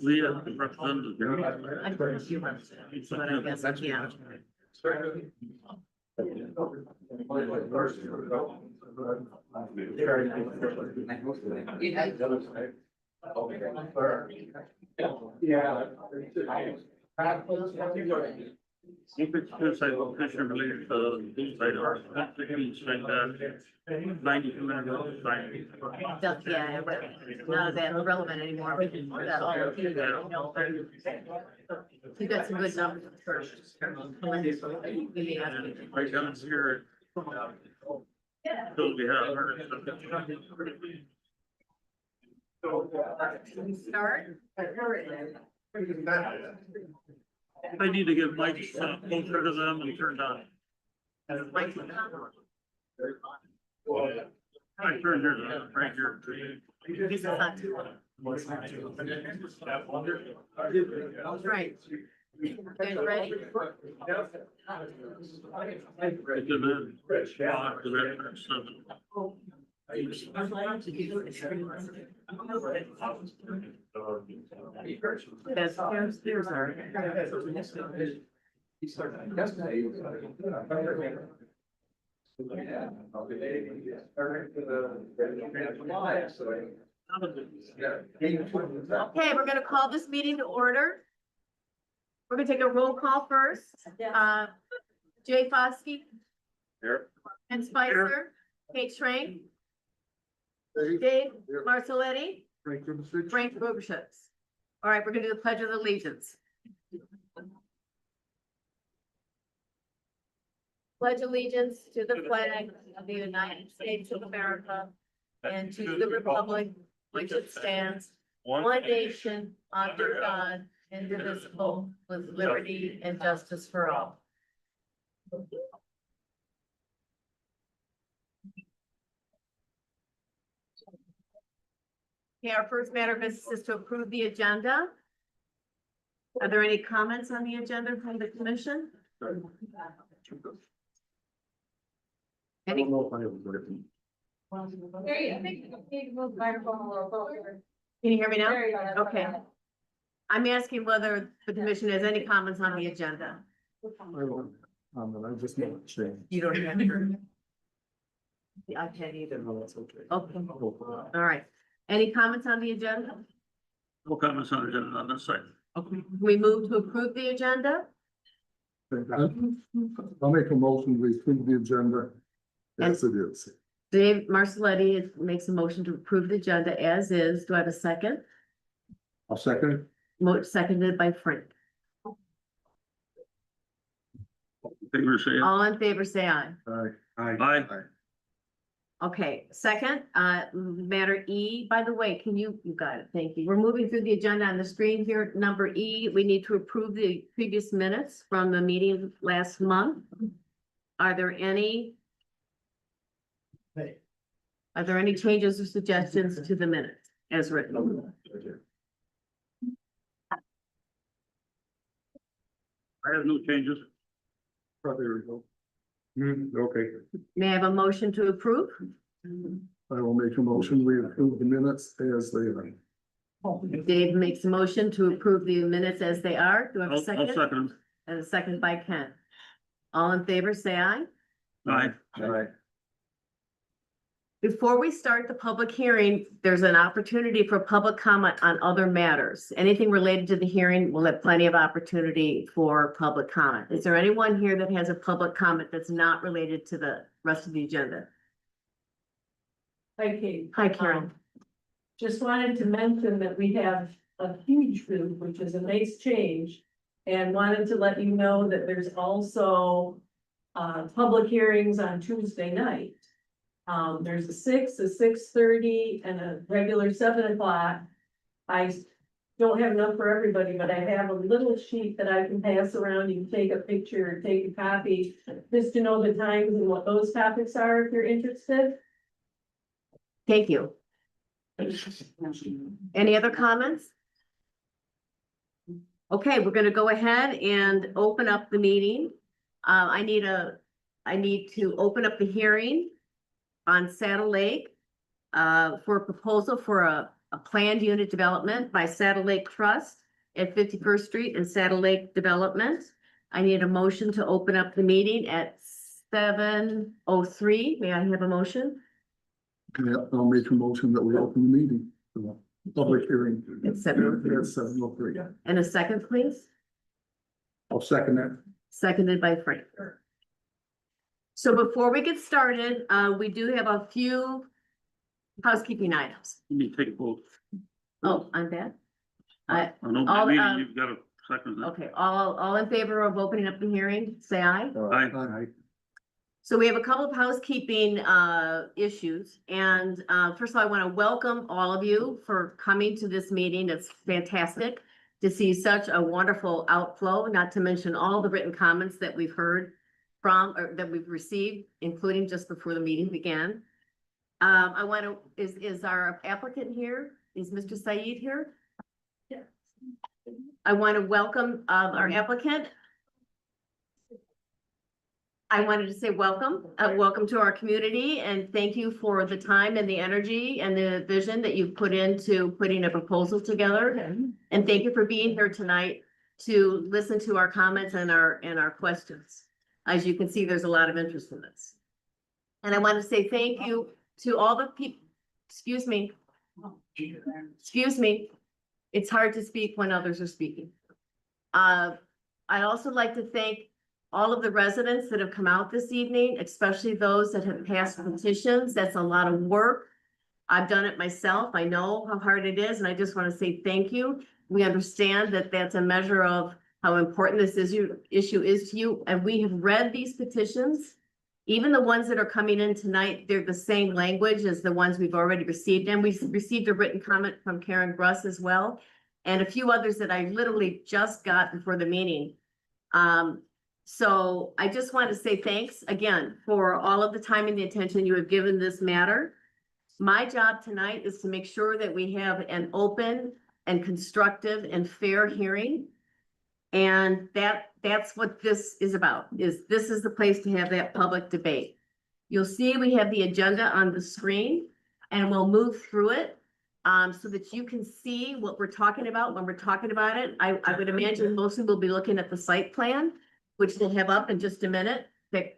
Leah represented. I think a few months, but I guess I can't. If it's suicide location related to suicide or something like 92 minutes. Yeah, none of that's relevant anymore. Because that all of you know, you got some good numbers first. Right down here. So we have. Start. I need to get mics closer to them and turned on. I turned it right here. This is not too long. Right. You guys ready? That's here's our. Okay, we're gonna call this meeting to order. We're gonna take a roll call first. Jay Foskey. Here. Ken Spicer. Kate Schrank. Dave Marcelletti. Frank Bubershutz. All right, we're gonna do the Pledge of Allegiance. Pledge allegiance to the flag of the United States of America and to the republic which it stands, one nation, under God, indivisible, with liberty and justice for all. Okay, our first matter of business is to approve the agenda. Are there any comments on the agenda from the commission? Any? Can you hear me now? Okay. I'm asking whether the commission has any comments on the agenda. I just need to change. You don't have to. I can't either. No, that's okay. Okay, all right. Any comments on the agenda? No comments on the agenda on this side. Okay. We move to approve the agenda. I'll make a motion, we approve the agenda as it is. Dave Marcelletti makes a motion to approve the agenda as is. Do I have a second? I'll second it. Seconded by Frank. Favor say aye. All in favor, say aye. Aye. Okay, second, matter E, by the way, you got it, thank you. We're moving through the agenda on the screen here. Number E, we need to approve the previous minutes from the meeting last month. Are there any changes or suggestions to the minutes as written? I have no changes. There we go. Okay, May I have a motion to approve? I will make a motion, we approve the minutes as they are. Dave makes a motion to approve the minutes as they are. Do I have a I'll second? second. And a second by Ken. All in favor, say aye. Aye. Before we start the public hearing, there's an opportunity for public comment on other matters. Anything related to the hearing, we'll have plenty of opportunity for public comment. Is there anyone here that has a public comment that's not related to the rest of the agenda? Hi, Kate. Hi, Karen. Just wanted to mention that we have a huge booth, which is a nice change. And wanted to let you know that there's also public hearings on Tuesday night. There's a 6, a 6:30 and a regular 7 o'clock. I don't have enough for everybody, but I have a little sheet that I can pass around. You can take a picture or take a copy, just to know the times and what those topics are if you're interested. Thank you. Any other comments? Okay, we're gonna go ahead and open up the meeting. I need to open up the hearing on Saddle Lake for a proposal for a planned unit development by Saddle Lake Trust at 51st Street and Saddle Lake Development. I need a motion to open up the meeting at 7:03. May I have a motion? Yeah, I'll make a motion that we open the meeting. for the Public hearing. It's 7:03. At 7:03. And a second, please. I'll second that. Seconded by Frank. So before we get started, we do have a few housekeeping items. You need to take a vote. Oh, on that? I don't all, believe you've got a second. Okay, all in favor of opening up the hearing, say aye. Aye. Aye. So we have a couple of housekeeping issues, and first of all, I want to welcome all of you for coming to this meeting. It's fantastic to see such a wonderful outflow, not to mention all the written comments that we've heard from, or that we've received, including just before the meeting began. I want to, is our applicant here? Is Mr. Said here? Yeah. I want to welcome our applicant. I wanted to say welcome to our community, and thank you for the time and the energy and the vision that you've put into putting a proposal together. And thank you for being here tonight to listen to our comments and our questions. As you can see, there's a lot of interest in this. And I want to say thank you to all the people, excuse me. It's hard to speak when others are speaking. I'd also like to thank all of the residents that have come out this evening, especially those that have passed petitions. That's a lot of work. I've done it myself. I know how hard it is, and I just want to say thank you. We understand that that's a measure of how important this issue is to you, and we have read these petitions. Even the ones that are coming in tonight, they're the same language as the ones we've already received, and we received a written comment from Karen Gruss as well, and a few others that I literally just got before the meeting. So I just want to say thanks again for all of the time and the attention you have given this matter. My job tonight is to make sure that we have an open and constructive and fair hearing. And that's what this is about, this is the place to have that public debate. You'll see we have the agenda on the screen, and we'll move through it so that you can see what we're talking about when we're talking about it. I would imagine mostly we'll be looking at the site plan, which we'll have up in just a minute.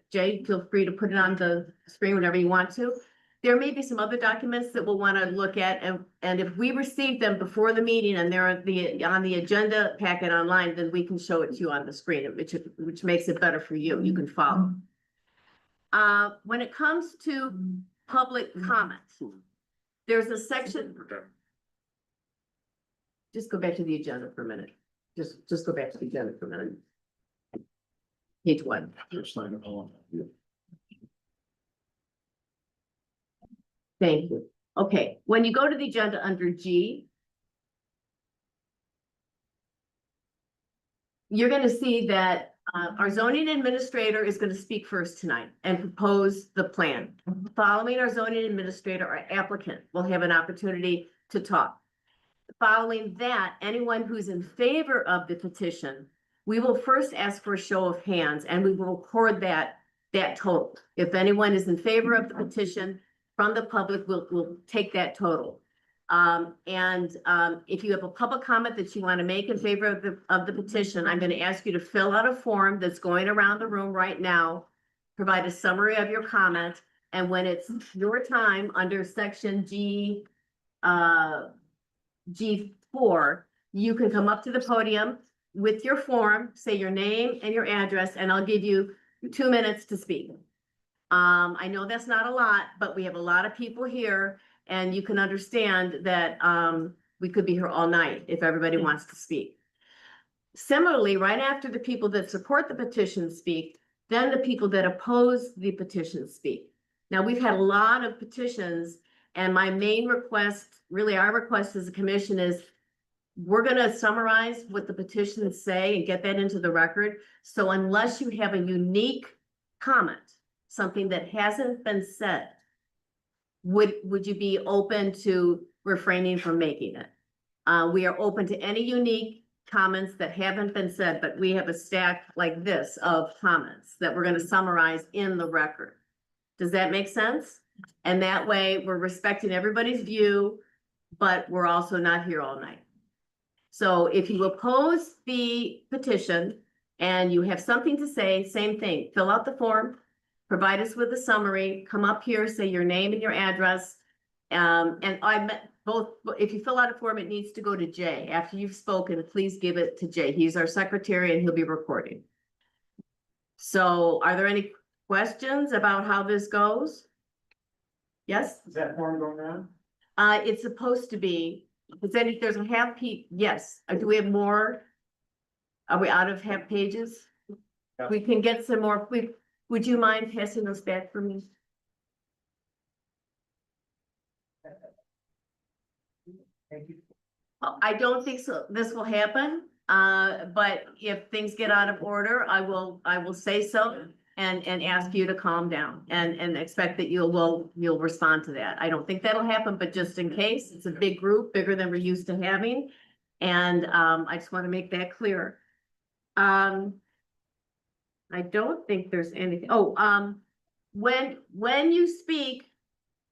Jay, feel free to put it on the screen whenever you want to. There may be some other documents that we'll want to look at, and if we receive them before the meeting and they're on the agenda packet online, then we can show it to you on the screen, which makes it better for you. You can follow. When it comes to public comments, there's a section. Just go back to the agenda for a minute. Just go back to the agenda for a minute. Page 1. Thank you. Okay, when you go to the agenda under G, you're going to see that our zoning administrator is going to speak first tonight and propose the plan. Following our zoning administrator, our applicant will have an opportunity to talk. Following that, anyone who's in favor of the petition, we will first ask for a show of hands, and we will record that total. If anyone is in favor of the petition from the public, we'll take that total. If you have a public comment that you want to make in favor of the petition, I'm going to ask you to fill out a form that's going around the room right now. Provide a summary of your comment, and when it's your time under section G4, you can come up to the podium with your form, say your name and your address, and I'll give you 2 minutes to speak. I know that's not a lot, but we have a lot of people here, and you can understand that we could be here all night if everybody wants to speak. Similarly, right after the people that support the petition speak, then the people that oppose the petition speak. Now, we've had a lot of petitions, and my main request, really our request as a commission, is we're gonna summarize what the petitions say and get that into the record. So unless you have a unique comment, something that hasn't been said, would you be open to refraining from making it? We are open to any unique comments that haven't been said, but we have a stack like this of comments that we're gonna summarize in the record. Does that make sense? And that way, we're respecting everybody's view, but we're also not here all night. So if you oppose the petition and you have something to say, same thing, fill out the form, provide us with a summary, come up here, say your name and your address. And I met both, if you fill out a form, it needs to go to Jay. After you've spoken, please give it to Jay. He's our secretary and he'll be recording. So are there any questions about how this goes? Yes? Is that form going on? It's supposed to be, there's a half page, yes. Do we have more? Are we out of half pages? Yeah. We can get some more. Would you mind passing those back for me? Thank you. I don't think so. This will happen. But if things get out of order, I will say so and ask you to calm down and expect that you'll respond to that. I don't think that'll happen, but just in case, it's a big group, bigger than we're used to having. And, I just want to make that clear. I don't think there's anything. When you speak,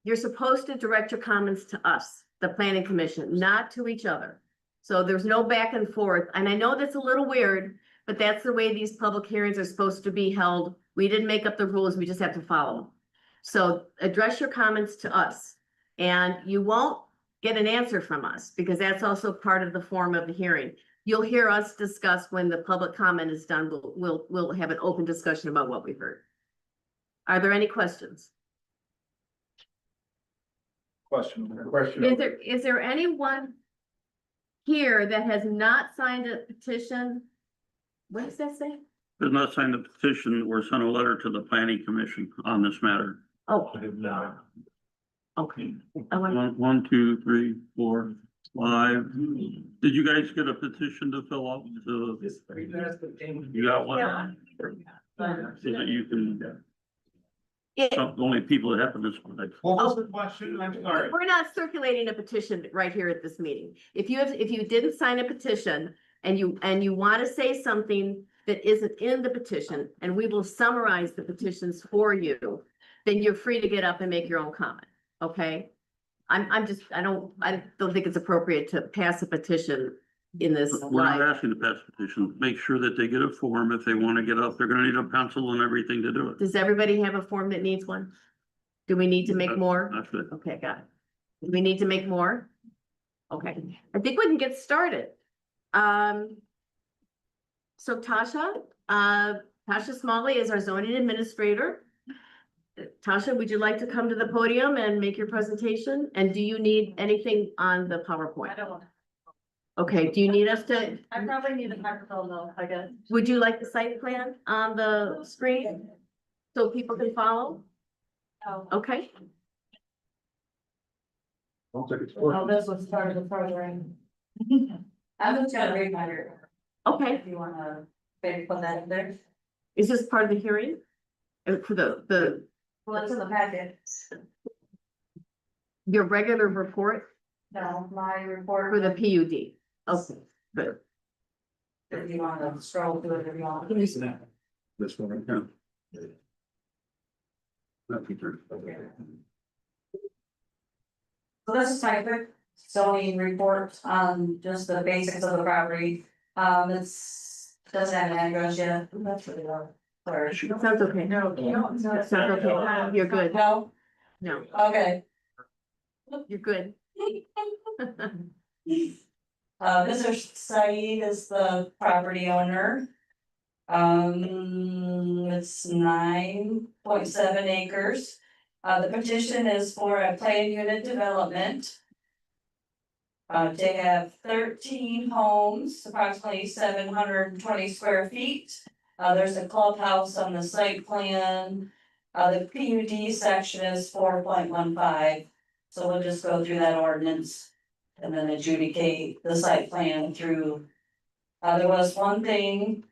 you're supposed to direct your comments to us, the planning commission, not to each other. So there's no back and forth. And I know that's a little weird, but that's the way these public hearings are supposed to be held. We didn't make up the rules. We just have to follow them. So address your comments to us and you won't get an answer from us because that's also part of the form of the hearing. You'll hear us discuss when the public comment is done. We'll have an open discussion about what we heard. Are there any questions? Question. Is there anyone here that has not signed a petition? What does that say? Does not sign the petition or send a letter to the planning commission on this matter. Oh, I did not. okay. I want, 1, 2, 3, 4, 5. Did you guys get a petition to fill out? You got one? Yeah. So that you can, it, the only people that have this one. What was the question? I'm sorry. we're not circulating a petition right here at this meeting. If you didn't sign a petition and you want to say something that isn't in the petition, and we will summarize the petitions for you, then you're free to get up and make your own comment, okay? I don't think it's appropriate to pass a petition in this We're not live. asking to pass a petition. Make sure that they get a form. If they want to get up, they're gonna need a pencil and everything to do it. Does everybody have a form that needs one? Do we need to make more? That's it. Okay, got it. Do we need to make more? Okay, I think we can get started. So Tasha Smalley is our zoning administrator. Tasha, would you like to come to the podium and make your presentation? And do you need anything on the PowerPoint? I don't, Okay, do you need us to, I probably need a microphone though, I guess. would you like the site plan on the screen so people can follow? Oh, Okay, I'll take it. oh, this was part of the program. I'm just gonna read my report, okay. if you wanna maybe put that in there. Is this part of the hearing? For the, Well, it's in the packet. your regular report No, my report. for the PUD? Okay, good. If you wanna scroll through it, if you want. This one. Yeah. That'd be good. So this is my quick zoning report on just the basics of the property. Doesn't have an address yet. That's really low. Sorry. Sounds okay. No, Sounds okay. You're good. No, No, okay. you're good. Mr. Saeed is the property owner. It's 9.7 acres. The petition is for a planned unit development. They have 13 homes, approximately 720 square feet. There's a clubhouse on the site plan. The PUD section is 4.15. So we'll just go through that ordinance. and then adjudicate the site plan through. There was one thing.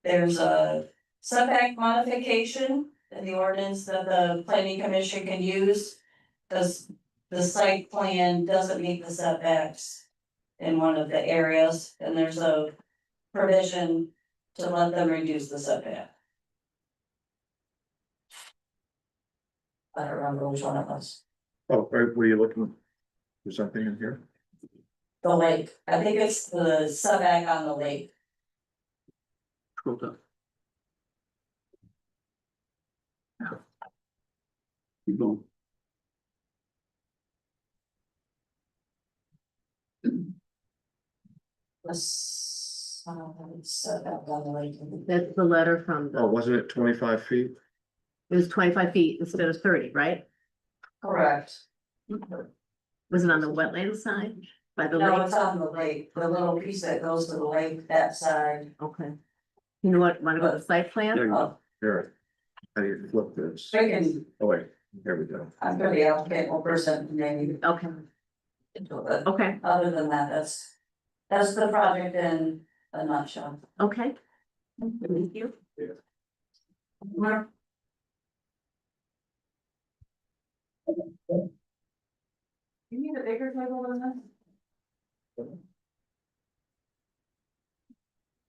There's a setback modification in the ordinance that the planning commission can use. Does the site plan doesn't meet the setbacks in one of the areas, and there's a provision to let them reduce the setback. I don't remember which one it was. Oh, were you looking for something in here? The lake, I think it's the setback on the lake. Scroll down. Keep going. Setback on the lake. That's the letter from Oh, the, wasn't it 25 feet? it was 25 feet instead of 30, right? Correct. Was it on the wetland side by the No, lake? it's on the lake, the little piece that goes to the lake, that side. Okay. You know what, wanna go to the site plan? Yeah. Oh, Here. How do you flip this? I can, Oh, wait, here we go. I'm gonna be applicant or person maybe. Okay, But okay, other than that, that's the project in a nutshell. okay. Thank you. Mark? You need a bigger table than this?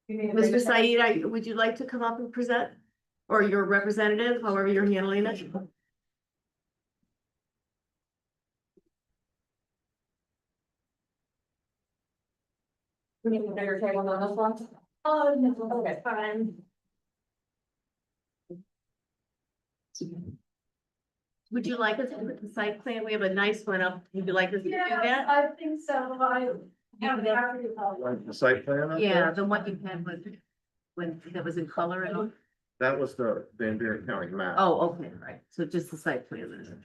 You need a bigger Mr. Said, would you like to come up and present? Or your representative, however you're handling it? We need a bigger table than this one. Oh, no, okay, fine. Would you like us to put the site plan? We have a nice one up. Would you like us to do that? I think so, I have Like the site plan? up Yeah, there? the one you had when that was in color and all. That was the Van Buren County map. Oh, okay, right. So just the site plan then.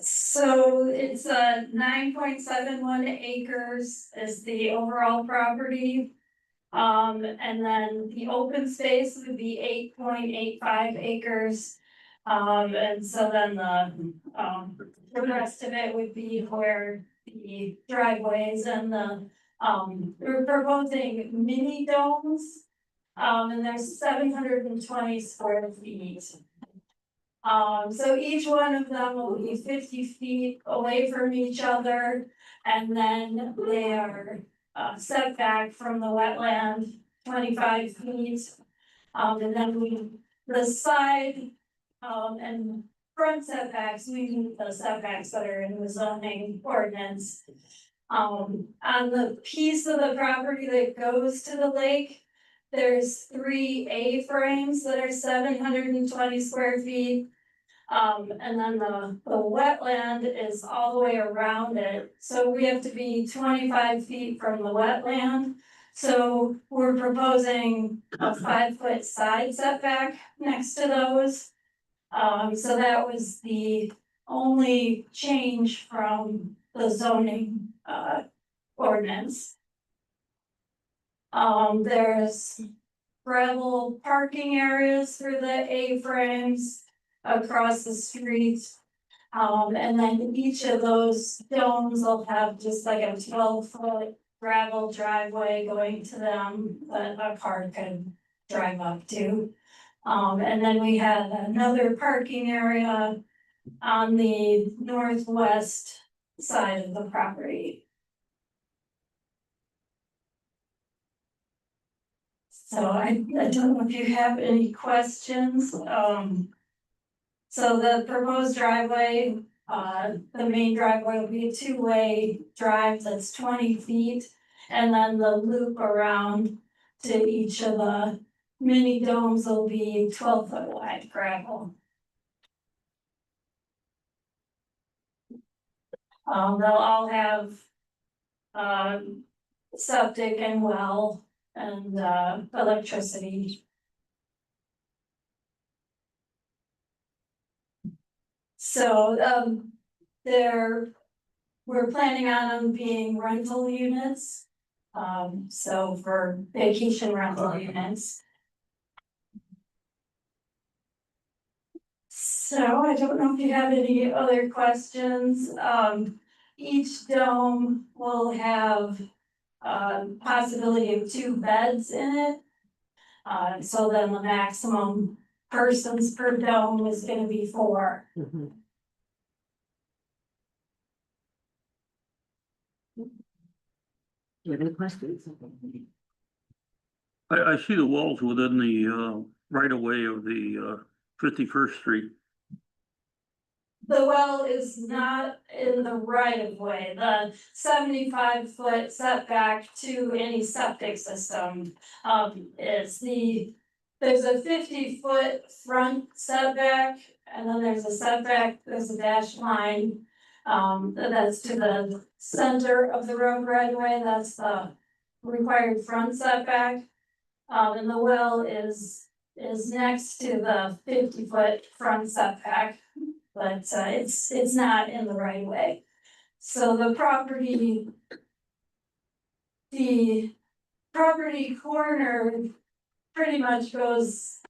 So it's 9.71 acres is the overall property. And then the open space would be 8.85 acres. And so then the rest of it would be where the driveways and we're proposing mini domes. And there's 720 square feet. So each one of them will be 50 feet away from each other, and then they are set back from the wetland 25 feet. And then the side, and front setbacks, we do the setbacks that are in the zoning ordinance. On the piece of the property that goes to the lake, there's 3 A-frames that are 720 square feet. And then the wetland is all the way around it, so we have to be 25 feet from the wetland. So we're proposing a 5-foot side setback next to those. So that was the only change from the zoning, ordinance. There's gravel parking areas for the A-frames across the street. And then each of those domes will have just like a 12-foot gravel driveway going to them that a car could drive up to. And then we had another parking area on the northwest side of the property. So I don't know if you have any questions, so the proposed driveway, the main driveway will be a 2-way drive that's 20 feet. And then the loop around to each of the mini domes will be 12-foot wide gravel. They'll all have septic and well and electricity. So we're planning on them being rental units. So for vacation rental units. So I don't know if you have any other questions. Each dome will have possibility of 2 beds in it. So then the maximum persons per dome is gonna be 4. Mhm. Do you have any questions? I see the walls within the, right of way of the, 51st Street. The well is not in the right of way, the 75-foot setback to any septic system, is there's a 50-foot front setback, and then there's a setback, there's a dashed line. That's to the center of the road right away, that's the required front setback. And the well is next to the 50-foot front setback. But it's not in the right way. So the property corner pretty much goes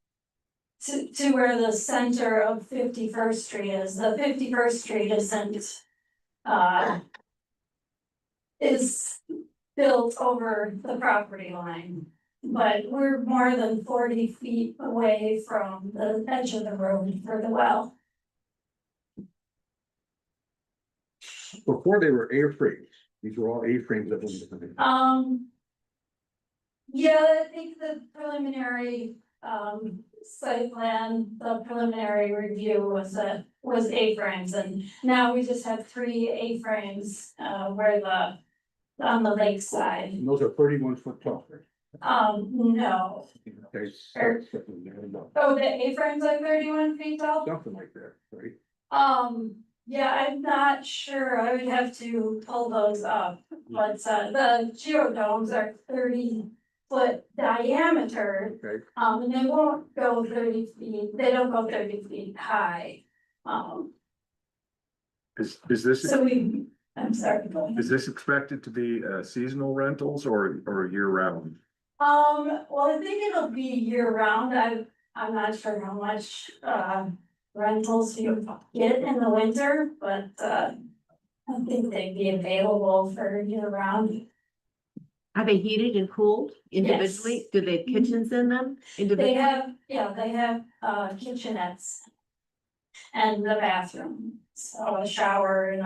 to where the center of 51st Street is. The 51st Street is built over the property line. But we're more than 40 feet away from the edge of the road for the well. Before they were A-frames, these were all A-frames that were. Yeah, I think the preliminary, site plan, the preliminary review was A-frames, and now we just have 3 A-frames, on the lake side. And those are 31-foot tall. No, Okay, oh, the A-frames are 31 feet tall? something like that, right? Yeah, I'm not sure, I would have to pull those up, but, the geodomes are 30-foot diameter. Okay, And they won't go 30 feet, they don't go 30 feet high. is this, I'm sorry, go ahead. is this expected to be seasonal rentals or year round? Well, I think it'll be year round, I'm not sure how much, rentals you get in the winter, but, I think they'd be available for year round. Are they heated and cooled individually? Do they have kitchens in them? They Individually? have kitchenettes. And the bathroom, so a shower and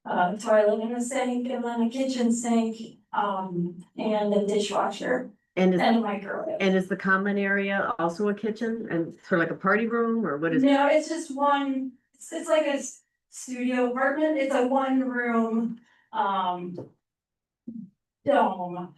a toilet and a sink, and then a kitchen sink, and a dishwasher And and a microwave. is the common area also a kitchen and sort of like a party room or what is? No, it's just one, it's like a studio apartment, it's a 1-room, dome.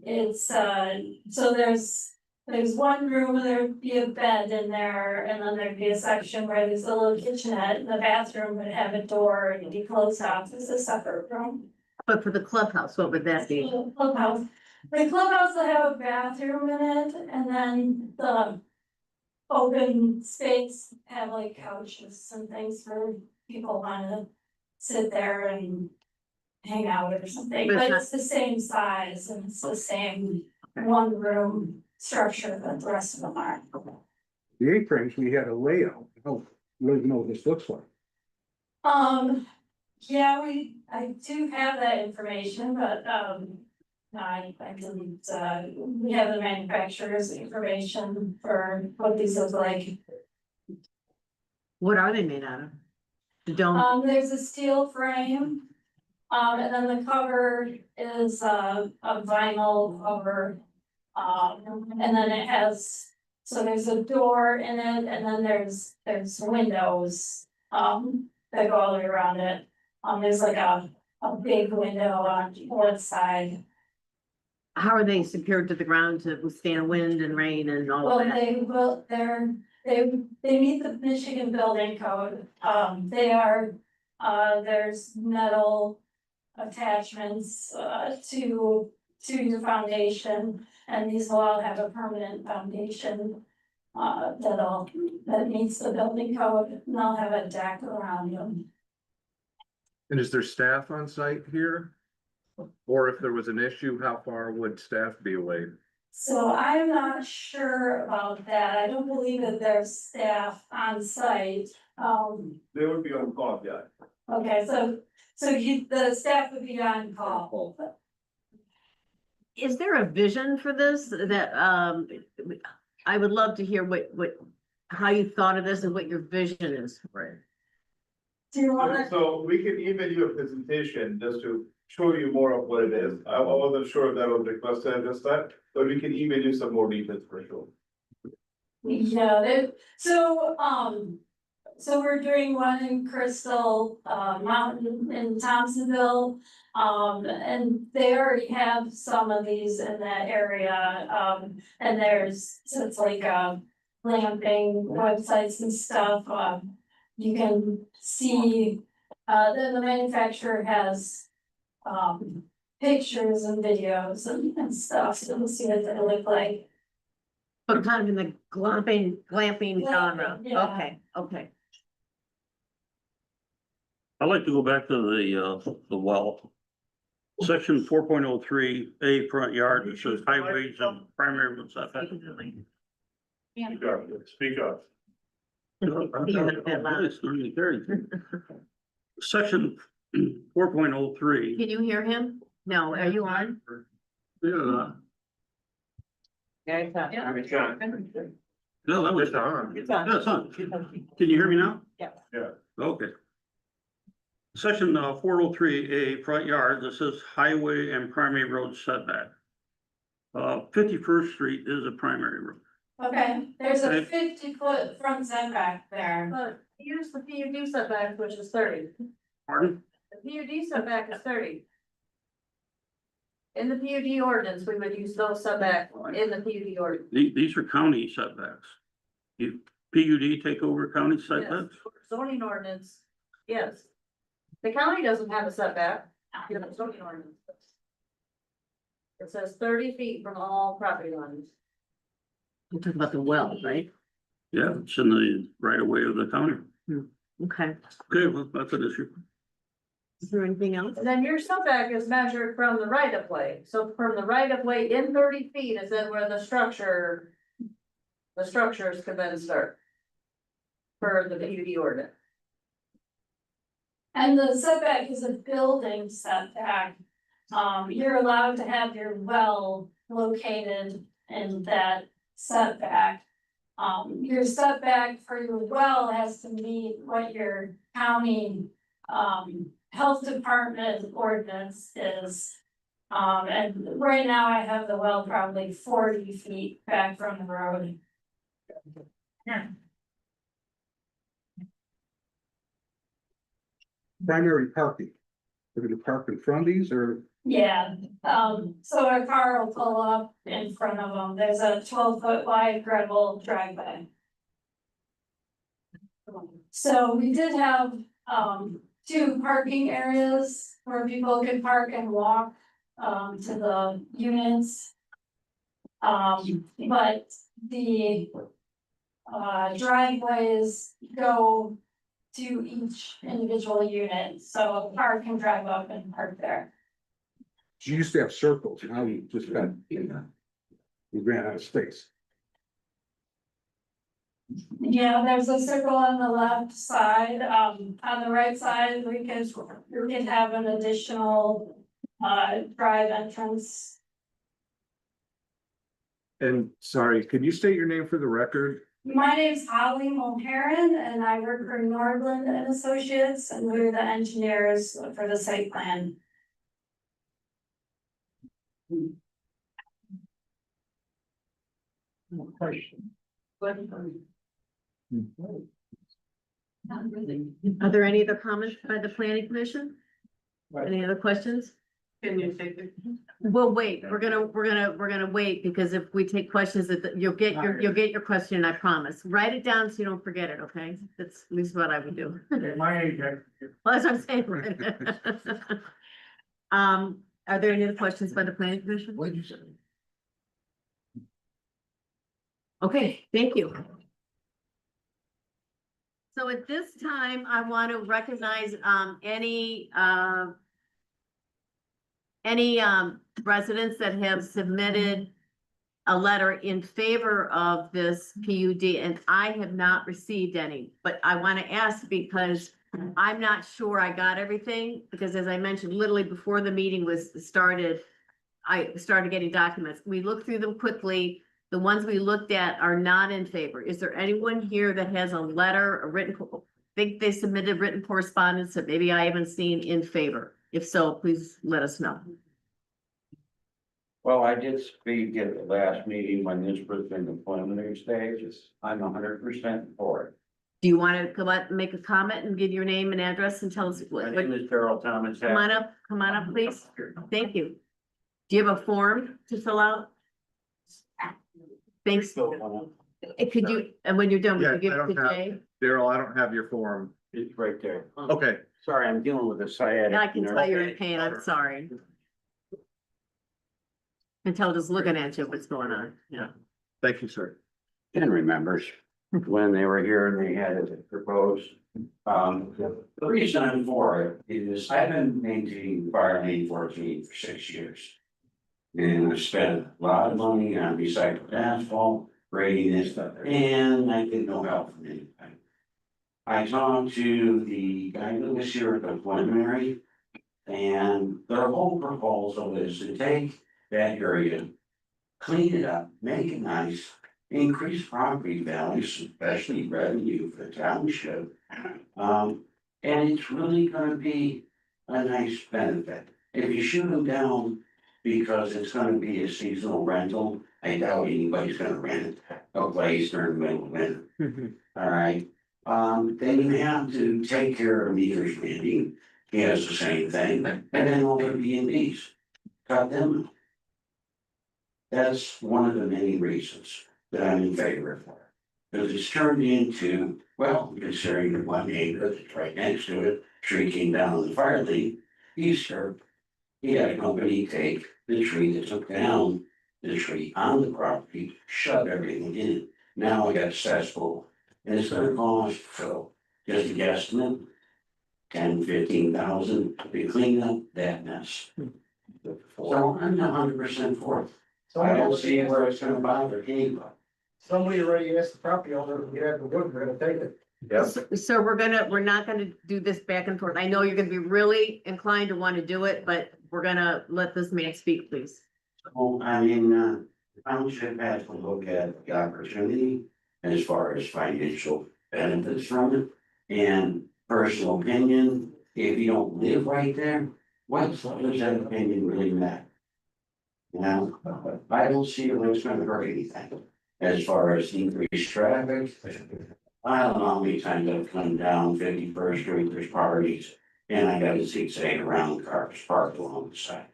It's, so there's 1 room and there'd be a bed in there, and then there'd be a section where there's a little kitchenette, and the bathroom would have a door and it'd be closed off as a separate room. But for the clubhouse, what would that be? Clubhouse. The clubhouse will have a bathroom in it, and then the open space have like couches and things for people wanna sit there and hang out or something, But it's but not- it's the same size and it's the same Okay. 1-room structure that the rest of them are. The A-frames, we had a layout. Oh, you don't even know what this looks like. Yeah, I do have that information, but, I didn't, we have the manufacturer's information for what these look like. What are they made out of? The dome? There's a steel frame. And then the cover is a vinyl cover. And then it has, so there's a door in it, and then there's windows, that go all the way around it. There's like a big window on one side. How are they secured to the ground to withstand wind and rain and all Well, that? they meet the Michigan building code, there's metal attachments, to your foundation, and these will all have a permanent foundation. That meets the building code, and they'll have a deck around them. And is there staff on site here? Or if there was an issue, how far would staff be away? So I'm not sure about that. I don't believe that there's staff on site. They would be on call, yeah. Okay, so the staff would be on call. Is there a vision for this that, I would love to hear how you thought of this and what your vision is for it. Do you wanna? So we can email you a presentation just to show you more of what it is. I wasn't sure if that was requested at this time, but we can email you some more details for sure. Yeah, so we're doing one in Crystal Mountain in Thompsonville. And they already have some of these in that area, and so it's like glamping websites and stuff, you can see, then the manufacturer has pictures and videos and stuff, so you'll see what they look like. But kind of in the glamping genre. Yeah. Okay. I'd like to go back to the well. Section 4.03, A front yard, it says highways and primary road setback. Speak up. Section 4.03. Can you hear him? No, are you on? Yeah, no, that was on. It's on. Yeah, it's on. Can you hear me now? Yeah. Yeah. Okay. Section 403A front yard, that says highway and primary road setback. 51st Street is a primary road. Okay, there's a Okay. 50-foot front setback there. But use the PUD setback, which is 30. Pardon? The PUD setback is 30. In the PUD ordinance, we would use those setback in the PUD ordinance. These are county setbacks. You, PUD take over county Yes, setbacks? zoning ordinance, yes. The county doesn't have a setback, you know, zoning ordinance. It says 30 feet from all property lines. We're talking about the well, right? Yeah, it's in the right of way of the county. Okay. Okay, well, that's an issue. Is there anything else? And then your setback is measured from the right of way, so from the right of way in 30 feet is then where the structures can then start. Per the PUD ordinance. And the setback is a building setback. You're allowed to have your well located in that setback. Your setback for your well has to meet what your county, health department ordinance is. And right now I have the well probably 40 feet back from the road. Primary parking. Are we gonna park in front of these or? Yeah, so a car will pull up in front of them. There's a 12-foot wide gravel driveway. So we did have, 2 parking areas where people could park and walk, to the units. But the, driveways go to each individual unit, so a car can drive up and park there. You used to have circles, now you just got, we ran out of space. Yeah, there's a circle on the left side, on the right side, we can have an additional, drive entrance. And sorry, could you state your name for the record? My name's Holly Mulheron and I work for Nordland and Associates and we're the engineers for the site plan. Are there any other comments by the planning commission? Any other questions? Can you take it? We'll wait. We're gonna wait because if we take questions you'll get your question, I promise. Write it down so you don't forget it, okay? That's at least what I would do. My age, Well, that's what I'm saying. Are there any other questions by the planning commission? What'd you say? Okay, thank you. So at this time, I want to recognize any residents that have submitted a letter in favor of this PUD, and I have not received any, but I want to ask because I'm not sure I got everything, because as I mentioned, literally before the meeting was started, I started getting documents. We looked through them quickly. The ones we looked at are not in favor. Is there anyone here that has a letter, a written, think they submitted written correspondence that maybe I haven't seen in favor? If so, please let us know. Well, I did speak at the last meeting when this was in the preliminary stages. I'm 100% for it. Do you want to come up and make a comment and give your name and address and tell us My what? name is Darrell Thomas. Come on up, please. Thank you. Do you have a form to fill out? Thanks. Could you, and when you're done, would you give it to Jay? Daryl, I don't have your form. It's right there. Okay, Sorry, I'm dealing with a sciatic. Yeah, I can nerve. tell you're in pain. I'm sorry. I can tell just looking at you what's going on. Yeah. thank you, sir. Ken remembers when they were here and they had it proposed. The reason I'm for it is I've been maintaining fire main 14 for 6 years. And I spent a lot of money on recycled asphalt, grading this stuff, and I get no help from anybody. I talked to the guy that was here at the preliminary, and their whole proposal is to take that area, clean it up, make it nice, increase property values, especially revenue for the township. And it's really gonna be a nice benefit. If you shoot them down because it's gonna be a seasonal rental, I doubt anybody's gonna rent a place during the middle of winter. All right, then you have to take care of meters reading, he has the same thing, and then all the B&Bs, cut them out. That's one of the many reasons that I'm in favor of it. Because it's turned into, well, considering the one neighbor that's right next to it, tree came down on the fire leak, Easter. He had a company take the tree that took down the tree on the property, shove everything in. Now I got a cesspool, and it's gonna cost, so, just a guesstimate, 10-15,000 to clean up that mess. So I'm 100% for it. So I don't see where it's gonna bother anybody. Somebody already asked the property owner to get out of the wood, we're gonna take it. So we're not gonna do this back and forth. I know you're gonna be really inclined to want to do it, but we're gonna let this man speak, please. Well, I mean, the township has to look at the opportunity as far as financial benefits from it. And personal opinion, if you don't live right there, what does that opinion really matter? You know, I don't see where it's gonna hurt anything. As far as increased traffic, I don't know how many times I've come down 51st Street, there's parties, and I gotta zigzag around cars parked along the side.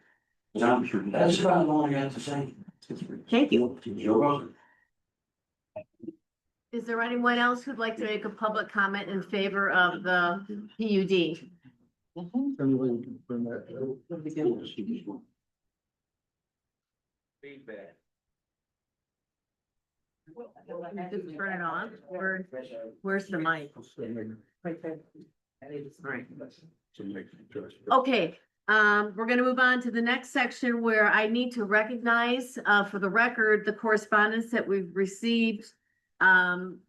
So that's about all I got to say. Thank you. You're welcome. Is there anyone else who'd like to make a public comment in favor of the PUD? Anybody can bring that. Feedback. Just turn it on. Where's the mic? Right there. Right. Okay, we're gonna move on to the next section where I need to recognize, for the record, the correspondence that we've received. In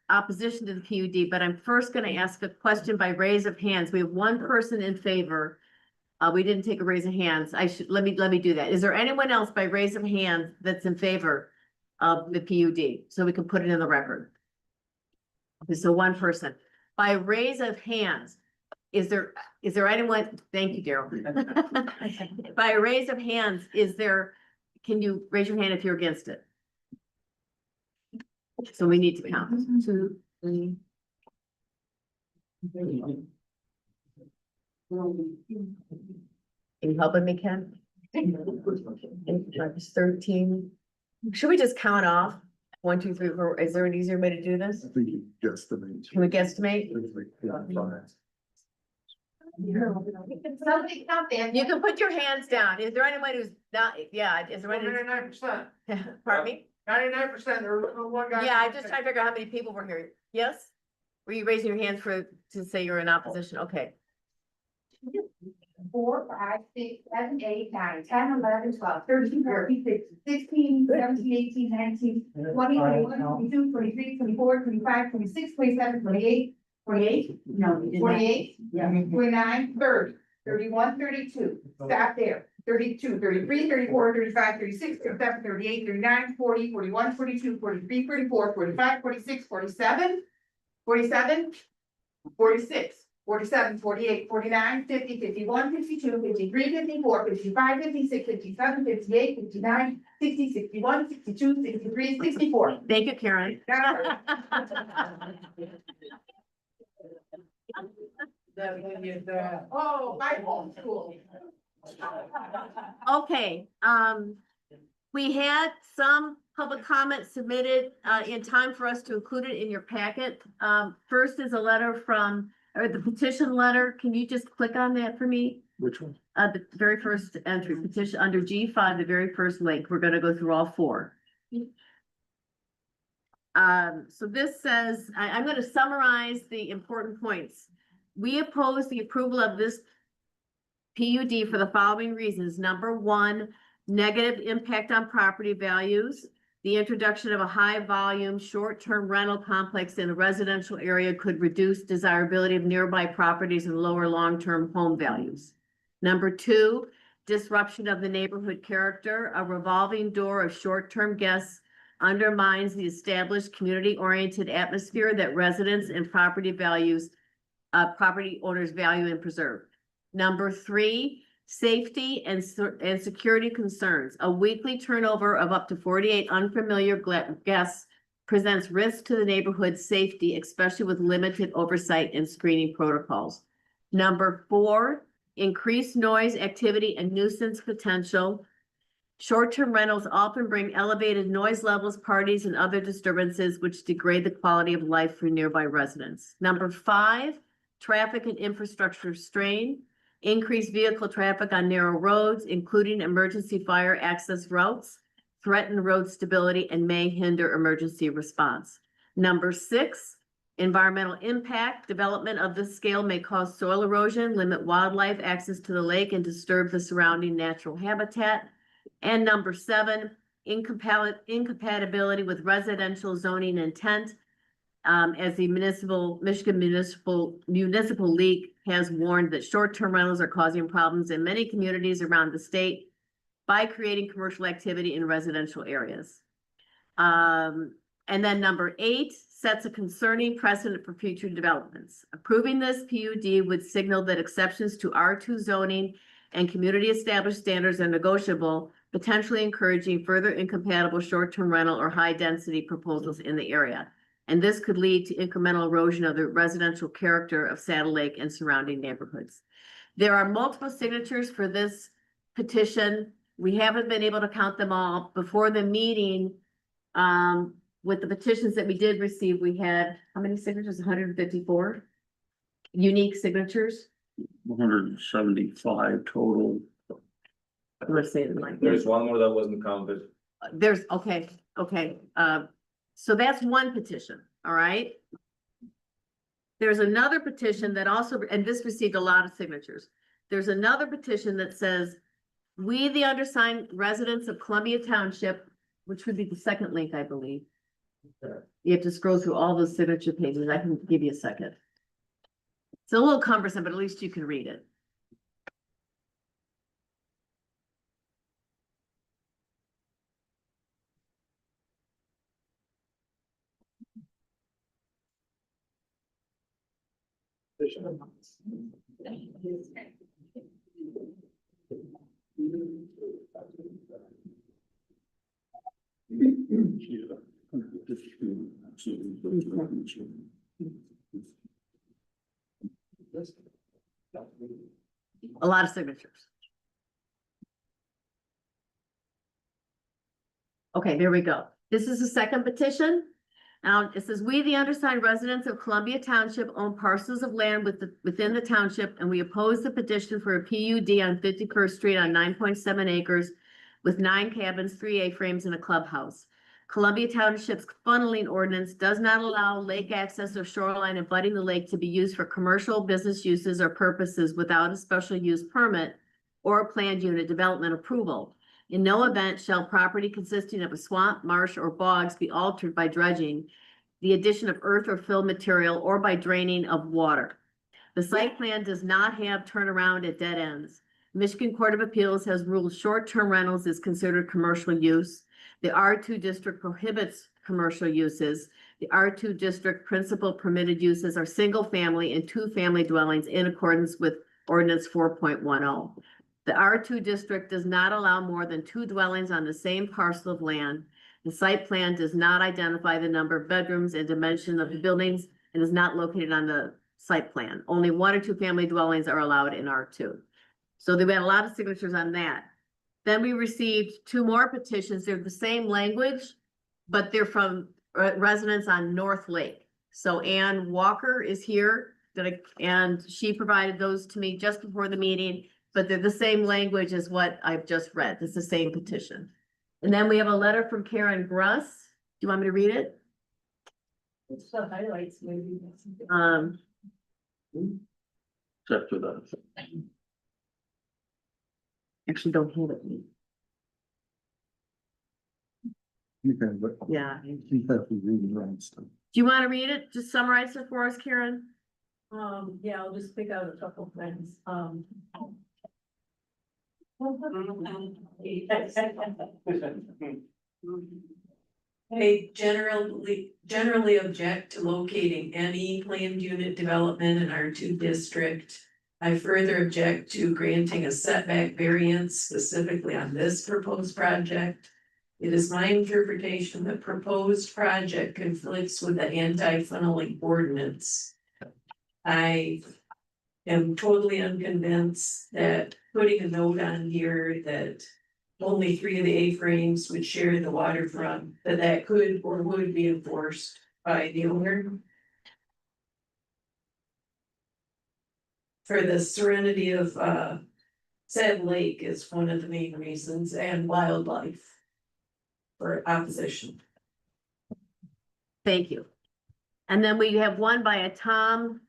opposition to the PUD, but I'm first gonna ask a question by raise of hands. We have one person in favor. We didn't take a raise of hands. Let me do that. Is there anyone else by raise of hands that's in favor of the PUD? So we can put it in the record. Okay, so one person. By raise of hands, is there anyone, thank you, Daryl. By a raise of hands, can you raise your hand if you're against it? So we need to count. 2, 3. Can you help me, Ken? 13. Should we just count off? 1, 2, 3, 4. Is there an easier way to do this? I think you guesstimate. Can we guesstimate? You can put your hands down. Is there anyone who's not, yeah, is there anyone? 99%. Pardon me? 99%, there was one guy. Yeah, I just trying to figure out how many people were here. Yes? Were you raising your hand to say you're in opposition? Okay. 4, 5, 6, 7, 8, 9, 10, 11, 12, 13, 14, 15, 16, 17, 18, 19, 20, 21, 22, 23, 24, 25, 26, 27, 28, 28, No, we did not. 28, 29, 30, 31, 32. Stop there. 32, 33, 34, 35, 36, 37, 38, 39, 40, 41, 42, 43, 44, 45, 46, 47, 47, 46, 47, 48, 49, 50, 51, 52, 53, 54, 55, 56, 57, 58, 59, 60, 61, 62, 63, 64. Thank you, Karen. Oh, my homeschool. Okay, we had some public comments submitted, in time for us to include it in your packet. First is a letter from, or the petition letter. Can you just click on that for me? Which one? The very first entry, petition under G5, the very first link. We're gonna go through all four. So this says, I'm gonna summarize the important points. We oppose the approval of this PUD for the following reasons. Number one, negative impact on property values. The introduction of a high volume, short-term rental complex in a residential area could reduce desirability of nearby properties and lower long-term home values. Number two, disruption of the neighborhood character. A revolving door of short-term guests undermines the established community-oriented atmosphere that residents and property owners value and preserve. Number three, safety and security concerns. A weekly turnover of up to 48 unfamiliar guests presents risk to the neighborhood's safety, especially with limited oversight and screening protocols. Number four, increased noise, activity, and nuisance potential. Short-term rentals often bring elevated noise levels, parties, and other disturbances which degrade the quality of life for nearby residents. Number five, traffic and infrastructure strain. Increased vehicle traffic on narrow roads, including emergency fire access routes, threaten road stability, and may hinder emergency response. Number six, environmental impact. Development of this scale may cause soil erosion, limit wildlife access to the lake, and disturb the surrounding natural habitat. And number seven, incompatibility with residential zoning intent. As the Michigan Municipal League has warned that short-term rentals are causing problems in many communities around the state by creating commercial activity in residential areas. And then number eight, sets a concerning precedent for future developments. Approving this PUD would signal that exceptions to R2 zoning and community established standards are negotiable, potentially encouraging further incompatible short-term rental or high-density proposals in the area. And this could lead to incremental erosion of the residential character of Saddle Lake and surrounding neighborhoods. There are multiple signatures for this petition. We haven't been able to count them all. Before the meeting, with the petitions that we did receive, we had, how many signatures? 154 unique signatures. 175 total. Let's say it like There's this. one more that wasn't counted. There's, okay. So that's one petition, all right? There's another petition that also, and this received a lot of signatures. There's another petition that says, we, the undersigned residents of Columbia Township, which would be the second link, I believe. You have to scroll through all those signature pages. I can give you a second. It's a little cumbersome, but at least you can read it. A lot of signatures. Okay, there we go. This is the second petition. Now, it says, we, the undersigned residents of Columbia Township, own parcels of land within the township, and we oppose the petition for a PUD on 51st Street on 9.7 acres with 9 cabins, 3 A-frames, and a clubhouse. Columbia Township's funneling ordinance does not allow lake access or shoreline abutting the lake to be used for commercial business uses or purposes without a special use permit or planned unit development approval. In no event shall property consisting of a swamp, marsh, or bogs be altered by dredging, the addition of earth or fill material, or by draining of water. The site plan does not have turnaround at dead ends. Michigan Court of Appeals has ruled short-term rentals is considered commercial use. The R2 district prohibits commercial uses. The R2 district principal permitted uses are single-family and two-family dwellings in accordance with ordinance 4.10. The R2 district does not allow more than 2 dwellings on the same parcel of land. The site plan does not identify the number of bedrooms and dimension of the buildings and is not located on the site plan. Only 1 or 2 family dwellings are allowed in R2. So there had a lot of signatures on that. Then we received 2 more petitions. They're the same language, but they're from residents on North Lake. So Ann Walker is here and she provided those to me just before the meeting, but they're the same language as what I've just read. It's the same petition. And then we have a letter from Karen Gruss. Do you want me to read it? It's the highlights, maybe. Except for that. Actually don't have it. You can, but Yeah. you have to read the wrong stuff. Do you want to read it? Just summarize it for us, Karen? Yeah, I'll just pick out a couple of things, I generally object to locating any planned unit development in R2 district. I further object to granting a setback variance specifically on this proposed project. It is my interpretation that proposed project conflicts with the anti-funneling ordinance. I am totally unconvinced that putting a note on here that only 3 of the A-frames would share the waterfront, that could or would be enforced by the owner. For the serenity of said lake is one of the main reasons, and wildlife for opposition. Thank you. And then we have one by a Tom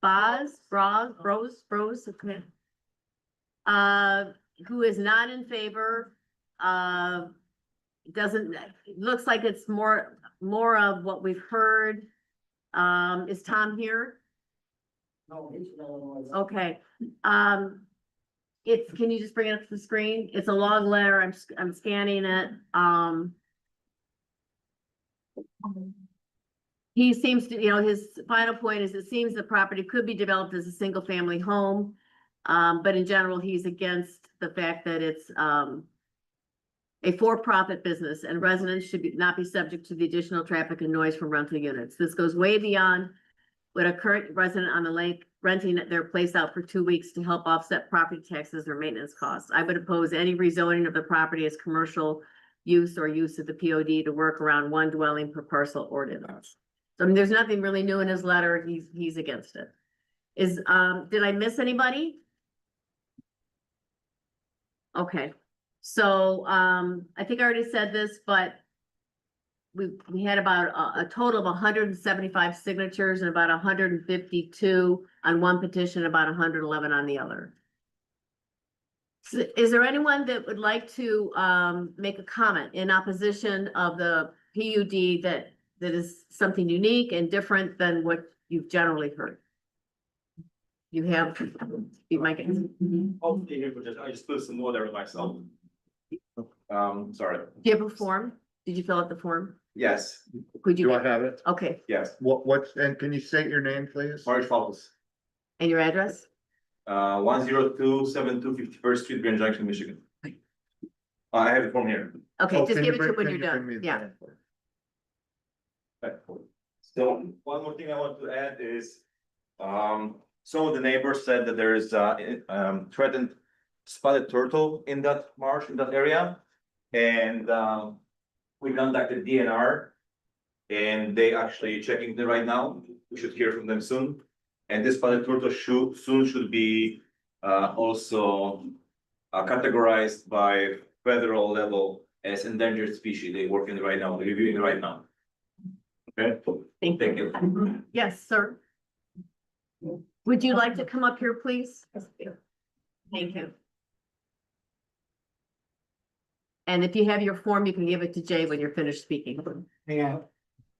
Bros, okay. Who is not in favor, doesn't, it looks like it's more of what we've heard. Is Tom here? Okay, can you just bring it up to the screen? It's a long letter, I'm scanning it, he seems to, his final point is it seems the property could be developed as a single family home. But in general, he's against the fact that it's, a for-profit business and residents should not be subject to the additional traffic and noise from rental units. This goes way beyond what a current resident on the lake renting their place out for 2 weeks to help offset property taxes or maintenance costs. I would oppose any rezoning of the property as commercial use or use of the POD to work around 1 dwelling per parcel ordinance. So I mean, there's nothing really new in his letter. He's against it. Did I miss anybody? Okay, so, I think I already said this, but we had about a total of 175 signatures and about 152 on one petition, about 111 on the other. So is there anyone that would like to, make a comment in opposition of the PUD that is something unique and different than what you've generally heard? You have, you might get. Hopefully, I just put some water on myself. Sorry. Do you have a form? Did you fill out the form? Yes, Could you? Do I have it? Okay, yes. And can you state your name, please? Maurice Falcons, and your address? 10272 51st Street, Grand Junction, Michigan. I have the form here. Okay, Oh, just can give you it to bring- when can you're you bring me done. the Yeah. form? So one more thing I want to add is, some of the neighbors said that there is threatened spotted turtle in that marsh, in that area. And we contacted DNR and they actually checking it right now. We should hear from them soon. And this spotted turtle should be also categorized by federal level as endangered species. They working right now, they're reviewing right now. Okay, thank you. Yes, sir. Would you like to come up here, please? Thank you. And if you have your form, you can give it to Jay when you're finished speaking. Yeah,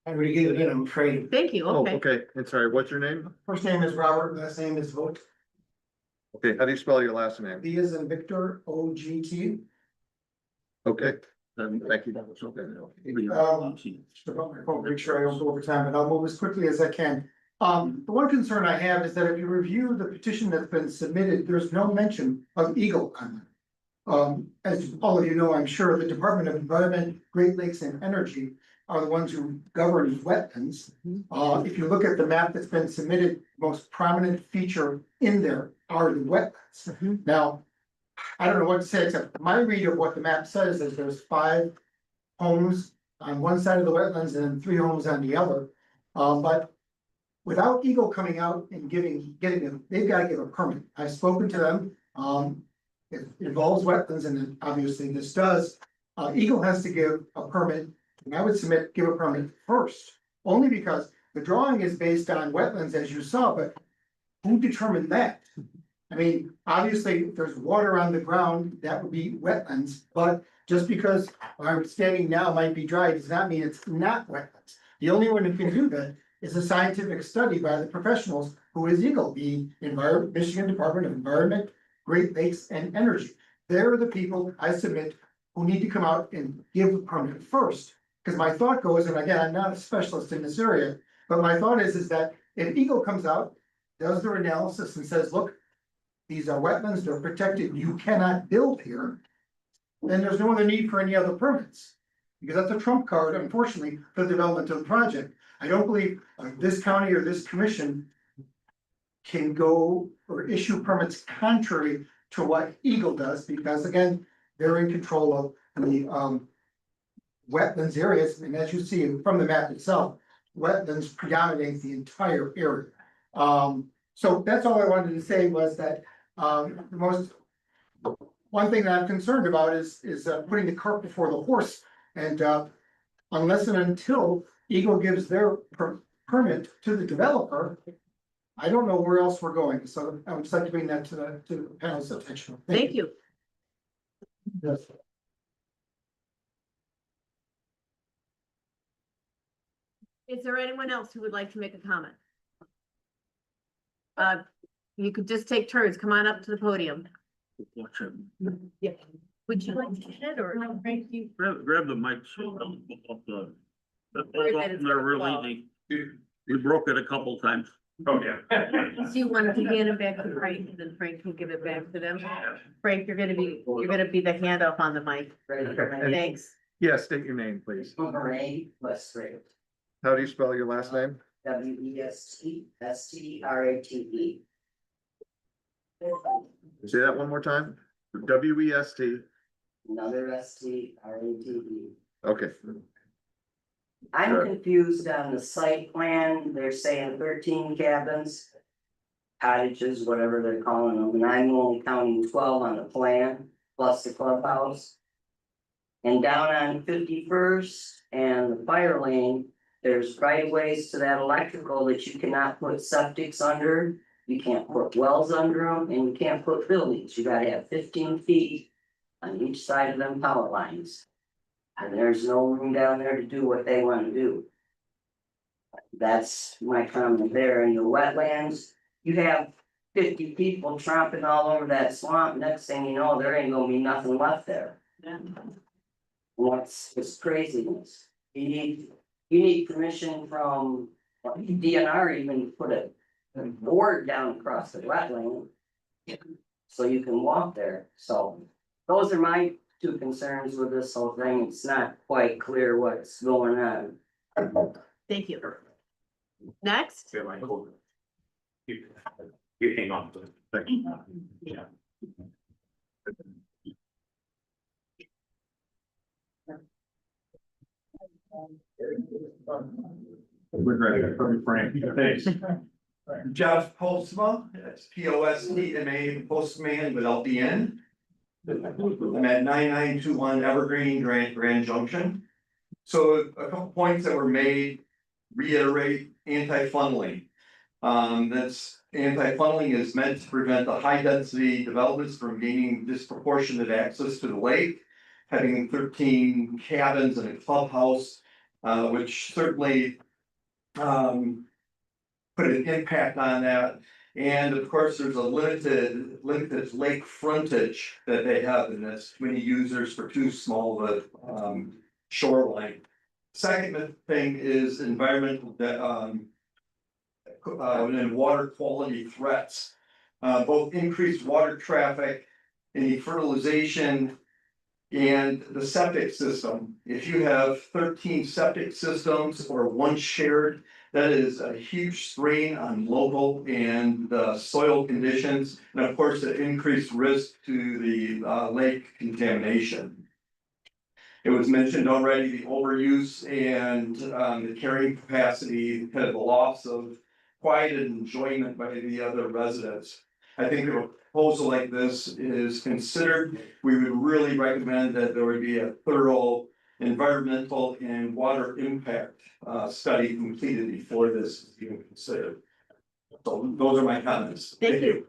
I already gave it in, I'm afraid. Thank you, Oh, okay. okay, and sorry, what's your name? First name is Robert, last name is Vogt. Okay, how do you spell your last name? V is in Victor, O G T. Okay, thank you. Make sure I don't go over time, but I'll move as quickly as I can. The one concern I have is that if you review the petition that's been submitted, there's no mention of Eagle on it. As all of you know, I'm sure the Department of Environment, Great Lakes and Energy are the ones who govern wetlands. If you look at the map that's been submitted, most prominent feature in there are the wetlands. Now, I don't know what to say, except my read of what the map says is there's 5 homes on one side of the wetlands and then 3 homes on the other. But without Eagle coming out and getting them, they've got to give a permit. I've spoken to them. It involves wetlands, and obviously this does. Eagle has to give a permit, and I would give a permit first, only because the drawing is based on wetlands, as you saw, but who determined that? I mean, obviously, if there's water on the ground, that would be wetlands, but just because where I'm standing now might be dry, does not mean it's not wetlands. The only one who can do that is a scientific study by the professionals, who is Eagle, the Michigan Department of Environment, Great Lakes and Energy. They're the people I submit who need to come out and give a permit first. Because my thought goes, and again, I'm not a specialist in this area, but my thought is that if Eagle comes out, does their analysis and says, look, these are wetlands, they're protected, you cannot build here, then there's no other need for any other permits. Because that's a trump card, unfortunately, for the development of the project. I don't believe this county or this commission can go or issue permits contrary to what Eagle does, because again, they're in control of the wetlands areas, and as you see from the map itself, wetlands predominate the entire area. So that's all I wanted to say was that one thing that I'm concerned about is putting the cart before the horse, and unless and until Eagle gives their permit to the developer, I don't know where else we're going, so I would just like to bring that to the panel's attention. Thank you. Yes. Is there anyone else who would like to make a comment? You could just take turns. Come on up to the podium. Watch it. Yeah. Would you like to get it or thank you? Grab the mic. So don't go up the. Worried that it's They're gonna real fall. easy. We broke it a couple times. Oh, yeah. So you want to hand it back to Frank, and then Frank can give it back to them? Frank, you're gonna be the handoff on the mic. Thanks. Yeah, state your name, please. Ray Westgrave, How do you spell your last name? WESTSTRATE. Say that one more time. WEST. Another STRATE. Okay. I'm Sure. confused on the site plan, they're saying 13 cabins. Cottages, whatever they're calling them, and I'm only counting 12 on the plan, plus the clubhouse. And down on 51st and the fire lane, there's right of ways to that electrical that you cannot put septics under. You can't put wells under them, and you can't put buildings, you gotta have 15 feet on each side of them power lines. And there's no room down there to do what they wanna do. That's my comment there. In the wetlands, you have 50 people tromping all over that swamp, next thing you know, there ain't gonna be nothing left there. It's craziness. You need permission from DNR even to put a board down across the wetland. So you can walk there, so those are my 2 concerns with this whole thing. It's not quite clear what's going on. Thank you. Next, You hang on to it. Thank you. Yeah. We're ready from Frank. Thanks. Josh Postma, that's POSTMA, Postman without the N. I'm at 9921 Evergreen Grand Junction. So a couple points that were made, reiterate anti-funneling. That's anti-funneling is meant to prevent the high density developments from gaining disproportionate access to the lake. Having 13 cabins and a clubhouse, which certainly put an impact on that. And of course, there's a limited lake frontage that they have, and that's too many users for too small of a shoreline. Second thing is environmental and water quality threats. Both increased water traffic and the fertilization and the septic system. If you have 13 septic systems or one shared, that is a huge strain on local and soil conditions. And of course, the increased risk to the lake contamination. It was mentioned already, the overuse and the carrying capacity, kind of the loss of quiet and enjoyment by the other residents. I think a proposal like this is considered. We would really recommend that there would be a thorough environmental and water impact study completed before this is even considered. So those are my comments. Thank you.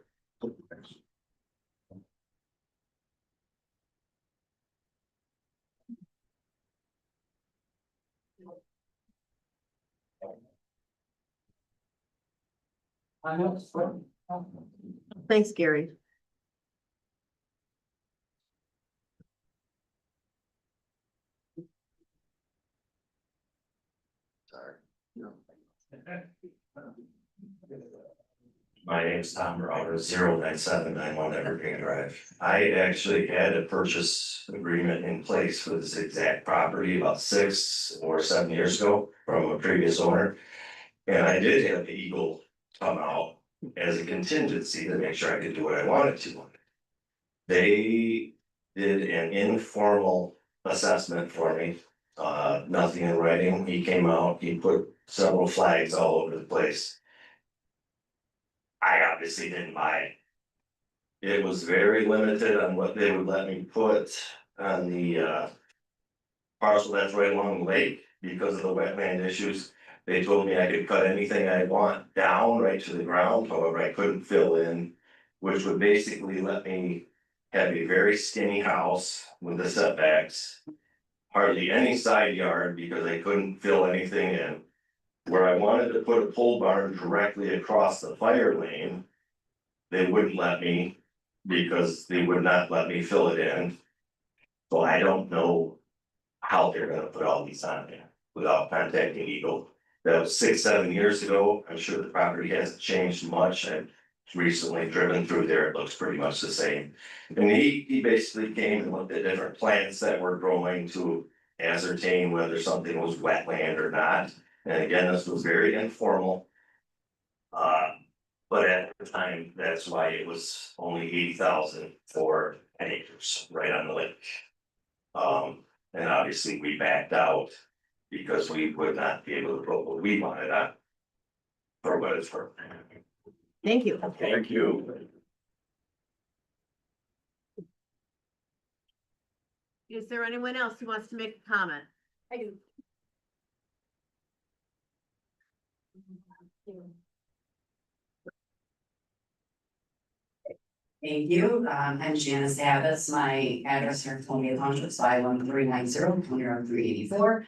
Thanks, Gary. My name's Tom Browder, 09791 Evergreen Drive. I actually had a purchase agreement in place for this exact property about 6 or 7 years ago from a previous owner. And I did have the Eagle come out as a contingency to make sure I could do what I wanted to. They did an informal assessment for me, nothing in writing. He came out, he put several flags all over the place. I obviously didn't buy it. It was very limited on what they would let me put on the parcel that's right along the lake because of the wetland issues. They told me I could cut anything I want down right to the ground, however, I couldn't fill in, which would basically let me have a very skinny house with the setbacks. Hardly any side yard because I couldn't fill anything in. Where I wanted to put a pole barn directly across the fire lane, they wouldn't let me because they would not let me fill it in. So I don't know how they're gonna put all these on there without contacting Eagle. That was 6-7 years ago. I'm sure the property hasn't changed much. I've recently driven through there. It looks pretty much the same. And he basically came and looked at different plants that were growing to ascertain whether something was wetland or not. And again, this was very informal. But at the time, that's why it was only 80,000 for 10 acres right on the lake. And obviously we backed out because we would not be able to put what we wanted on for what it's worth. Thank you. Thank you. Is there anyone else who wants to make a comment? I do. Thank you. I'm Janice Davis. My address here in Columbia Township is 51390, County Road 384.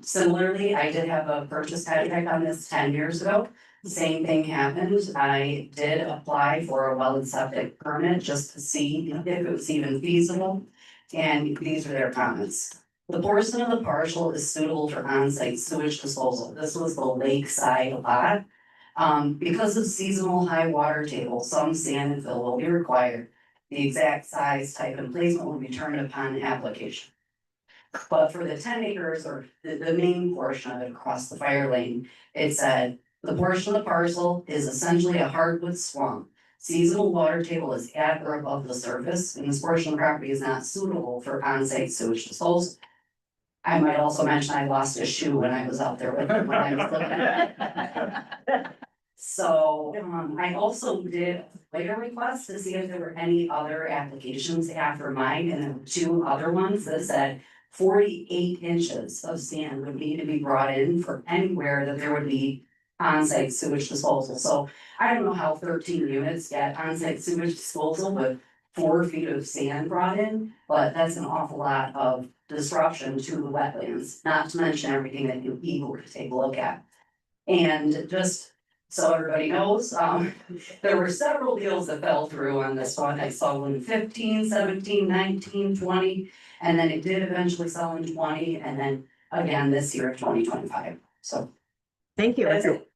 Similarly, I did have a purchase contract on this 10 years ago. Same thing happened. I did apply for a well and septic permit just to see if it was even feasible. And these are their comments. The portion of the parcel is suitable for on-site sewage disposal. This was the lakeside lot. Because of seasonal high water table, some sand and fill will be required. The exact size, type, and placement will be determined upon application. But for the 10 acres or the main portion of it across the fire lane, it said, the portion of the parcel is essentially a hardwood swamp. Seasonal water table is at or above the surface, and this portion of the property is not suitable for on-site sewage disposal. I might also mention I lost a shoe when I was out there with him when I was looking at it. So, I also did later request to see if there were any other applications after mine, and there were two other ones that said 48 inches of sand would need to be brought in for anywhere that there would be on-site sewage disposal. So I don't know how 13 units get on-site sewage disposal with 4 feet of sand brought in, but that's an awful lot of disruption to the wetlands, not to mention everything that you eagle to take a look at. And just so everybody knows, there were several deals that fell through on this one. I saw one 15, 17, 19, 20, and then it did eventually sell in 20, and then again this year of 2025. So Thank you. that's it.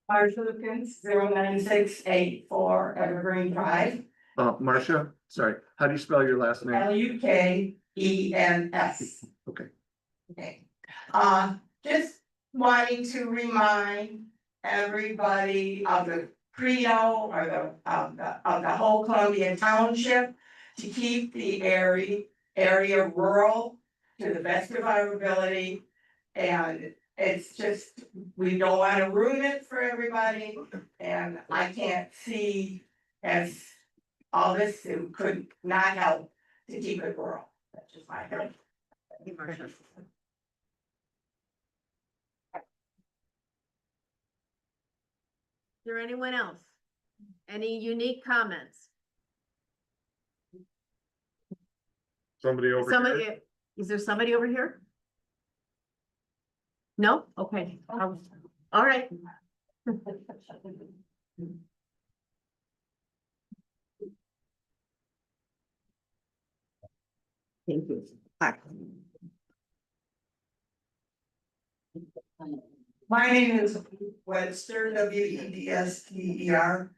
Marcia Lukens, 09684 Evergreen Drive, Marcia, sorry, how do you spell your last name? LUKENS. Okay. Okay, just wanting to remind everybody of the credo or of the whole Columbia Township to keep the area rural to the best of our ability. And it's just, we don't want to ruin it for everybody, and I can't see as all this could not help to keep it rural. That's just my opinion. Is there anyone else? Any unique comments? Somebody over Somebody, here? is there somebody over here? No? Okay. All right. Thank you. My name is Webster, WEDSTER,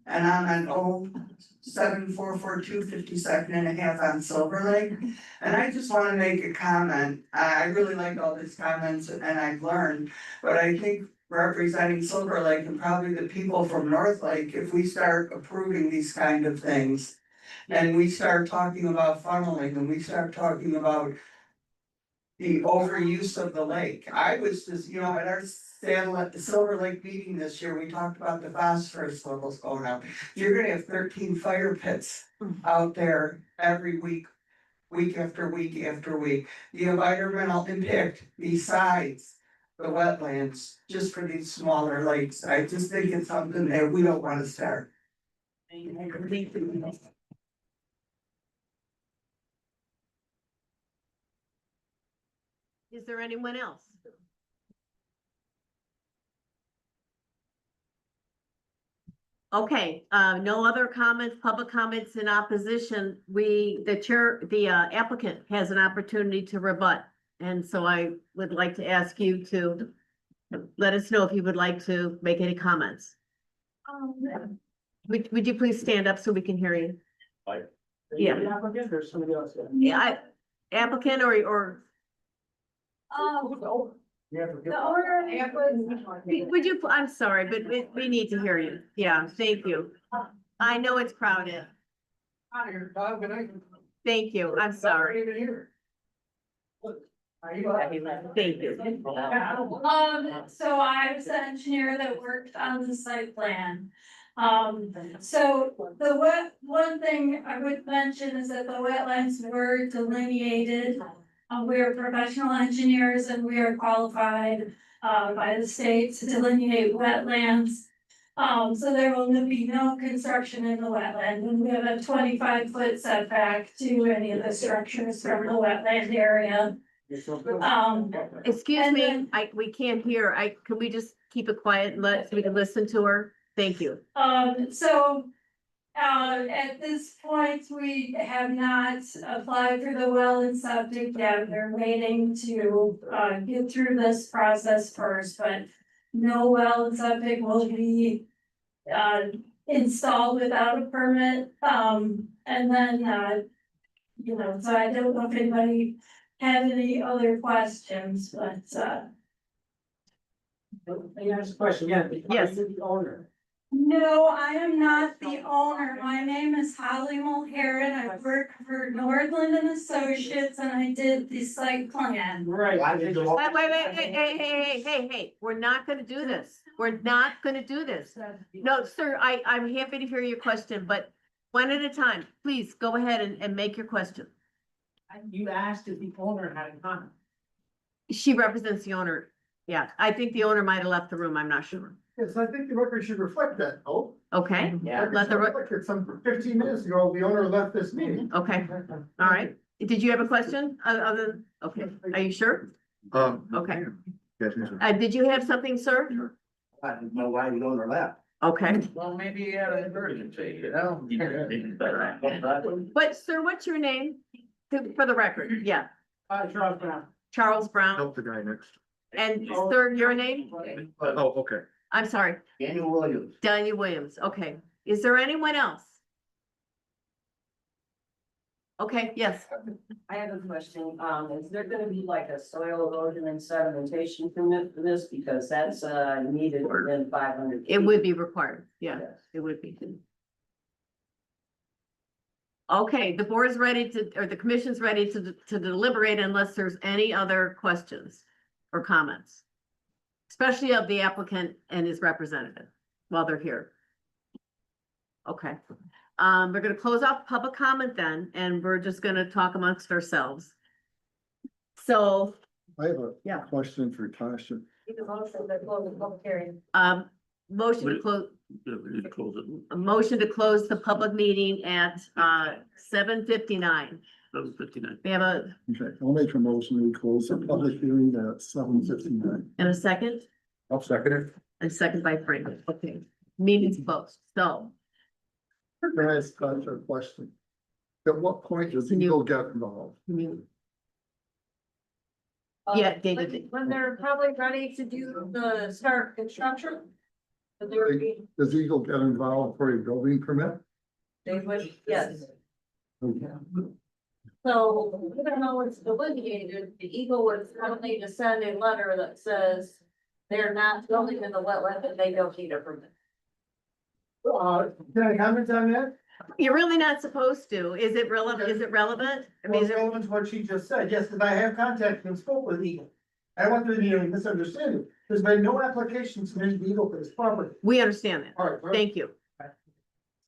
and I'm on 07442 52nd on Silver Lake. And I just want to make a comment. I really like all these comments and I've learned, but I think representing Silver Lake and probably the people from North Lake, if we start approving these kind of things, and we start talking about funneling, and we start talking about the overuse of the lake. I was just, at our Silver Lake meeting this year, we talked about the phosphorus levels going up. You're gonna have 13 fire pits out there every week, week after week after week. The environmental impact besides the wetlands, just for these smaller lakes, I just think it's something that we don't wanna start. Is there anyone else? Okay, no other comments, public comments in opposition. The applicant has an opportunity to rebut. And so I would like to ask you to let us know if you would like to make any comments. Would you please stand up so we can hear you? Yeah. Yeah, applicant or. The owner Would you, I'm sorry, but we need to hear you. Yeah, thank you. I know it's crowded. Thank you, I'm sorry. Thank you. So I was the engineer that worked on the site plan. So one thing I would mention is that the wetlands were delineated. We are professional engineers and we are qualified by the state to delineate wetlands. So there will be no construction in the wetland, and we have a 25-foot setback to any of the structures from the wetland area. Excuse me, we can't hear. Can we just keep it quiet and so we can listen to her? Thank you. At this point, we have not applied for the well and septic yet. We're waiting to get through this process first, but no well and septic will be installed without a permit. and then, you know, so I don't know if anybody had any other questions, but, May I ask a question? Yeah. Yes. The owner. no, I am not the owner. My name is Holly Mulherin. I work for Nordland and Associates and I did the site plan. Right. Hey, we're not gonna do this. We're not gonna do this. No, sir, I'm happy to hear your question, but one at a time, please go ahead and make your question. You asked if the owner had a comment. She represents the owner. Yeah, I think the owner might have left the room. I'm not sure. Yes, I think the record should reflect that, oh. Okay, let the, Some 15 minutes ago, the owner left this meeting. okay, all right. Did you have a question? Other, okay, are you sure? Okay. Did you have something, sir? I didn't know why the owner left. Okay. Well, maybe he had an emergency, you know? But sir, what's your name? For the record, yeah. Charles Brown. Charles Brown. Help the guy next. And sir, your name? Oh, okay. I'm sorry, Daniel Williams. Daniel Williams. Okay. Is there anyone else? Okay, yes. I have a question, is there gonna be like a soil erosion and sedimentation permit for this, because that's, needed within 500 It would be required. Yeah, it would be. Okay, the board is ready to, or the commission's ready to deliberate unless there's any other questions or comments. Especially of the applicant and his representative while they're here. Okay, we're gonna close off public comment then, and we're just gonna talk amongst ourselves. So, I have a Yeah. question for Tasha. motion to close, Yeah, we need to close it. a motion to close the public meeting at 7:59. 7:59. We have a, Okay, I'll make a motion to close the public hearing at 7:59. and a second, I'll second it. and second by Frank. Okay, meeting's closed. So, Can I ask Tasha a question? At what point does Can you- Eagle get involved? yeah, David, When they're probably ready to do the start construction. But they would be, Does Eagle get involved for a building permit? they would, yes. Okay. So even though it's delineated, the Eagle would still need to send a letter that says they're not building in the wetland and they don't need a permit. Can I comment on that? you're really not supposed to. Is it relevant? Is it relevant? I mean, Well, is it's it, relevant to what she just said, yes, because I have contacted and spoke with Eagle. I want there to be a misunderstanding, there's been no application submitted to Eagle for this property. we understand that. All right, well, Thank you.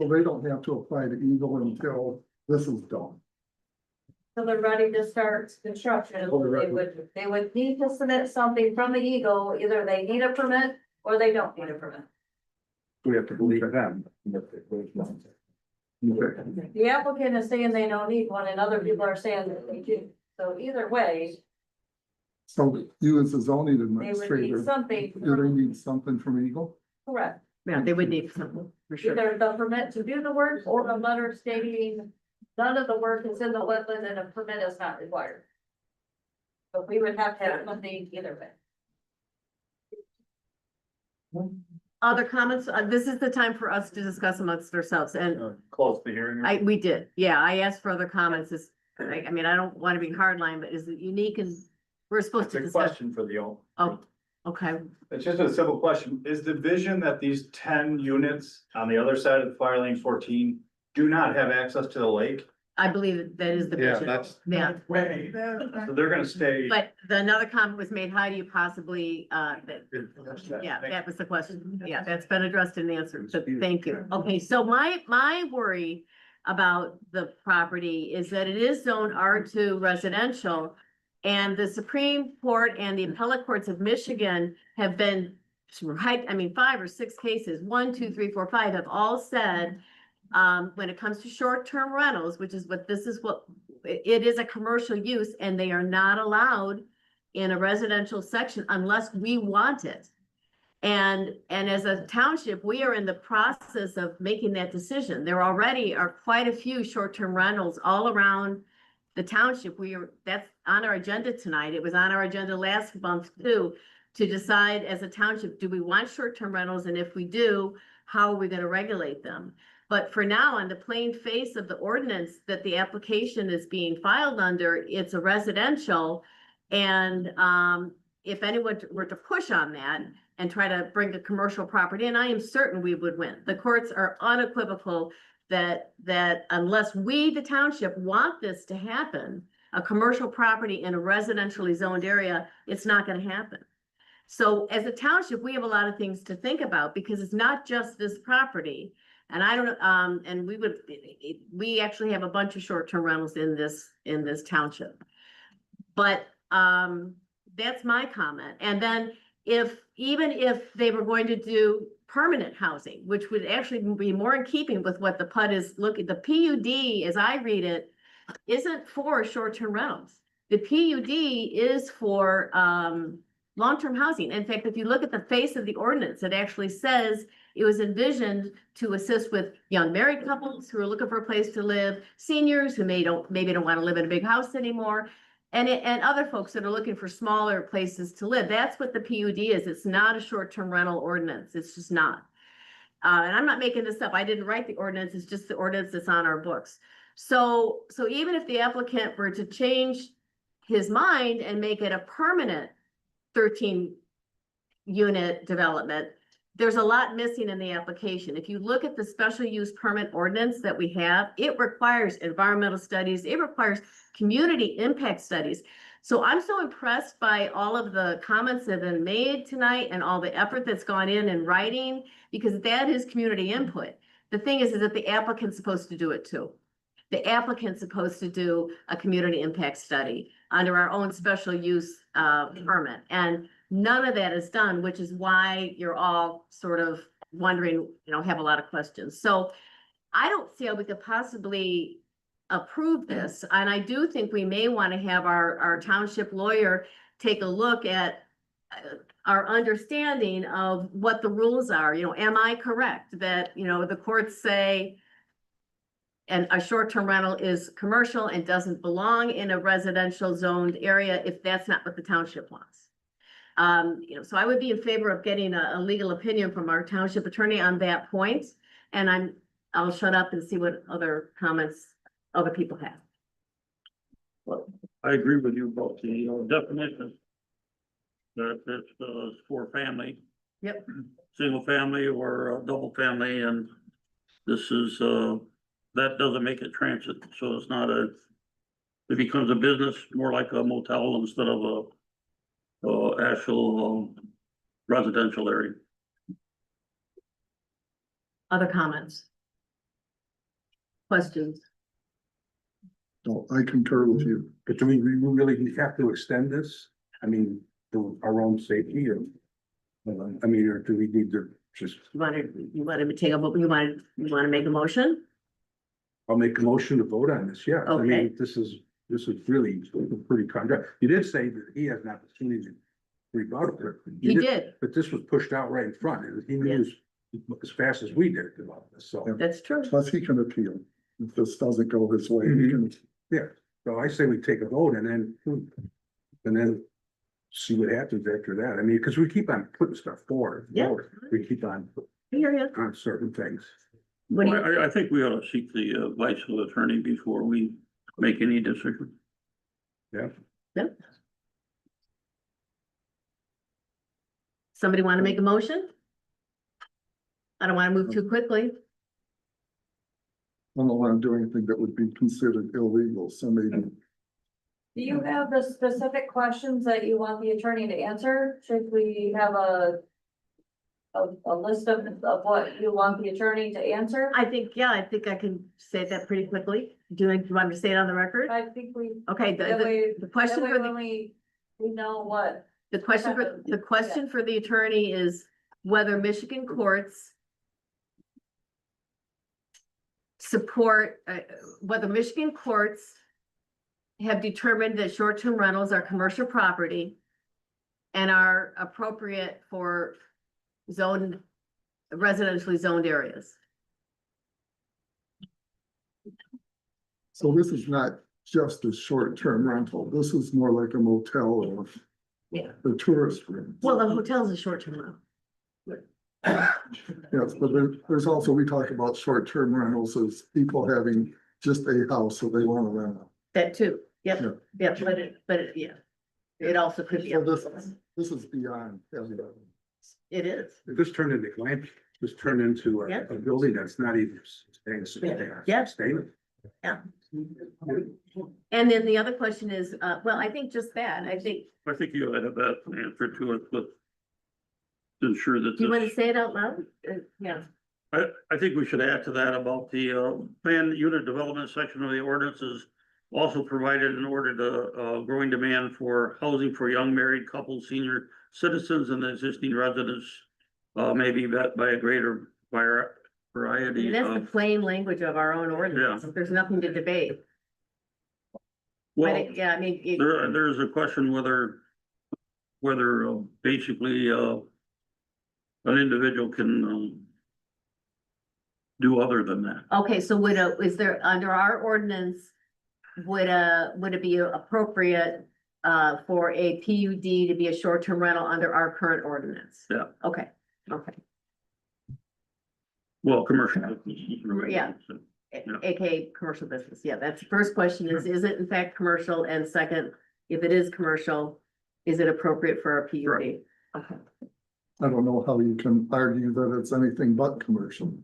So they don't have to apply to Eagle until this is done. So they're ready to start construction, For the record. they would need to submit something from the Eagle, either they need a permit or they don't need a permit. We have to believe them. Okay. The applicant is saying they don't need one and other people are saying that they do, so either way, So you as a zoning they would administrator, need something. do they need something from Eagle? Correct. Yeah, they would need something for sure. Either the permit to do the work or a letter stating none of the work is in the wetland and a permit is not required. But we would have to have something either way. Other comments? This is the time for us to discuss amongst ourselves and Close the hearing. we did. Yeah, I asked for other comments. I mean, I don't want to be hardline, but is it unique and we're supposed It's to a discuss? question for the owner. Oh, okay. It's just a simple question. Is the vision that these 10 units on the other side of Fire Lane 14 do not have access to the lake? I believe that is the Yeah, vision. that's. Yeah, Way. So they're gonna stay. but another comment was made, how do you possibly, yeah, that was the question. Yeah, that's been addressed and answered, so thank you. Okay, so my worry about the property is that it is zoned R2 residential. And the Supreme Court and the appellate courts of Michigan have been, right, I mean, 5 or 6 cases, 1, 2, 3, 4, 5, have all said, when it comes to short-term rentals, which is what this is what, it is a commercial use and they are not allowed in a residential section unless we want it. And as a township, we are in the process of making that decision. There already are quite a few short-term rentals all around the township. That's on our agenda tonight. It was on our agenda last month too, to decide as a township, do we want short-term rentals? And if we do, how are we gonna regulate them? But for now, on the plain face of the ordinance that the application is being filed under, it's a residential. And if anyone were to push on that and try to bring a commercial property, and I am certain we would win. The courts are unequivocal that unless we, the township, want this to happen, a commercial property in a residentially zoned area, it's not gonna happen. So as a township, we have a lot of things to think about because it's not just this property. And I don't, and we actually have a bunch of short-term rentals in this township. But, that's my comment. And then even if they were going to do permanent housing, which would actually be more in keeping with what the PUD is looking, the PUD, as I read it, isn't for short-term rentals. The PUD is for, long-term housing. In fact, if you look at the face of the ordinance, it actually says it was envisioned to assist with young married couples who are looking for a place to live, seniors who maybe don't want to live in a big house anymore, and other folks that are looking for smaller places to live. That's what the PUD is. It's not a short-term rental ordinance. It's just not. And I'm not making this up. I didn't write the ordinance. It's just the ordinance that's on our books. So even if the applicant were to change his mind and make it a permanent 13 unit development, there's a lot missing in the application. If you look at the special use permit ordinance that we have, it requires environmental studies, it requires community impact studies. So I'm so impressed by all of the comments that have been made tonight and all the effort that's gone in writing, because that is community input. The thing is that the applicant's supposed to do it too. The applicant's supposed to do a community impact study under our own special use permit. And none of that is done, which is why you're all sort of wondering, have a lot of questions. So I don't see how we could possibly approve this. And I do think we may want to have our township lawyer take a look at our understanding of what the rules are. Am I correct that, the courts say and a short-term rental is commercial and doesn't belong in a residential zoned area if that's not what the township wants. So I would be in favor of getting a legal opinion from our township attorney on that point. And I'll shut up and see what other comments other people have. Well, I agree with you about the definition. That's for family. Yep. Single family or double family, and this is that doesn't make it transit, so it's not it becomes a business, more like a motel instead of a actual residential area. Other comments? Questions? No, I concur with you. But do we really have to extend this? I mean, for our own safety or? Or do we need to just? You wanted to take a vote, you want to make a motion? I'll make a motion to vote on this, yeah. I Okay. mean, this is really pretty contract. You did say that he has an opportunity to rebuttal it. He did. But this was pushed out right in front, and he knew as fast as we did about this, so. That's true. Plus he can appeal. If this doesn't go his way, he can. Yeah, so I say we take a vote and then see what happens after that. I mean, because we keep on putting stuff forward. Yeah. We keep on on certain things. What do you, I think we ought to seek the advice of the attorney before we make any decision. Yeah. somebody want to make a motion? I don't want to move too quickly. I don't want to do anything that would be considered illegal, so maybe. Do you have the specific questions that you want the attorney to answer? Should we have a list of what you want the attorney to answer? I think I can say that pretty quickly. Do you want me to say it on the record? I think we. Okay, the question for the. We know what. The question for the attorney is whether Michigan courts support, whether Michigan courts have determined that short-term rentals are commercial property and are appropriate for residentially zoned areas. So this is not just a short-term rental. This is more like a motel or Yeah. a tourist room. Well, the hotel's a short-term rental. Yes, but there's also, we talk about short-term rentals as people having just a house, so they want to rent it. That too, yep, Yeah. yep, yeah. It also could be, So this is beyond everybody. it is, This turned into glamping, this turned into Yeah. a building that's not even staying. Yeah. Staying. yeah. And then the other question is, well, I think just that, I think, I think you had that answer to it, but to ensure that do you want to this, say it out loud? Yeah, I think we should add to that about the, planned unit development section of the ordinances also provided in order to, growing demand for housing for young married couples, senior citizens and existing residents, may be met by a greater variety that's the of, plain language of our own ordinance, there's nothing to debate. well, Yeah, I mean, there's a question whether basically, an individual can, do other than that. okay, so is there, under our ordinance, would it be appropriate for a PUD to be a short-term rental under our current ordinance? Yeah. Okay, Well, commercial. Yeah. AKA commercial business, yeah, that's the first question is it in fact commercial? And second, if it is commercial, is it appropriate for a PUD? Right. Okay. I don't know how you can argue that it's anything but commercial.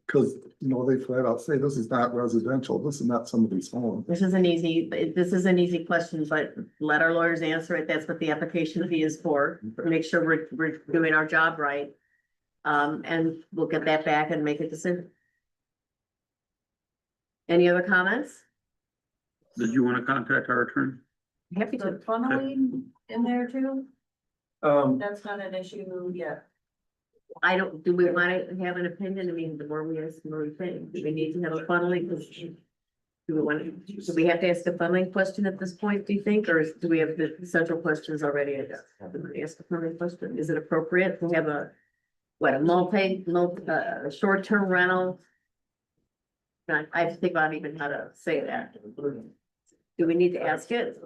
Cause you know, they flat out say this is not residential, this is not somebody's home. This is an easy question, but let our lawyers answer it. That's what the application fee is for. Make sure we're doing our job right. And we'll get that back and make a decision. Any other comments? Did you want to contact our attorney? Happy The to. funneling in there too, that's not an issue yet. I don't, do we want to have an opinion? I mean, the more we ask, the more we think. Do we need to have a funneling? Do we want to, do we have to ask a funneling question at this point, do you think? Or do we have the central questions already? Ask a funneling question. Is it appropriate to have a short-term rental? I have to think about even how to say that. Do we need to ask it?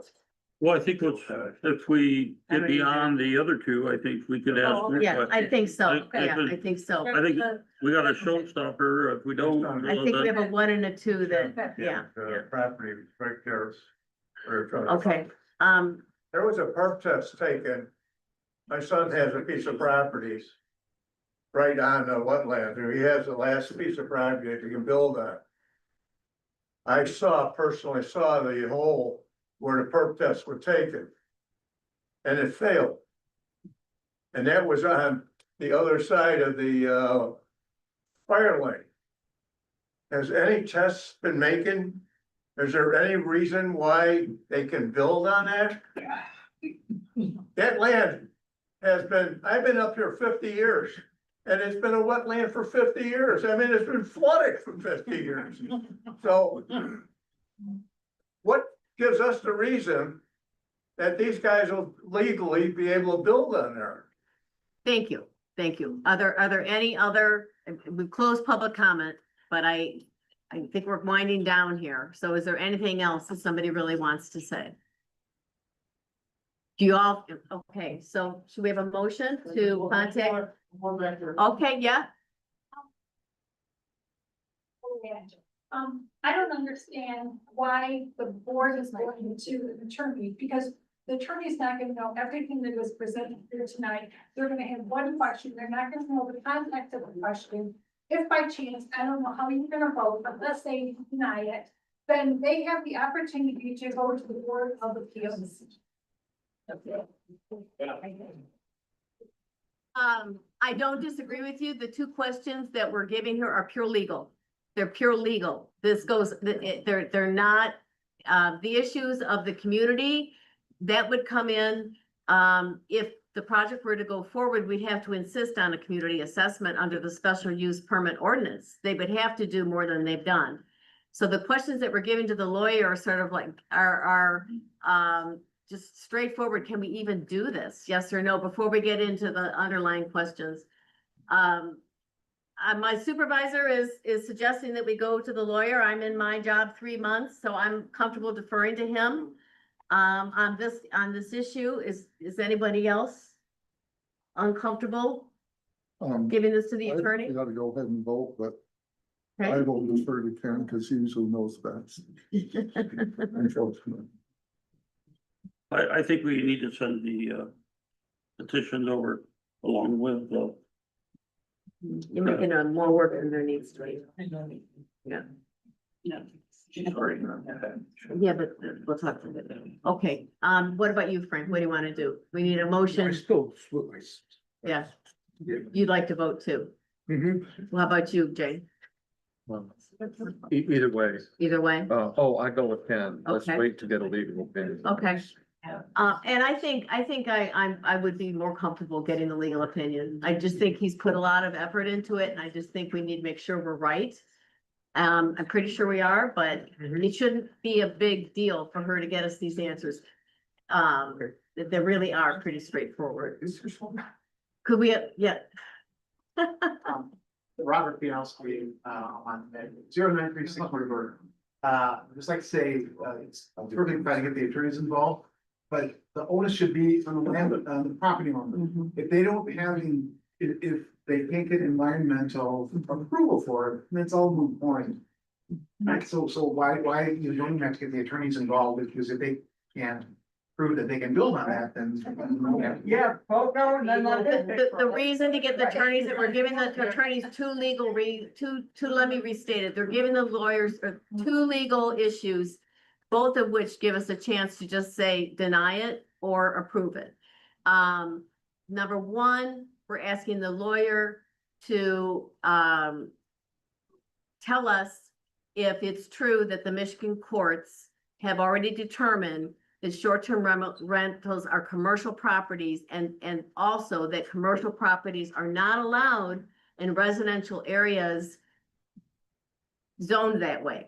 Well, I think if we get beyond the other two, I think we could ask. more Yeah, I questions. think so. I Yeah, think- I think so. I think we got a showstopper. If we don't. I think we have a 1 and a 2 that, yeah. Property right there. Okay, There was a perk test taken. My son has a piece of property right on the wetland, and he has the last piece of property that he can build on. I personally saw the hole where the perk tests were taken. And it failed. And that was on the other side of the fire lane. Has any tests been making? Is there any reason why they can build on that? That land has been, I've been up here 50 years. And it's been a wetland for 50 years. I mean, it's been flooded for 50 years. So what gives us the reason that these guys will legally be able to build on there? thank you, thank you. Are there any other, we've closed public comment, but I think we're winding down here. So is there anything else that somebody really wants to say? Do you all, okay, so should we have a motion to contact? Okay, yeah, I don't understand why the board is going to an attorney, because the attorney's not gonna know everything that was presented here tonight. They're gonna have one question, they're not gonna know the context of the question. If by chance, I don't know how you're gonna vote, but let's say you deny it, then they have the opportunity to go to the Board of Appeals. I don't disagree with you. The two questions that we're giving here are pure legal. They're pure legal. This goes, they're not, the issues of the community that would come in. If the project were to go forward, we'd have to insist on a community assessment under the special use permit ordinance. They would have to do more than they've done. So the questions that we're giving to the lawyer are sort of like, are just straightforward. Can we even do this? Yes or no, before we get into the underlying questions. My supervisor is suggesting that we go to the lawyer. I'm in my job 3 months, so I'm comfortable deferring to him. On this issue, is anybody else uncomfortable? giving this to the I attorney? gotta go ahead and vote, but I Okay. will defer to Ken because he usually knows best. Unfortunately. I think we need to send the petitions over along with, You're making more work than there needs to be. Yeah. Yeah, but we'll talk about it. Okay, what about you, Frank? What do you want to do? We need a I motion. still split my. Yeah. You'd like to vote too. Mhm. Well, how about you, Jay? Either way, Either way? I go with Ken, let's Okay. wait to get a legal opinion. Okay. And I think I would be more comfortable getting the legal opinion. I just think he's put a lot of effort into it and I just think we need to make sure we're right. I'm pretty sure we are, but it shouldn't be a big deal for her to get us these answers. They really are pretty straightforward. Could we, yeah. Robert Bianski, on 0936 Woodward. Just like to say, it's really trying to get the attorneys involved, but the onus should be on the land, on the property owner. If they don't have, if they can't get environmental approval for it, then it's all moot point. Right, so why you don't even have to get the attorneys involved, because if they can't prove that they can build on that, then. Yeah, vote no, and then let it. The reason to get the attorneys, that we're giving the attorneys let me restate it, they're giving the lawyers two legal issues. Both of which give us a chance to just say deny it or approve it. Number one, we're asking the lawyer to tell us if it's true that the Michigan courts have already determined that short-term rentals are commercial properties and also that commercial properties are not allowed in residential areas zoned that way.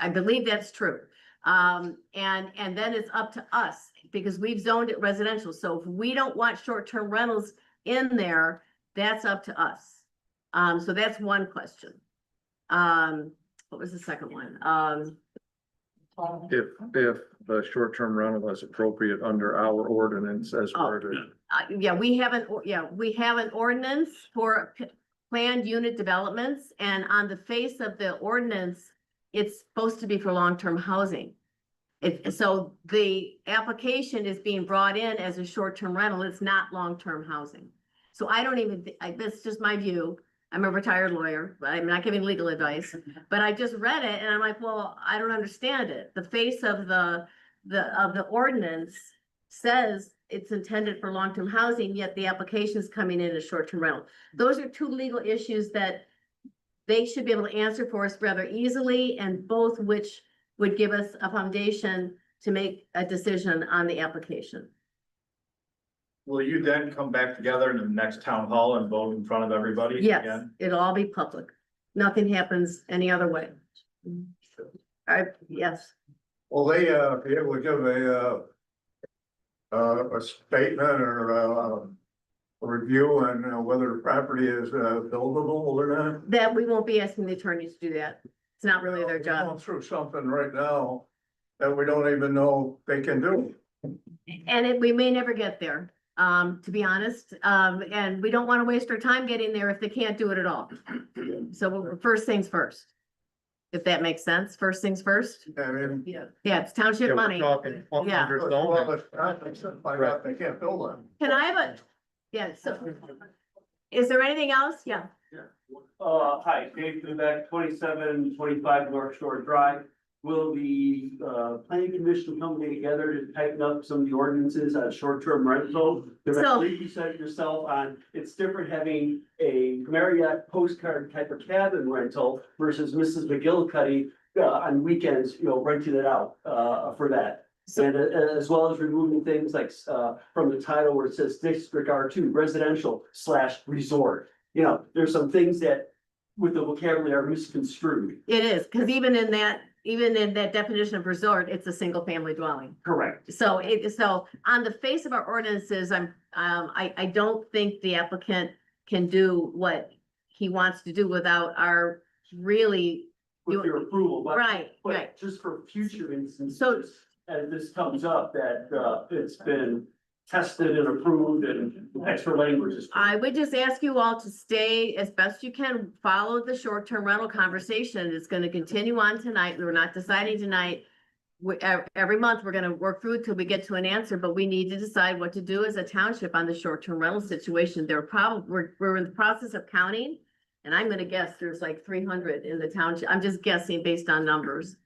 I believe that's true. And then it's up to us because we've zoned it residential. So if we don't want short-term rentals in there, that's up to us. So that's one question. What was the second one? If the short-term rental is appropriate under our ordinance as worded. Yeah, we have an ordinance for planned unit developments, and on the face of the ordinance, it's supposed to be for long-term housing. So the application is being brought in as a short-term rental, it's not long-term housing. So I don't even, that's just my view. I'm a retired lawyer, but I'm not giving legal advice, but I just read it and I'm like, well, I don't understand it. The face of the ordinance says it's intended for long-term housing, yet the application is coming in as short-term rental. Those are two legal issues that they should be able to answer for us rather easily, and both which would give us a foundation to make a decision on the application. Will you then come back together in the next town hall and vote in front of everybody? Yes, again? it'll all be public. Nothing happens any other way. Yes. Will they, be able to give a statement or a review on whether the property is buildable or not? That we won't be asking the attorneys to do that. It's not really their We're job. going through something right now that we don't even know they can do. And we may never get there, to be honest. And we don't want to waste our time getting there if they can't do it at all. So first things first. If that makes sense, first things first. I mean. Yeah, it's township money. Well, Yeah. it's not, they said, find out they can't build on. Can I have a, yeah, so. Is there anything else? Yeah. Hi, Dave Lubeck, 2725 North Shore Drive. Will the planning commission come together to tighten up some of the ordinances on short-term rental? Because I So- believe you said yourself on, it's different having a Marriott postcard type of cabin rental versus Mrs. McGillicuddy on weekends, renting it out for that. And as well as removing things like from the title where it says District R2 residential / resort. There's some things that with the vocabulary are misconstrued. It is, because even in that definition of resort, it's a single family dwelling. Correct. So so on the face of our ordinances, I don't think the applicant can do what he wants to do without our really. With your approval, but. Right, but right. Just for future instances. So- As this comes up, that it's been tested and approved and extra language is. I would just ask you all to stay as best you can, follow the short-term rental conversation. It's gonna continue on tonight. We're not deciding tonight. Every month, we're gonna work through it till we get to an answer, but we need to decide what to do as a township on the short-term rental situation. We're in the process of counting. And I'm gonna guess there's like 300 in the township. I'm just guessing based on numbers.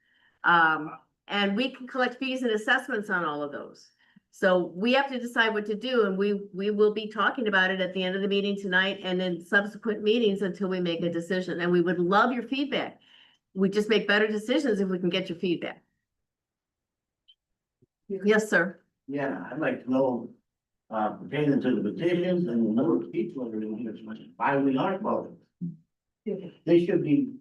And we can collect fees and assessments on all of those. So we have to decide what to do, and we will be talking about it at the end of the meeting tonight and in subsequent meetings until we make a decision. And we would love your feedback. We just make better decisions if we can get your feedback. Yes, sir. Yeah, I'd like to know, pertaining to the petitions and the number of people that are in here, why we aren't voting. They should be,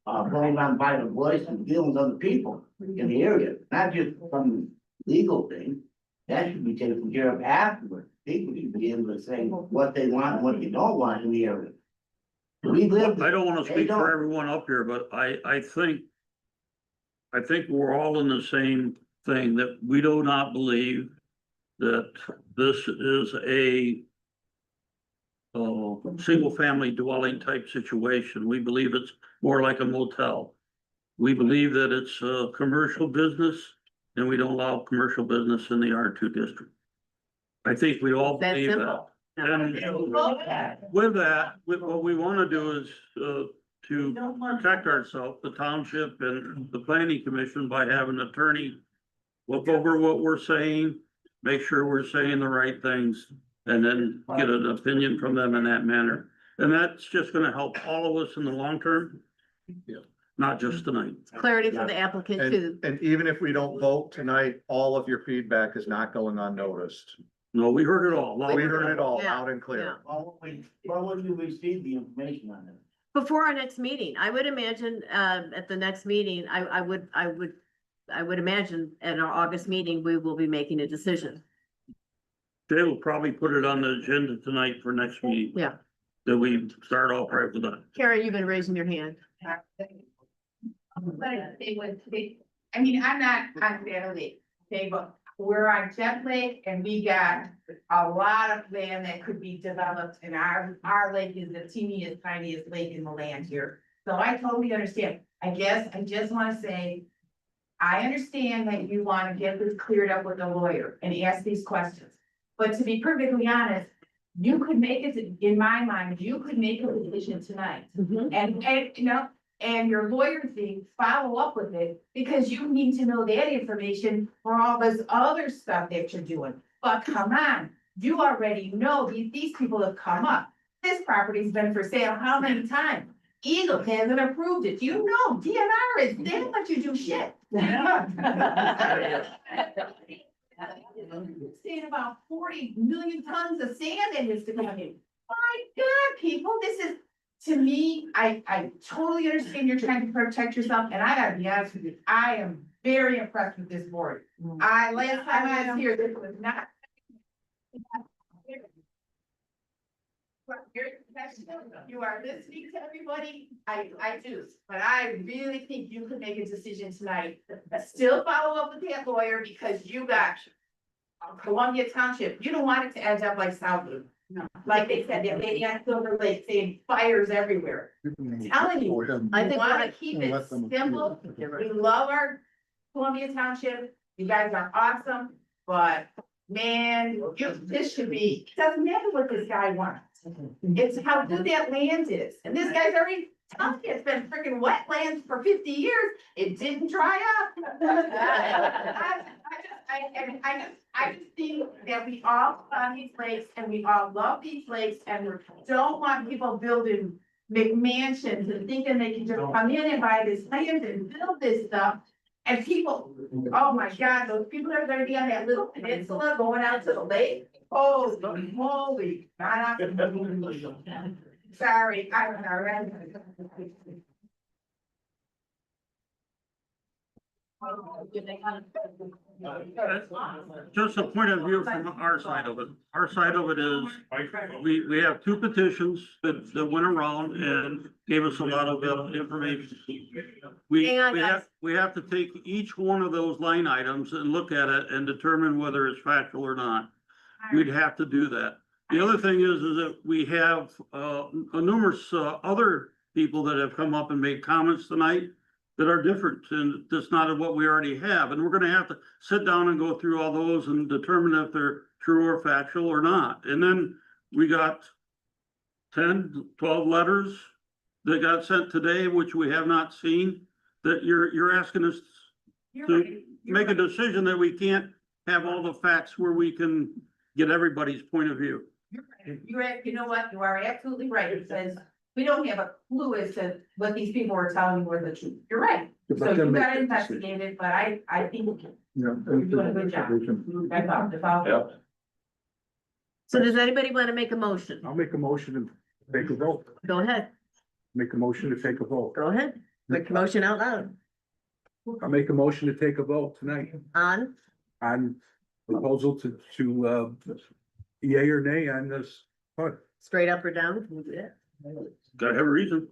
going on by the voice and feelings of the people in the area, not just some legal thing. That should be taken care of afterwards. People should be able to say what they want and what they don't want in the area. We live. I don't wanna they speak don't. for everyone up here, but I think we're all in the same thing, that we do not believe that this is a single family dwelling type situation. We believe it's more like a motel. We believe that it's a commercial business, and we don't allow commercial business in the R2 district. I think we all That's believe that. simple. And with that, what we wanna do is, to protect ourselves, the township and the planning commission, by having an attorney look over what we're saying, make sure we're saying the right things, and then get an opinion from them in that manner. And that's just gonna help all of us in the long term. Yeah. Not just tonight. Clarity for the applicant too. And even if we don't vote tonight, all of your feedback is not going unnoticed. No, we heard it all. We heard it all Yeah. loud and clear. Why wouldn't you receive the information on it? Before our next meeting, I would imagine, at the next meeting, I would imagine at our August meeting, we will be making a decision. Jay will probably put it on the agenda tonight for next meeting. Yeah. That we start off right with that. Karen, you've been raising your hand. But it was, I mean, I'm not on Bear Lake, okay, but we're on Jet Lake and we got a lot of land that could be developed and our lake is the teeniest, tiniest lake in the land here. So I totally understand. I guess I just wanna say, I understand that you wanna get this cleared up with a lawyer and ask these questions. But to be perfectly honest, you could make it, in my mind, you could make a decision tonight. And, you know, and your lawyer thing, follow up with it, because you need to know that information for all this other stuff that you're doing. But come on, you already know these people have come up. This property's been for sale how many times? Eagle hasn't approved it. You know, DNR is, they don't let you do shit. Saying about 40 million tons of sand in this community. My God, people, this is, to me, I totally understand you're trying to protect yourself, and I gotta be honest with you, I am very impressed with this board. Last time I was here, this was not. You're professional, you are listening to everybody, I do, but I really think you could make a decision tonight. Still follow up with that lawyer, because you got Columbia Township, you don't want it to end up like South Loop. Like they said, that lady on Silver Lake saying fires everywhere. I'm telling you, I we think wanna we're- keep it simple. We love our Columbia Township. You guys are awesome, but man, this should be, doesn't matter what this guy wants. It's how good that land is. And this guy's already telling you it's been freaking wetlands for 50 years. It didn't dry up. I just think that we all love these lakes and we all love these lakes and we don't want people building McMansions and thinking they can just come in and buy this land and build this stuff. And people, oh my God, those people that are gonna be on that little peninsula going out to the lake. Oh, holy, sorry, I'm sorry. Just a point of view from our side of it. Our side of it is, we have two petitions that went around and gave us a lot of information. Hang on, guys. We have to take each one of those line items and look at it and determine whether it's factual or not. we'd have to do that. The other thing is that we have, numerous, other people that have come up and made comments tonight that are different, and that's not what we already have, and we're gonna have to sit down and go through all those and determine if they're true or factual or not. And then we got 10, 12 letters that got sent today, which we have not seen, that you're asking us to make a decision that we can't have all the facts where we can get everybody's point of view. You know what, you are absolutely right, because we don't have a clue as to what these people are telling you were the truth, you're right. But So then you make gotta a investigate it, but I think Yeah. you're doing a good job. That's all, that's all. So does anybody want to make a motion? I'll make a motion and take a vote. Go ahead, Make a motion to take a vote. go ahead. Make a motion out loud. I'll make a motion to take a vote tonight On, on proposal to yea or nay on this PUD. straight up or down? Can we do that? Gotta have a reason.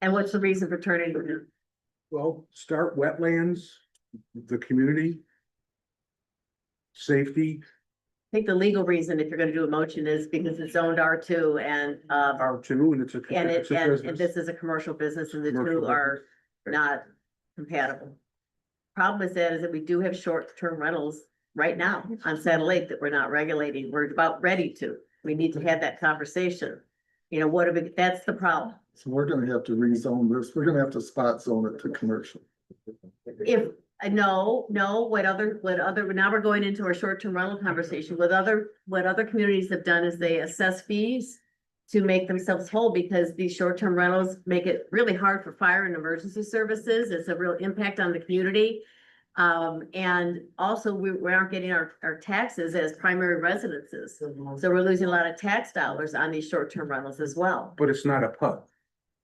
And what's the reason for turning? Well, start wetlands, the community. Safety, I think the legal reason, if you're gonna do a motion, is because it's zoned R2 and, R2, and it's a. and it's it, a and business. this is a commercial business and the Commercial two are business. Right. not compatible. Problem is that we do have short-term rentals right now on Saddle Lake that we're not regulating. We're about ready to. We need to have that conversation. You know, what if it, that's the problem. So we're gonna have to rezone this, we're gonna have to spot zone it to commercial. If, no, what other, now we're going into our short-term rental conversation. What other communities have done is they assess fees to make themselves whole, because these short-term rentals make it really hard for fire and emergency services. It's a real impact on the community. And also we aren't getting our taxes as primary residences. So we're losing a lot of tax dollars on these short-term rentals as well. But it's not a PUD.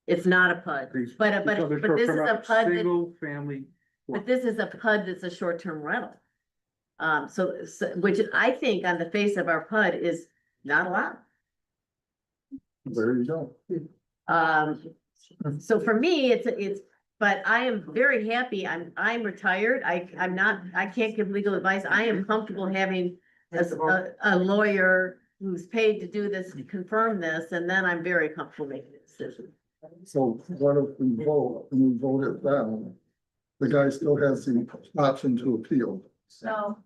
It's not a PUD, These- but these other this is short-term a rentals, PUD that. Single family. But this is a PUD that's a short-term rental. So, which I think on the face of our PUD is not allowed. There you go. So for me, it's, but I am very happy. I'm retired. I can't give legal advice. I am comfortable having a lawyer who's paid to do this, to confirm this, and then I'm very comfortable making a decision. So what if we vote and we vote it down? The guy still has the option to appeal. So.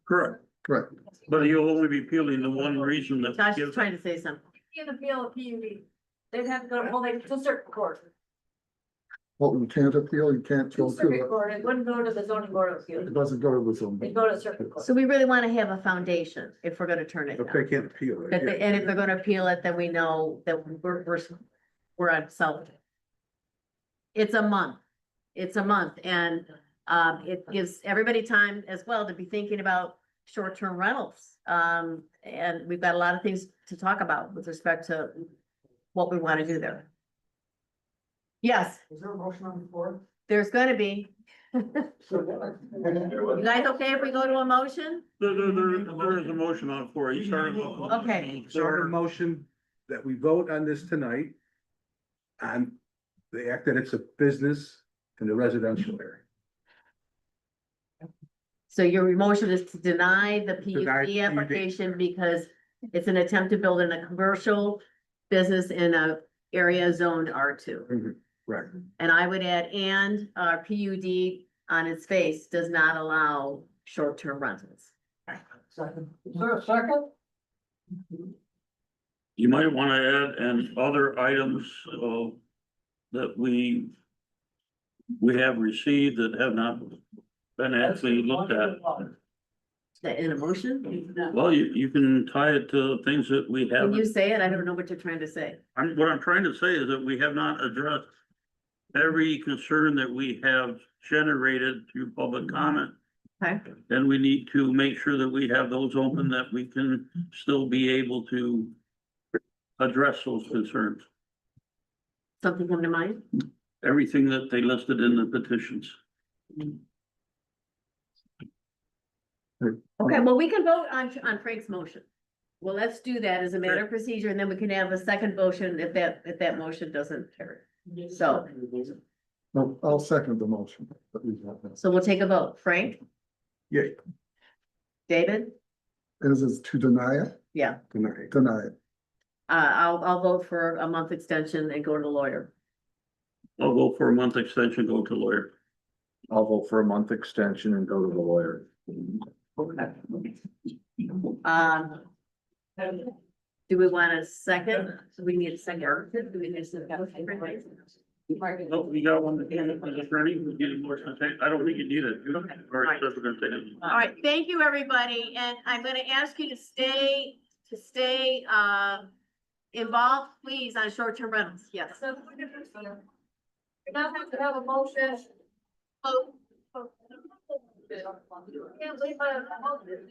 Correct. Correct. But you'll only be appealing the one reason that Josh is gives. trying to say something. You can appeal a PUD. They'd have to go to circuit court. What we can't appeal, you can't go to Circuit it. court, it wouldn't go to the zoning board of appeals. It doesn't go to the zone. It'd go to circuit court. So we really want to have a foundation if we're gonna turn it If down. they can't appeal it. But yeah. and if they're gonna appeal it, then we know that we're on solid. It's a month. And it gives everybody time as well to be thinking about short-term rentals. And we've got a lot of things to talk about with respect to what we want to do there. Yes, Is there a motion on the floor? there's gonna be. You guys okay if we go to a motion? There is a motion on the floor. You started. Okay. Start a motion that we vote on this tonight. On the act that it's a business in the residential area. So your motion is to deny the Deny PUD PUD. application because it's an attempt to build in a commercial business in a area zoned R2. Right. And I would add, and our PUD on its face does not allow short-term rentals. Second. Is there a second? You might want to add and other items, that we have received that have not been actually looked at. Is that in a motion? Well, you can tie it to things that we Can haven't. you say it? I don't know what you're trying to say. What I'm trying to say is that we have not addressed every concern that we have generated through public comment. Okay. And we need to make sure that we have those open, that we can still be able to address those concerns. Something come to mind? Everything that they listed in the petitions. Okay, well, we can vote on Frank's motion. Well, let's do that as a matter of procedure, and then we can have a second motion if that motion doesn't carry. So, No, I'll second the motion. that we have. so we'll take a vote. Frank, Yay. David, is to deny it, Yeah, deny it. I'll vote for a month extension and go to the lawyer. I'll go for a month extension, go to lawyer. I'll vote for a month extension and go to the lawyer. Do we want a second? Do we need a second? Do we need a second? Oh, we got one that came up as a attorney, we get a motion to take, I don't think you need it. All right, so we're gonna take it. All right, thank you, everybody, and I'm gonna ask you to stay involved, please, on short-term rentals, yes. So, we now have to have a motion. Oh, Can't leave a motion.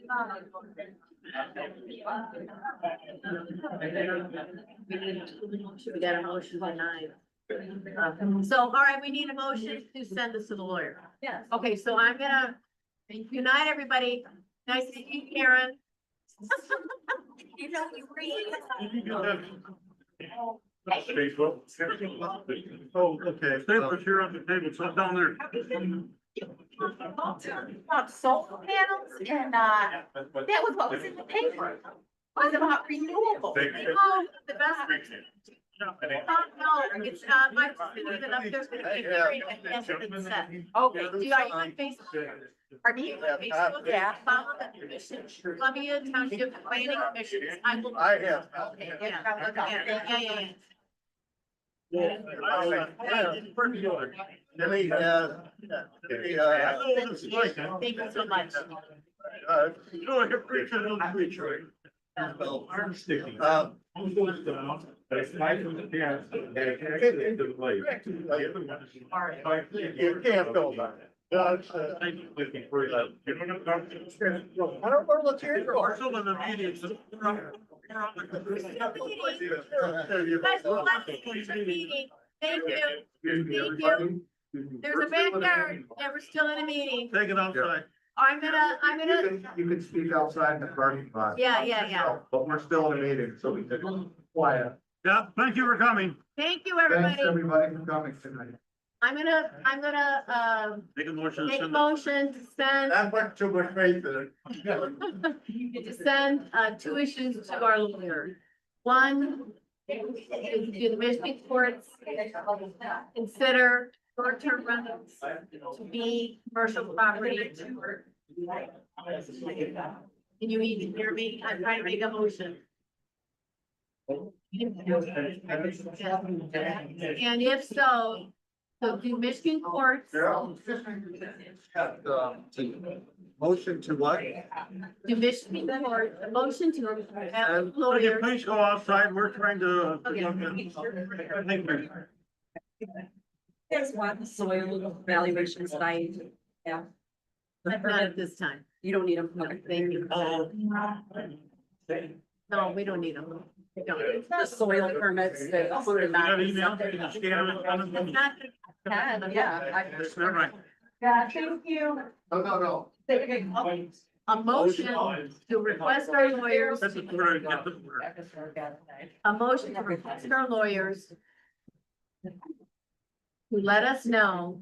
we got a motion by 9. So, all right, we need a motion to send this to the lawyer. Yes. Okay, so I'm gonna, good night, everybody. Nice to meet you, Karen. You know, you Oh, okay. Staples here on the table, so down there. About solar panels and, that was what was in the paper. Was about renewable. Oh, the best. No, it's, Mike's gonna leave it up, there's gonna be a hearing that hasn't been set. Okay, are you on Facebook? Are you on Facebook? Yeah. Follow the commission, Columbia Township Planning Commission. I have. Okay, yeah. Thank you so much. You can't build that. I don't know what's here. Still in the meetings. Thank you. There's a backyard, and we're still in a meeting. Take it outside. I'm gonna, You can speak outside in the parking lot. yeah. But we're still in a meeting, so we can quiet. Yeah, thank you for coming. Thank you, Thanks, everybody. everybody, for coming tonight. I'm gonna, Make a motion. to make a send it. motion to send, Not much too much faith in it. to send, 2 issues to our lawyer. One, is do the Michigan courts consider short-term rentals to be commercial property? Can you even hear me? I'm trying to make a motion. And if so do Michigan courts, Motion to what? do Michigan courts, a motion to have Would you lawyers. please go outside? We're trying to. Okay. Thank you. There's one soil evaluation site. Yeah. Not at this time. You don't need them. Thank you. No, we don't need them. We don't. The soil permits that. You got email? Can you scan it? It's not, Yeah. Never mind. Yeah, thank you. No. a motion to request our lawyers, That's where I get the word. a motion to request our lawyers to let us know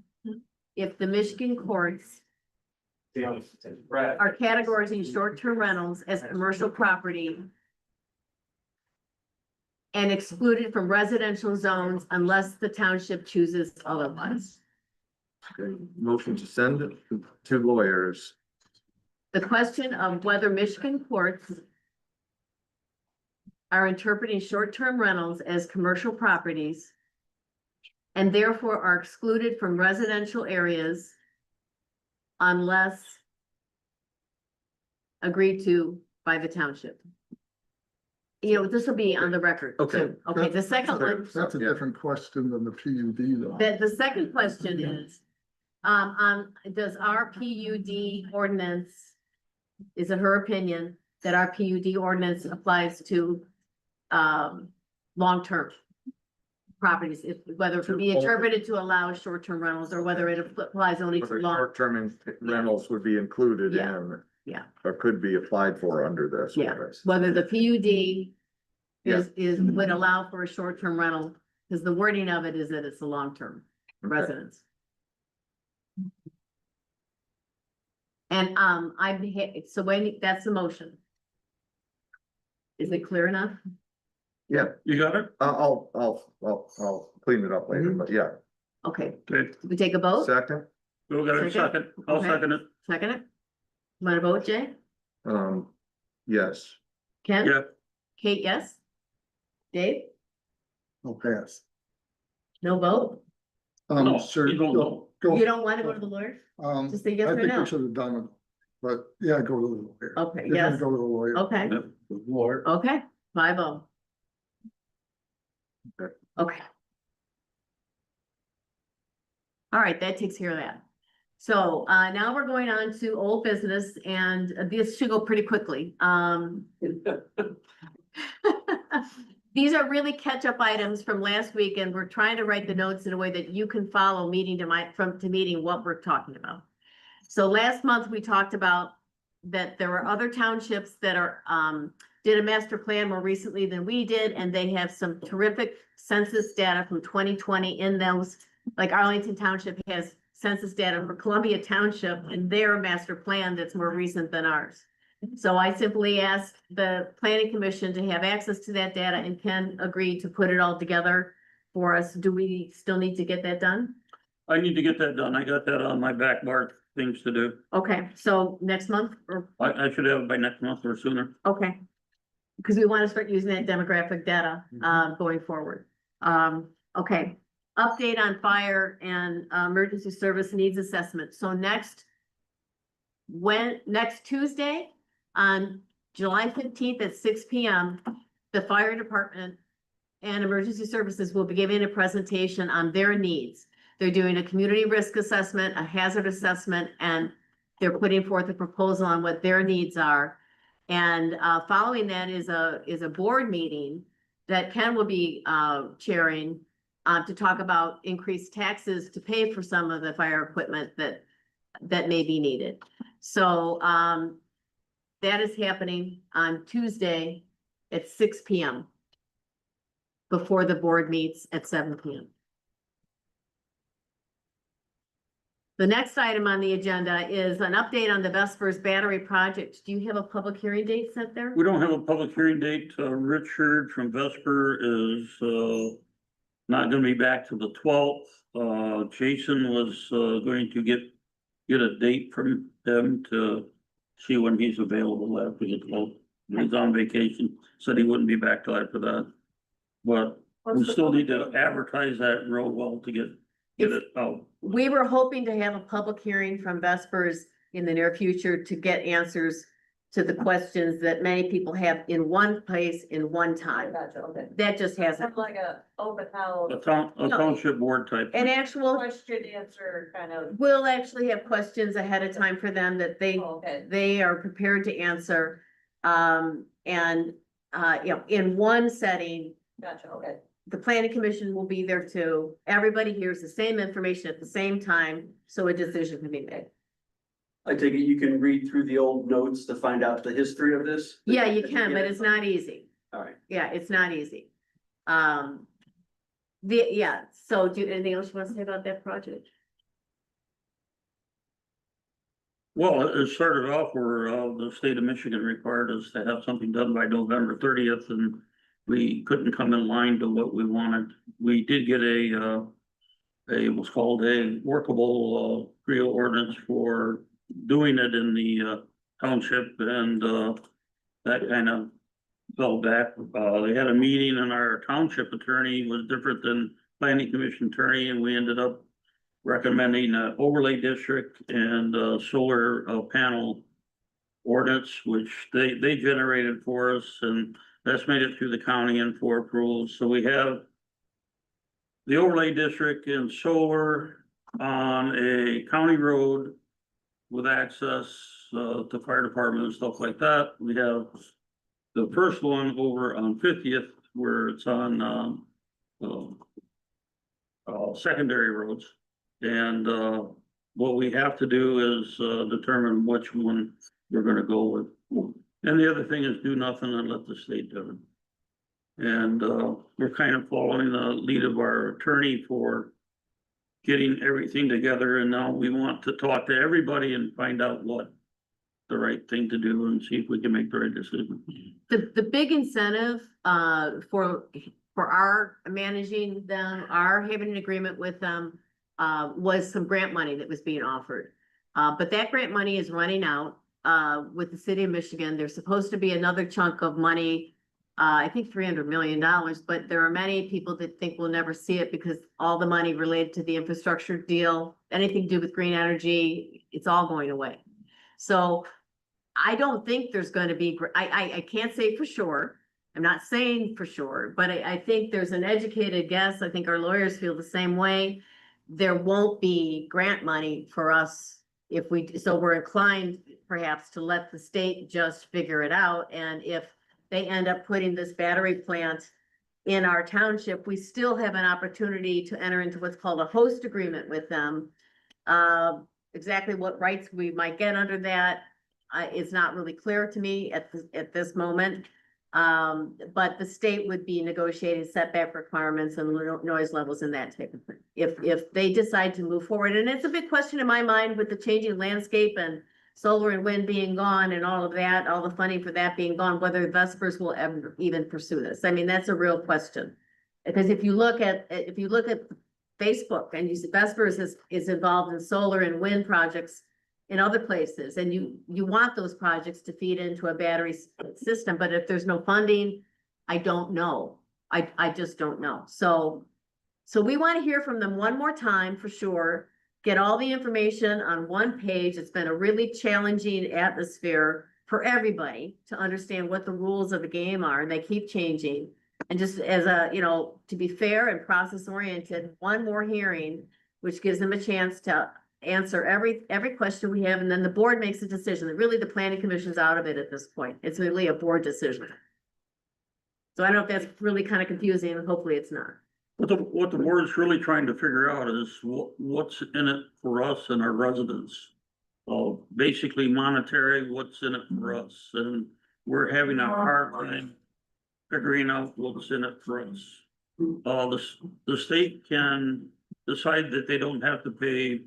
if the Michigan courts are categorizing short-term rentals as commercial property and excluded from residential zones unless the township chooses otherwise. Motion to send it to lawyers. The question of whether Michigan courts are interpreting short-term rentals as commercial properties and therefore are excluded from residential areas unless agreed to by the township. You know, this will be on the record too. Okay, the second one, That's a different question than the PUD though. the second question is, does our PUD ordinance, is it her opinion that our PUD ordinance applies to, long-term properties, whether it can be interpreted to allow short-term rentals or whether it applies only to Whether long? short-term rentals would be included in. Yeah. Or could be applied for under this. Yeah. Whether the PUD would allow for a short-term rental, because the wording of it is that it's a long-term residence. And, so when, that's the motion. Is it clear enough? Yeah, You got it? I'll clean it up later, but yeah. Okay, Okay, we take a vote? Second, we got a second. I'll Okay. second it. Second it? Want to vote, Jay? yes. Ken? Yeah, Kate, yes? Dave? I'll pass. No vote? No, Sure. you don't know. Go. You don't want to go to the lawyer? Just say yes I or think no. we should have done it, but yeah, go to the lawyer. Okay, You're gonna yes, Go to the lawyer. okay, Lord. okay, 5-0. Okay. All right, that takes care of that. So, now we're going on to old business and this should go pretty quickly. These are really catch-up items from last week and we're trying to write the notes in a way that you can follow meeting to meeting what we're talking about. So last month, we talked about that there were other townships that are, did a master plan more recently than we did, and they have some terrific census data from 2020 in those. Like Arlington Township has census data for Columbia Township and their master plan that's more recent than ours. So I simply asked the planning commission to have access to that data and Ken agreed to put it all together for us. Do we still need to get that done? I need to get that done. I got that on my back bar, things to do. Okay, so next month or, I should have it by next month or sooner. okay. Because we want to start using that demographic data, going forward. Okay, update on fire and emergency service needs assessment. So next Tuesday, on July 15th at 6 p.m., the fire department and emergency services will be giving a presentation on their needs. They're doing a community risk assessment, a hazard assessment, and they're putting forth a proposal on what their needs are. And following that is a board meeting that Ken will be chairing to talk about increased taxes to pay for some of the fire equipment that may be needed. So that is happening on Tuesday at 6 p.m. before the board meets at 7 p.m. The next item on the agenda is an update on the Vespers battery project. Do you have a public hearing date set there? We don't have a public hearing date. Richard from Vesper is not gonna be back to the 12th. Jason was going to get a date from them to see when he's available after the 12th. He's on vacation, said he wouldn't be back till after that. But we still need to advertise that real well to get it out. We were hoping to have a public hearing from Vespers in the near future to get answers to the questions that many people have in one place in one time. Gotcha, okay. That just hasn't. Have like a open house. A township board type. An actual, Question answer kind of. we'll actually have questions ahead of time for them that Okay. they are prepared to answer. You know, in one setting, Gotcha, okay. the planning commission will be there too. Everybody hears the same information at the same time, so a decision can be made. I take it you can read through the old notes to find out the history of this? Yeah, you can, but it's not easy. All right. Yeah, it's not easy. So anything else you want to say about that project? Well, it started off where the state of Michigan required us to have something done by November 30th and we couldn't come in line to what we wanted. We did get what's called a workable real ordinance for doing it in the township and that kind of fell back. They had a meeting and our township attorney was different than planning commission attorney and we ended up recommending an overlay district and solar panel ordinance, which they generated for us and that's made it through the county and for approvals. So we have the overlay district and solar on a county road with access to fire department and stuff like that. We have the first one over on 50th where it's on secondary roads. And what we have to do is determine which one we're gonna go with. And the other thing is do nothing and let the state do it. And we're kind of following the lead of our attorney for getting everything together. And now we want to talk to everybody and find out what the right thing to do and see if we can make the right decision. the big incentive, for our managing them, our having an agreement with them, was some grant money that was being offered. But that grant money is running out, with the city of Michigan. There's supposed to be another chunk of money, I think $300 million, but there are many people that think we'll never see it because all the money related to the infrastructure deal, anything to do with green energy, it's all going away. So I don't think there's going to be, I can't say for sure. I'm not saying for sure, but I think there's an educated guess. I think our lawyers feel the same way. There won't be grant money for us if so we're inclined perhaps to let the state just figure it out. And if they end up putting this battery plant in our township, we still have an opportunity to enter into what's called a host agreement with them. Exactly what rights we might get under that is not really clear to me at this moment. But the state would be negotiating setback requirements and noise levels and that type of thing. If they decide to move forward, and it's a big question in my mind with the changing landscape and solar and wind being gone and all of that, all the funding for that being gone, whether Vespers will ever even pursue this. I mean, that's a real question. Because if you look at Facebook and you see Vespers is involved in solar and wind projects in other places, and you want those projects to feed into a battery system, but if there's no funding, I don't know. I just don't know. So we want to hear from them one more time for sure. Get all the information on one page. It's been a really challenging atmosphere for everybody to understand what the rules of the game are, and they keep changing. And just as to be fair and process oriented, one more hearing, which gives them a chance to answer every question we have, and then the board makes a decision. Really, the planning commission's out of it at this point. It's really a board decision. So I don't know if that's really kind of confusing, and hopefully it's not. What the board's really trying to figure out is what's in it for us and our residents. Basically monetary, what's in it for us, and we're having a hard time figuring out what's in it for us. The state can decide that they don't have to pay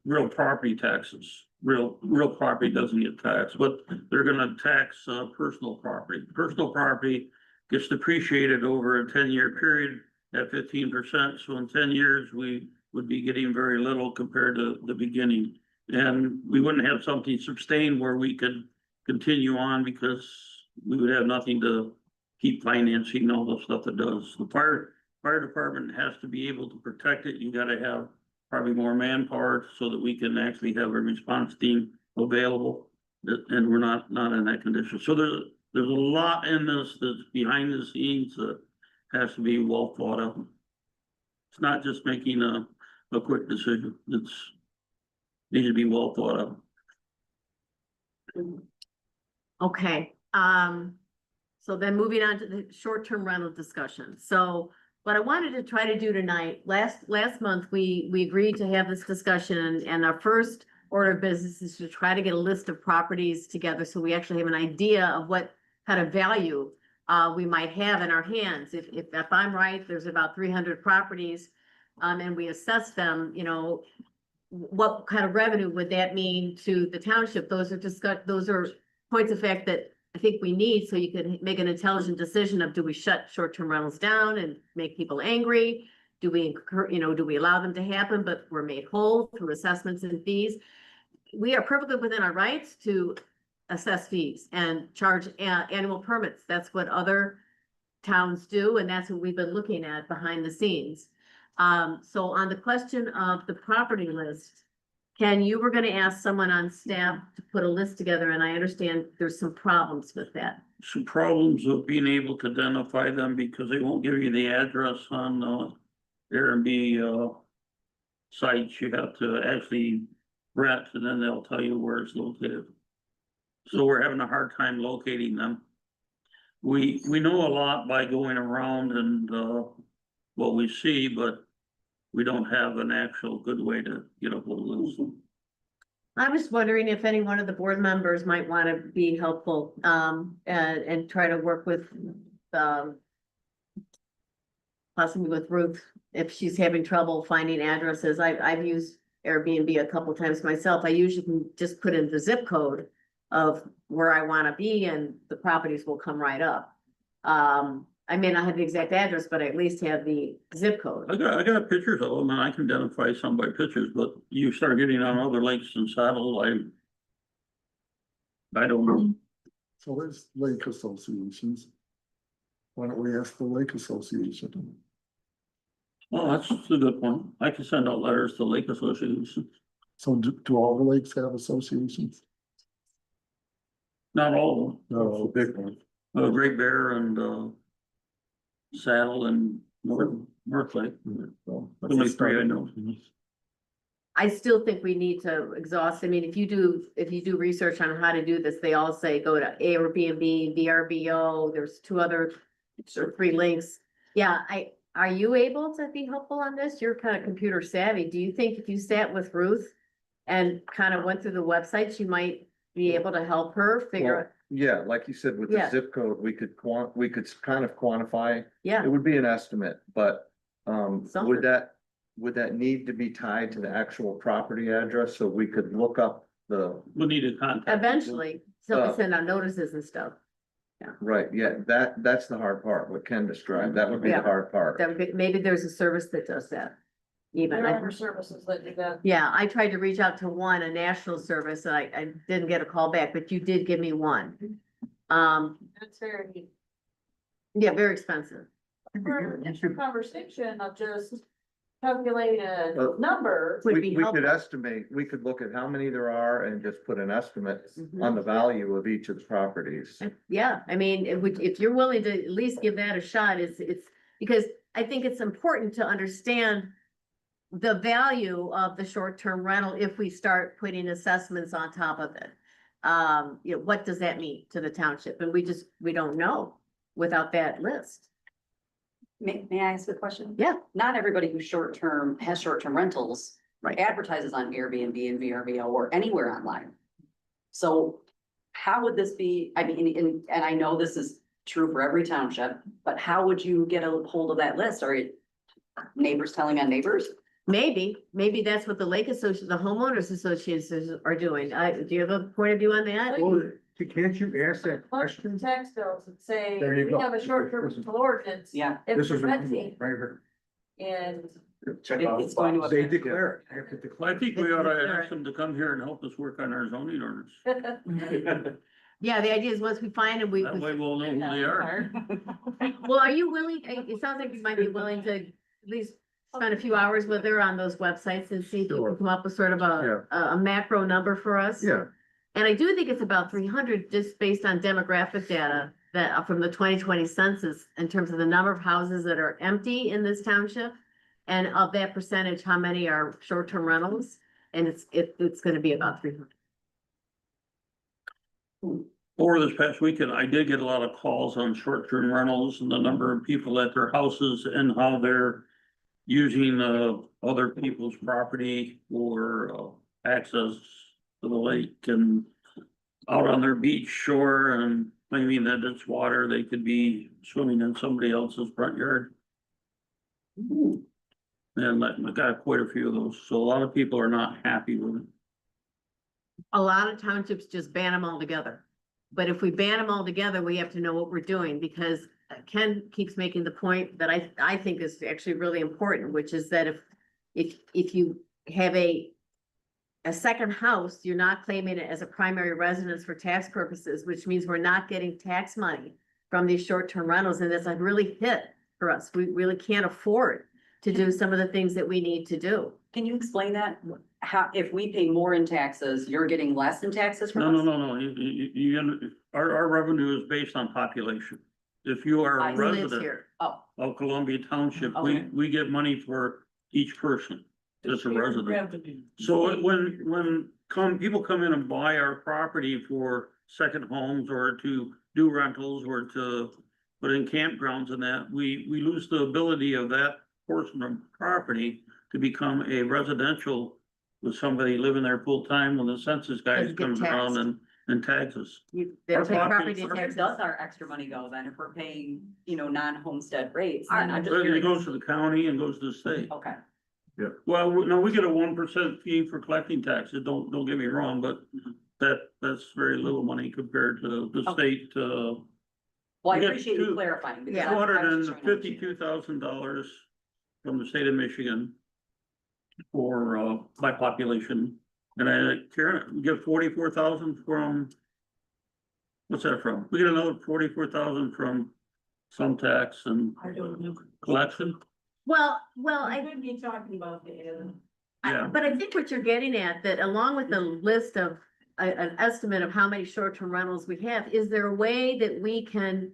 real property taxes. Real property doesn't get taxed, but they're gonna tax personal property. Personal property gets depreciated over a 10-year period at 15%. So in 10 years, we would be getting very little compared to the beginning. And we wouldn't have something sustained where we could continue on because we would have nothing to keep financing all the stuff it does. The fire department has to be able to protect it. You gotta have probably more manpower so that we can actually have a response team available. And we're not in that condition. So there's a lot in this that's behind the scenes that has to be well thought out. It's not just making a quick decision. It's needs to be well thought out. Okay, so then moving on to the short-term rental discussion. So what I wanted to try to do tonight, last month, we agreed to have this discussion, and our first order of business is to try to get a list of properties together so we actually have an idea of what kind of value we might have in our hands. If I'm right, there's about 300 properties, and we assess them, what kind of revenue would that mean to the township? Those are points of fact that I think we need, so you can make an intelligent decision of, do we shut short-term rentals down and make people angry? Do we do we allow them to happen, but we're made whole through assessments and fees? We are perfectly within our rights to assess fees and charge annual permits. That's what other towns do, and that's what we've been looking at behind the scenes. So on the question of the property list, Ken, you were gonna ask someone on staff to put a list together, and I understand there's some problems with that. Some problems with being able to identify them because they won't give you the address on Airbnb sites. You have to actually rent, and then they'll tell you where it's located. So we're having a hard time locating them. We know a lot by going around and what we see, but we don't have an actual good way to get a hold of them. I was wondering if any one of the board members might want to be helpful, and try to work with, possibly with Ruth, if she's having trouble finding addresses. I've used Airbnb a couple times myself. I usually can just put in the zip code of where I wanna be and the properties will come right up. I may not have the exact address, but I at least have the zip code. I got pictures of them and I can identify some by pictures, but you start getting on other lakes and Saddle, I don't know. So there's lake associations. Why don't we ask the lake association? Well, that's a good one. I can send out letters to lake associations. So do all the lakes have associations? Not all of them. No, big one. Great Bear and Saddle and North Lake. Only three I know. I still think we need to exhaust, I mean, if you do research on how to do this, they all say go to Airbnb, VRBO, there's two other or three links. Yeah, are you able to be helpful on this? You're kind of computer savvy. Do you think if you sat with Ruth and kind of went through the websites, you might be able to help her figure out? Yeah, like you said, with the Yeah. zip code, we could kind of quantify. Yeah. It would be an estimate, but, Something. would that need to be tied to the actual property address so we could look up the, We need to contact. Eventually, so we send out notices and stuff. right, yeah, that's the hard part, what Ken described, that would be the Yeah. hard part. Maybe there's a service that does that. Even, There are services that do that. yeah, I tried to reach out to one, a national service, and I didn't get a call back, but you did give me one. It's very, Yeah, very expensive. for an extra conversation of just calculate a Well, number. Would We, be we helpful. could estimate, we could look at how many there are and just put an estimate Mhm. on the value of each of the properties. Yeah, I mean, if you're willing to at least give that a shot, it's, because I think it's important to understand the value of the short-term rental if we start putting assessments on top of it. You know, what does that mean to the township? And we don't know without that list. May I ask a question? Yeah. Not everybody who's has short-term rentals. Right. Advertises on Airbnb and VRBO or anywhere online. So how would this be, I mean, and I know this is true for every township, but how would you get a hold of that list? Are it neighbors telling on neighbors? Maybe that's what the Lake Association, the homeowners associations are doing. Do you have a point of view on that? Well, can't you ask that question? Tax bills that say, There you we go. have a short-term rental ordinance. Yeah. If This you're is renting right here. and Check It's going to They affect. declare it. They have to Well, declare I think we ought to ask them to come here and help us work on our zoning ordinance. Yeah, the idea is once we find them, we. That way we'll know who they are. Well, are you willing, it sounds like you might be willing to at least spend a few hours with her on those websites and see if you Sure. can come up with sort of a macro number for us? Yeah, And I do think it's about 300 just based on demographic data that from the 2020 census in terms of the number of houses that are empty in this township. And of that percentage, how many are short-term rentals? And it's gonna be about 300. Over this past weekend, I did get a lot of calls on short-term rentals and the number of people at their houses and how they're using other people's property for access to the lake and out on their beach shore and claiming that it's water, they could be swimming in somebody else's front yard. And I got quite a few of those, so a lot of people are not happy with it. A lot of townships just ban them all together. But if we ban them all together, we have to know what we're doing because Ken keeps making the point that I think is actually really important, which is that if you have a second house, you're not claiming it as a primary residence for tax purposes, which means we're not getting tax money from these short-term rentals. And that's a really hit for us. We really can't afford to do some of the things that we need to do. Can you explain that? How, if we pay more in taxes, you're getting less in taxes from us? No, our revenue is based on population. If you are a Who lives resident here? Oh, of Columbia Township, Okay. we get money for each person that's a resident. So when people come in and buy our property for second homes or to do rentals or to put in campgrounds and that, we lose the ability of that portion of property to become a residential with somebody living there full time when the census guys Doesn't get comes around taxed. and tags us. They Our take pocket- property where taxes. does our extra money go then if we're paying, non-homestead rates? Our- Then I'm just It curious. goes to the county and goes to the state. Okay, Well, no, we get a 1% fee for collecting taxes, don't get me wrong, but that's very little money compared to the Okay. state, Well, I we got appreciate you two- clarifying. because Yeah. two I hundred was and just trying to fifty-two thousand dollars from the state of Michigan for, by population. And Karen, we get 44,000 from, what's that from? We get another 44,000 from some tax and I don't know. collection. Well, I could be talking about the, Yeah. But I think what you're getting at, that along with the list of, an estimate of how many short-term rentals we have, is there a way that we can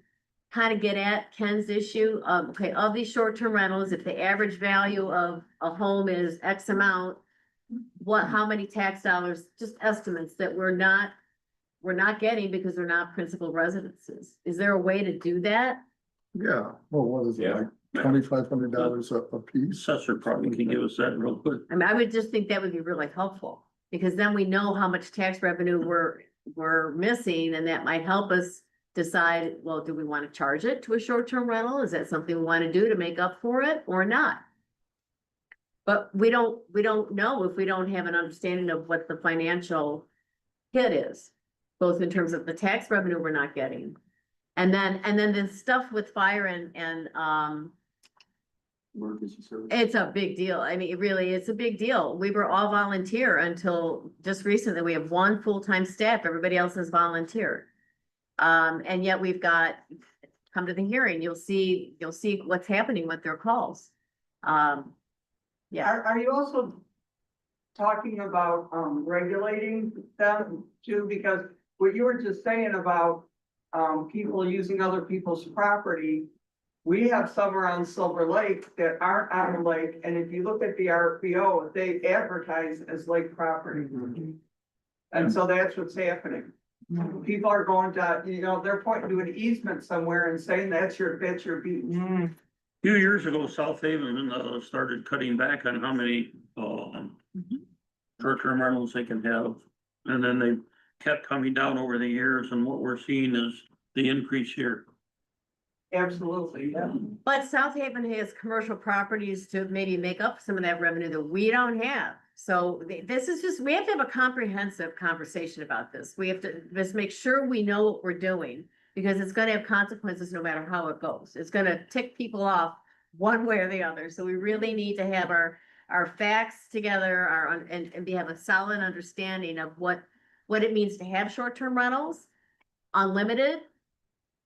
kind of get at Ken's issue of, okay, of these short-term rentals, if the average value of a home is X amount, how many tax dollars, just estimates that we're not getting because they're not principal residences? Is there a way to do that? Yeah, well, what is it, like $2,500 a piece? Assessor probably can give us that real quick. I mean, I would just think that would be really helpful, because then we know how much tax revenue we're missing, and that might help us decide, well, do we want to charge it to a short-term rental? Is that something we want to do to make up for it or not? But we don't know if we don't have an understanding of what the financial hit is, both in terms of the tax revenue we're not getting. And then the stuff with fire and Emergency service. it's a big deal. I mean, it really, it's a big deal. We were all volunteer until just recently. We have one full-time staff. Everybody else is volunteer. And yet we've got, come to the hearing, you'll see what's happening with their calls. Yeah. Are you also talking about, regulating them too? Because what you were just saying about, people using other people's property, we have some around Silver Lake that aren't on the lake, and if you look at the RPO, they advertise as lake property. And so that's what's happening. People are going to, they're pointing to an easement somewhere and saying that's your beach. Few years ago, South Haven, started cutting back on how many, short-term rentals they can have. And then they kept coming down over the years, and what we're seeing is the increase here. Absolutely, yeah. But South Haven has commercial properties to maybe make up some of that revenue that we don't have. So this is just, we have to have a comprehensive conversation about this. We have to just make sure we know what we're doing, because it's gonna have consequences no matter how it goes. It's gonna tick people off one way or the other. So we really need to have our facts together, and have a solid understanding of what it means to have short-term rentals, unlimited.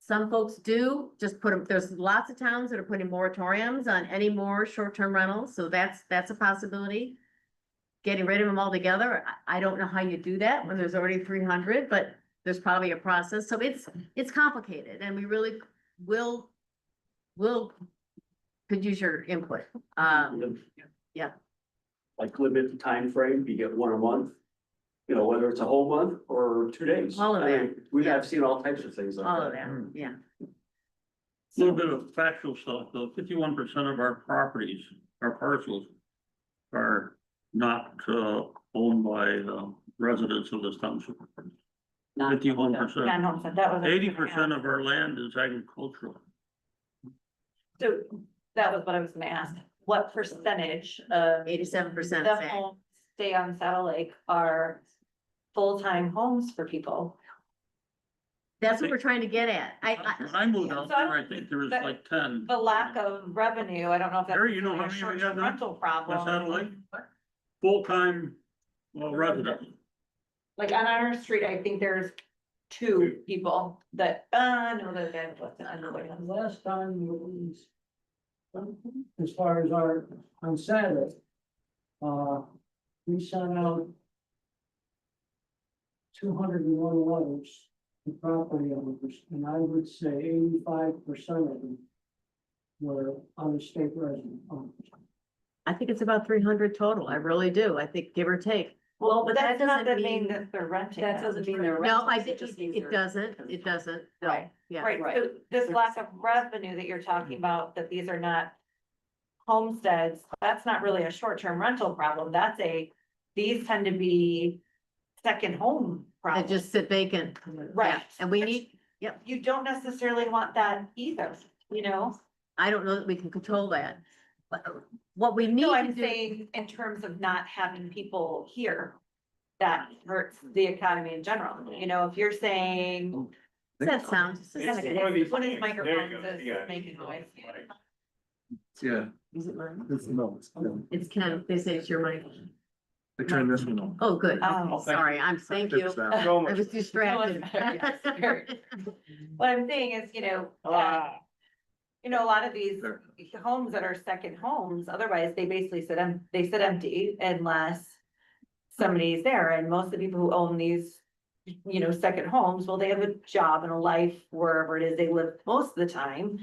Some folks do just put them, there's lots of towns that are putting moratoriums on any more short-term rentals, so that's a possibility. Getting rid of them altogether, I don't know how you do that when there's already 300, but there's probably a process, so it's complicated, and we really could use your input. Yeah. Like limit the time frame. You get one a month. You know, whether it's a whole month or 2 days. All of I that. mean, we have seen all types of things like that. All of that, yeah. A little bit of factual stuff, though, 51% of our properties, our parcels are not, owned by the residents of this township. 51%. Non-homestead, that was. 80% of our land is agricultural. So that was what I was gonna ask. What percentage of 87% the say. homes stay on Saddle Lake are full-time homes for people? That's what we're trying to get at. When I moved out So I there, I don't think there was that- like 10. The lack of revenue, I don't know if that's Harry, you know really how a many we got short-term now? rental problem. On Saddle Lake? Full-time, residents. Like on our street, I think there's 2 people that, no, the guy wasn't, I know. Last time it was, as far as our, on Saturday, we sent out 201 letters to property owners, and I would say 85% of them were out-of-state resident owners. I think it's about 300 total. I really do. I think, give or take. Well, but that doesn't doesn't mean that they're renting. That doesn't mean they're No, I rentals, think just means it they're- doesn't, no, Right. yeah. Right, so this lack of revenue that you're talking about, that these are not homesteads, that's not really a short-term rental problem, these tend to be second home That problems. just sit vacant. Right. Yeah, and we need, yep, You don't necessarily want that either, you know? I don't know that we can control that. But what we need No, to I'm do, saying in terms of not having people here. that hurts the economy in general. You know, if you're saying. Does that sound? What is microphones is making noise? Yeah. Is it mine? It's no, It's Ken, they say it's your mic. I turned this one on. Oh, good. Oh, Sorry, thank you. Fix that. I was distracted. What I'm saying is, you know, a lot of these homes that are second homes, otherwise they basically sit empty unless somebody's there. And most of the people who own these, second homes, well, they have a job and a life wherever it is they live most of the time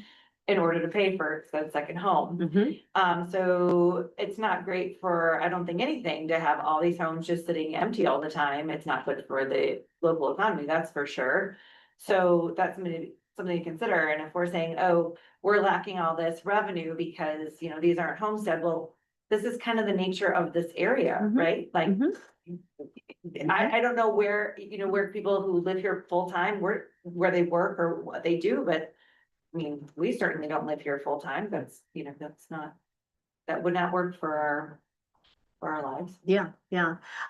in order to pay for that second home. So it's not great for, I don't think, anything to have all these homes just sitting empty all the time. It's not good for the local economy, that's for sure. So that's something to consider. And if we're saying, oh, we're lacking all this revenue because, these aren't homestead, well, this is kind of the nature of this area, right? Like, I don't know where, where people who live here full-time, where they work or what they do, but I mean, we certainly don't live here full-time. That's, that would not work for our lives. Yeah.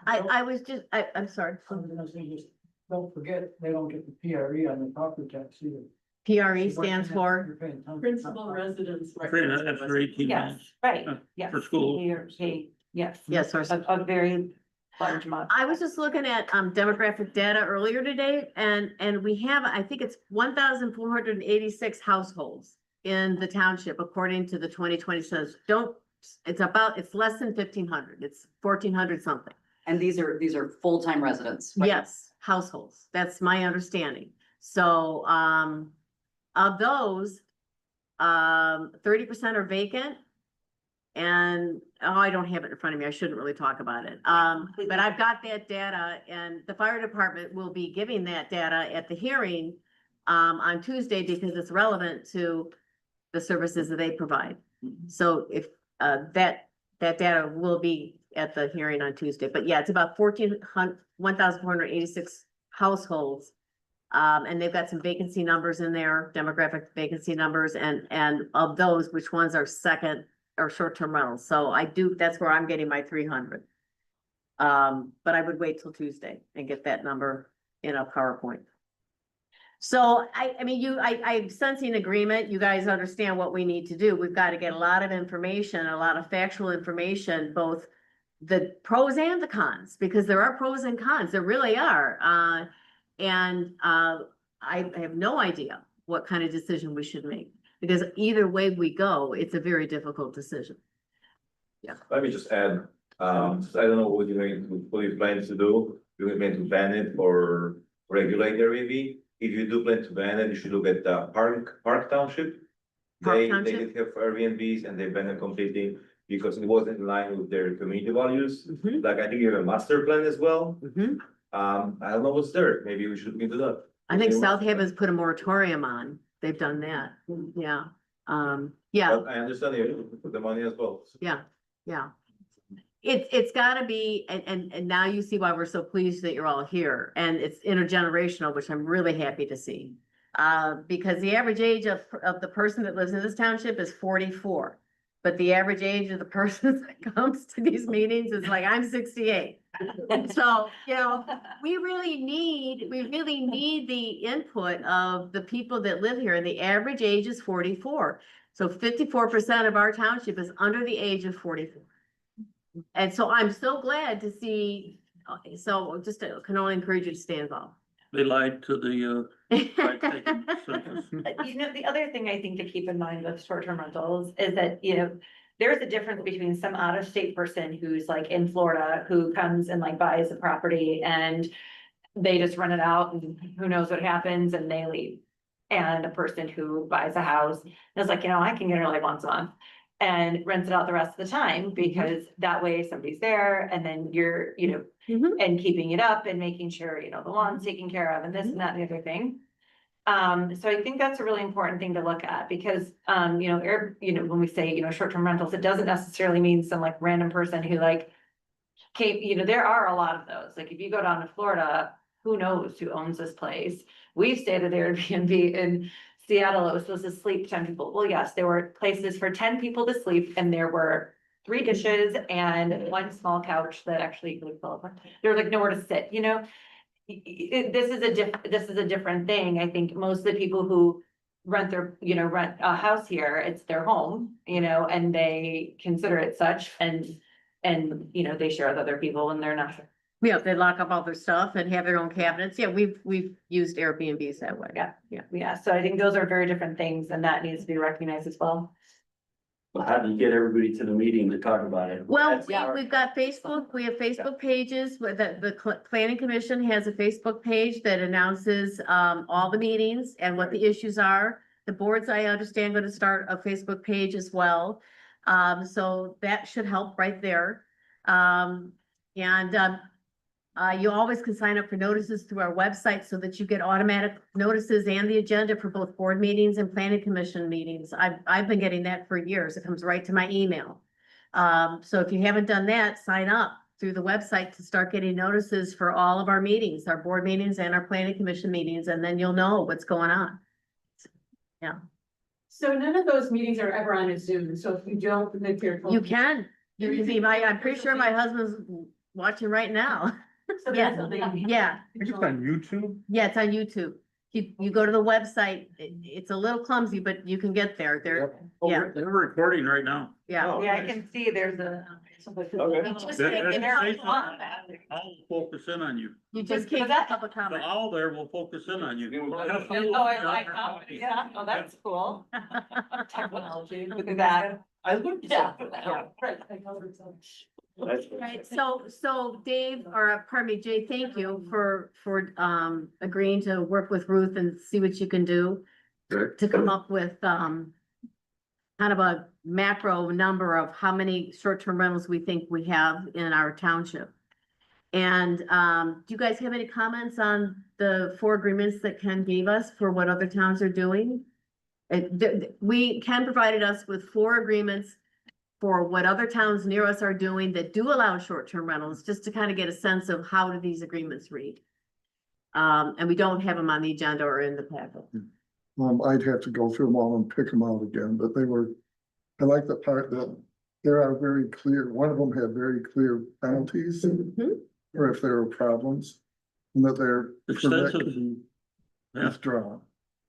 I'm sorry. Don't forget, they don't get the PRE on the property tax either. PRE stands for? Principal residence. After 18 Yes, months. right, uh, yes. For school. Yes. Yes, or A very large amount. I was just looking at demographic data earlier today and we have, I think it's 1,486 households in the township, according to the 2020 census. It's less than 1,500. It's 1,400 something. And these are full-time residents. Right? Yes, households. That's my understanding. So, of those, 30% are vacant. And, I don't have it in front of me. I shouldn't really talk about it. But I've got that data and the fire department will be giving that data at the hearing on Tuesday because it's relevant to the services that they provide. So if, that data will be at the hearing on Tuesday, but yeah, it's about 1,486 households. And they've got some vacancy numbers in there, demographic vacancy numbers, and of those, which ones are second or short-term rentals. So that's where I'm getting my 300. But I would wait till Tuesday and get that number in a PowerPoint. So I'm sensing agreement. You guys understand what we need to do. We've got to get a lot of information, a lot of factual information, both the pros and the cons, because there are pros and cons. There really are. I have no idea what kind of decision we should make, because either way we go, it's a very difficult decision. Let me just add, I don't know what you plan to do. Do you plan to ban it or regulate Airbnb? If you do plan to ban it, you should look at Park Township. They did have Airbnbs and they banned it completely because it wasn't in line with their community values. Like, I think you have a master plan as well. I don't know what's there. Maybe we should look into that. I think South Haven's put a moratorium on. They've done that. Yeah. Yeah. But I understand you put the money as well. Yeah. It's gotta be, and now you see why we're so pleased that you're all here, and it's intergenerational, which I'm really happy to see. Because the average age of the person that lives in this township is 44. But the average age of the person that comes to these meetings is like, I'm 68. So, we really need the input of the people that live here, and the average age is 44. So 54% of our township is under the age of 44. And so I'm so glad to see, so just can only encourage you to stay involved. They lied to the, The other thing I think to keep in mind with short-term rentals is that, there's a difference between some out-of-state person who's like in Florida, who comes and like buys a property and they just rent it out and who knows what happens and they leave. And a person who buys a house and is like, I can get it like once a month and rents it out the rest of the time, because that way somebody's there and then you're, and keeping it up and making sure, the lawn's taken care of and this and that and the other thing. So I think that's a really important thing to look at, because, when we say, short-term rentals, it doesn't necessarily mean some like random person who like came, there are a lot of those. Like if you go down to Florida, who knows who owns this place? We've stayed at Airbnb in Seattle. It was supposed to sleep 10 people. Well, yes, there were places for 10 people to sleep and there were 3 dishes and 1 small couch that actually would fall apart. There's like nowhere to sit, you know? This is a different thing. I think most of the people who rent a house here, it's their home, you know, and they consider it such and, you know, they share with other people and they're not. Yeah, they lock up all their stuff and have their own cabinets. Yeah, we've used Airbnbs that way. Yeah, so I think those are very different things and that needs to be recognized as well. How do you get everybody to the meeting to talk about it? Well, we've got Facebook, we have Facebook pages, where the planning commission has a Facebook page that announces all the meetings and what the issues are. The boards, I understand, going to start a Facebook page as well. So that should help right there. You always can sign up for notices through our website so that you get automatic notices and the agenda for both board meetings and planning commission meetings. I've been getting that for years. It comes right to my email. So if you haven't done that, sign up through the website to start getting notices for all of our meetings, our board meetings and our planning commission meetings, and then you'll know what's going on. Yeah. So none of those meetings are ever on a Zoom, so if you don't live here. You can be I'm pretty sure my husband's watching right now. So Yeah, that's something- yeah. It's on YouTube? Yeah, it's on YouTube. You go to the website, it's a little clumsy, but you can get there. Yeah, They're recording right now. yeah. Yeah, I can see there's a. Just can't get there. I'll focus in on you. You just can't get public The comment. owl there will focus in on you. Oh, I like, yeah, oh, that's cool. Technology, look at that. I looked. Yeah. Right, so Dave, or pardon me, Jay, thank you for agreeing to work with Ruth and see what you can do to come up with kind of a macro number of how many short-term rentals we think we have in our township. And do you guys have any comments on the 4 agreements that Ken gave us for what other towns are doing? Ken provided us with 4 agreements for what other towns near us are doing that do allow short-term rentals, just to kind of get a sense of how do these agreements read. And we don't have them on the agenda or in the packet. I'd have to go through them all and pick them out again, but I like the part that there are very clear, one of them had very clear penalties. Or if there are problems, and that they're. so that could be withdrawn.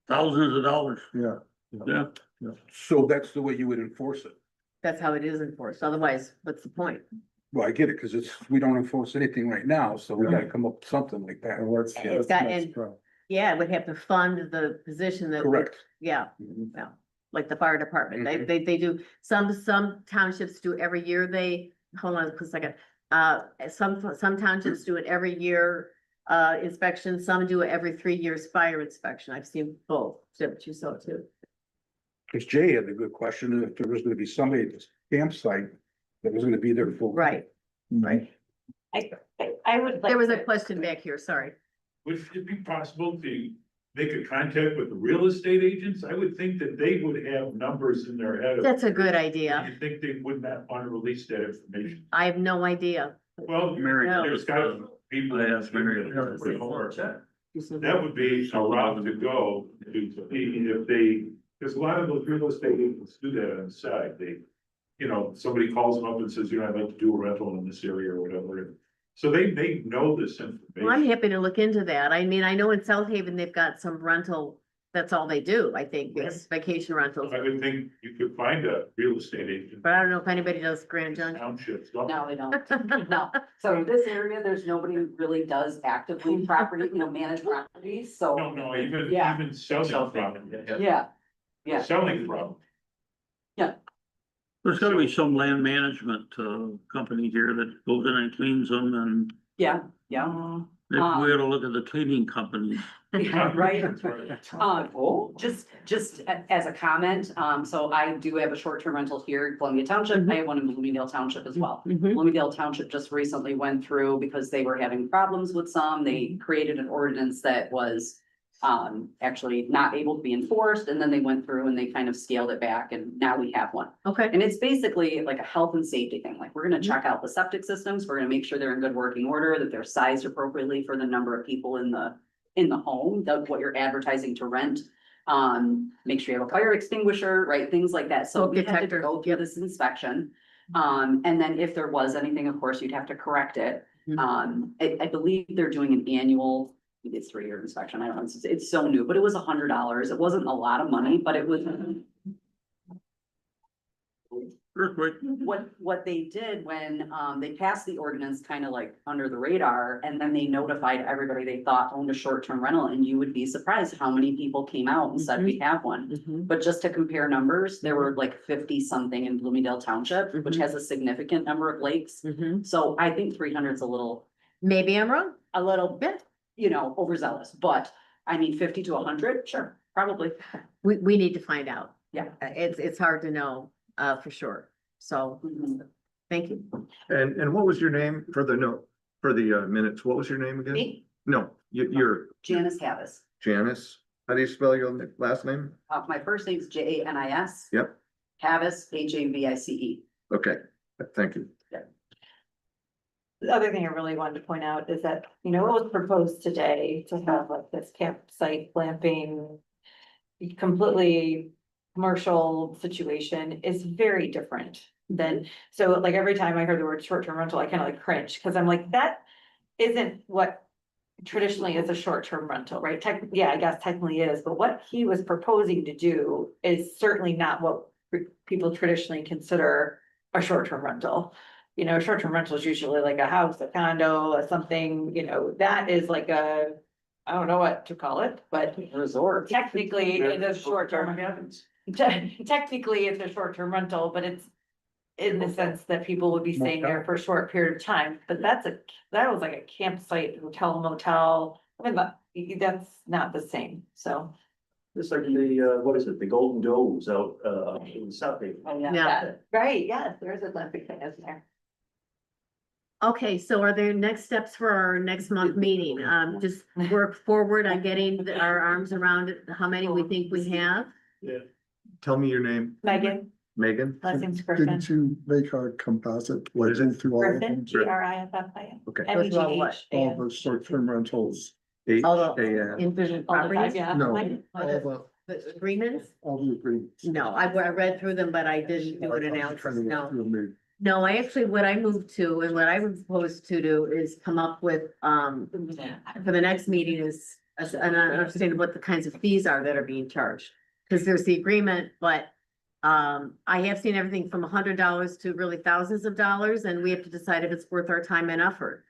Thousands of dollars. Yeah. Yeah. So that's the way you would enforce it? That's how it is enforced. Otherwise, what's the point? Well, I get it, because we don't enforce anything right now, so we gotta come up with something like that. Well, that's It's the got- next and- problem. Yeah, it would have to fund the position that. Correct. Yeah, yeah, like the fire department. They do, some townships do every year. Hold on a second. Some townships do it every year, inspection. Some do it every 3 years fire inspection. I've seen both. But you saw too. Because Jay had a good question, if there was gonna be somebody at this campsite that was gonna be there full. Right. Right. I would. There was a question back here, sorry. Would it be possible to make a contact with the real estate agents? I would think that they would have numbers in their head. That's a good idea. You think they would not want to release that information? I have no idea. Well, there's got to be people. I asked Mary. That would be a route to go to, if they, because a lot of those real estate agents do that on the side. They, somebody calls them up and says, I'd like to do a rental in this area or whatever. So they know this information. Well, I'm happy to look into that. I mean, I know in South Haven, they've got some rental, that's all they do, I think, is vacation rentals. I would think you could find a real estate agent. But I don't know if anybody does Grand Junction. Townships. No, we don't. No. So in this area, there's nobody who really does actively manage properties, so. No, even selling property. Yeah. Yeah. Selling property. There's gotta be some land management, company here that goes in and cleans them and Yeah. maybe we ought to look at the cleaning companies. Right. Just as a comment, so I do have a short-term rental here in Columbia Township. I have one in Bloomingdale Township as well. Bloomingdale Township just recently went through because they were having problems with some. They created an ordinance that was actually not able to be enforced, and then they went through and they kind of scaled it back, and now we have one. Okay. And it's basically like a health and safety thing. Like, we're gonna check out the septic systems. We're gonna make sure they're in good working order, that they're sized appropriately for the number of people in the home, what you're advertising to rent. Make sure you have a fire extinguisher, right? Things like that. So Smoke we have to detector. go through this inspection. And then if there was anything, of course, you'd have to correct it. Mhm. I believe they're doing an annual, it's 3-year inspection, I don't know, it's so new, but it was $100. It wasn't a lot of money, but it was. Earthquake. What they did when, they passed the ordinance kind of like under the radar, and then they notified everybody they thought owned a short-term rental, and you would be surprised how many people came out and said, we have one. Mhm. But just to compare numbers, there were like 50 something in Bloomingdale Township, which has a significant number of lakes. Mhm. So I think 300 is a little, Maybe I'm wrong. a little bit, you know, overzealous, but I mean, 50 to 100, sure, probably. We need to find out. Yeah. It's hard to know, for sure. So, thank you. And what was your name for the note, for the minutes? What was your name again? Me, No, you're Janice Havas. Janice. How do you spell your last name? My first name's Janis. Yep. Havas, Havice. Okay, thank you. The other thing I really wanted to point out is that, you know, it was proposed today to have like this campsite glamping. Completely commercial situation is very different than, so like every time I heard the word short-term rental, I kind of like cringe, because I'm like, that isn't what traditionally is a short-term rental, right? Yeah, I guess technically is, but what he was proposing to do is certainly not what people traditionally consider a short-term rental. You know, short-term rental is usually like a house, a condo, a something, you know, that is like a, I don't know what to call it, but Resort. technically it is short-term. Technically, it's a short-term rental, but it's in the sense that people would be staying there for a short period of time, but that was like a campsite, hotel, motel. I mean, that's not the same, so. It's like the, what is it, the Golden Domes out, in South Bay. Oh, Yeah. Right, yes, there's a Olympic thing, isn't there? Okay, so are there next steps for our next month meeting? Just work forward on getting our arms around how many we think we have? Tell me your name, Megan, Megan? last name's Griffin. Didn't you make our composite? What is it? Through all of Griffin, them? Griffin. Okay. All the short-term rentals, All the H-A-N. individual All the five, properties? yeah. no, Mine- all The agreements? the agreements. No, I read through them, but I didn't do an analysis, Trying to look no. through them. No, I actually, what I moved to and what I was supposed to do is come up with, for the next meeting is an understanding what the kinds of fees are that are being charged. Cause there's the agreement, but, I have seen everything from $100 to really thousands of dollars, and we have to decide if it's worth our time and effort.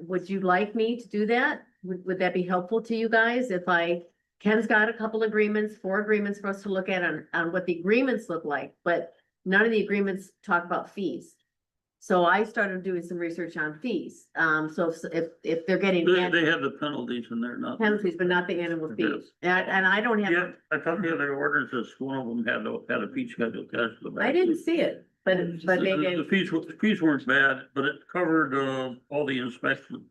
Would you like me to do that? Would that be helpful to you guys if Ken's got a couple agreements, 4 agreements for us to look at on what the agreements look like, but none of the agreements talk about fees. So I started doing some research on fees. So if they're getting They have the penalties in there, not. penalties, but not the annual fees. And I don't have, Yeah, I thought the other ordinances, one of them had a fee schedule attached to the back. I didn't see it, but they The gave, the fees weren't bad, but it covered, all the inspection.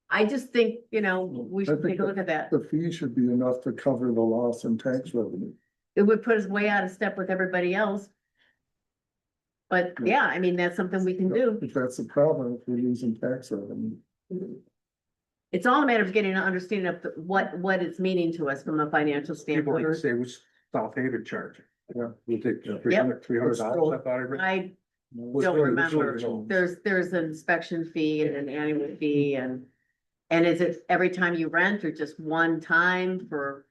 I just think, you know, we I should think take a look at that. The fee should be enough to cover the loss in tax revenue. It would put us way out of step with everybody else. But yeah, I mean, that's something we can do. If that's the problem, if we're losing tax revenue. It's all a matter of getting an understanding of what it's meaning to us from a financial People like to standpoint. say it was South Haven charge. Yeah. We take Yep. $300, I thought I read. I What's don't really- remember. There's an inspection fee and an annual fee and is it every time you rent or just one time for?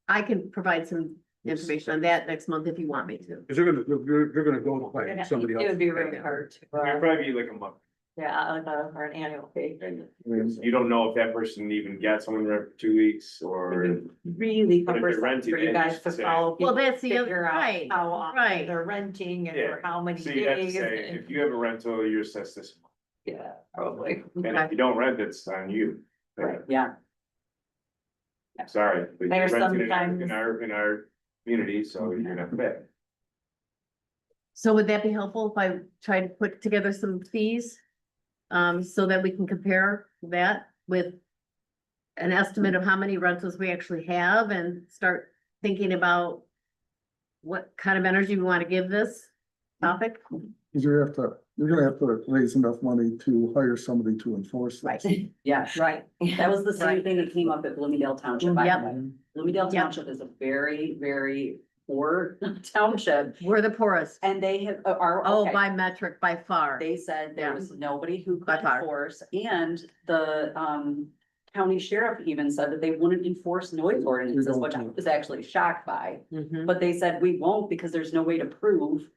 I can provide some information on that next month if you want me to. Cause they're gonna go by somebody else. It would be really hard to, It'd probably be like a month. yeah, like or an annual fee. You don't know if that person even gets someone there for 2 weeks or. Really But if they're cumbersome renting for you it, guys just to say- follow. Well, that's the other, figure out right, How often right. they're renting and Yeah. for how many So you have to days. say, and- if you have a rental, you're assessed this month. Yeah, probably. And if you don't rent, it's on you. Yeah. Sorry, but you're There's renting in sometimes- in our community, so you're not pay. So would that be helpful if I try to put together some fees? So that we can compare that with an estimate of how many rentals we actually have and start thinking about what kind of energy we want to give this topic? Cause you're gonna have to raise enough money to hire somebody to enforce this. Right. Yeah, Right. that was the same Right. thing that came up at Bloomingdale Township, by the Yep. way. Bloomingdale Yep. Township is a very, very poor township. We're the poorest. And they have, are. Oh, okay. by metric, by far. They said there Yeah. was nobody who By could far. enforce, and the, county sheriff even said that they wouldn't enforce noise ordinances, which I was actually shocked by. Mhm. But they said we won't because there's no way to prove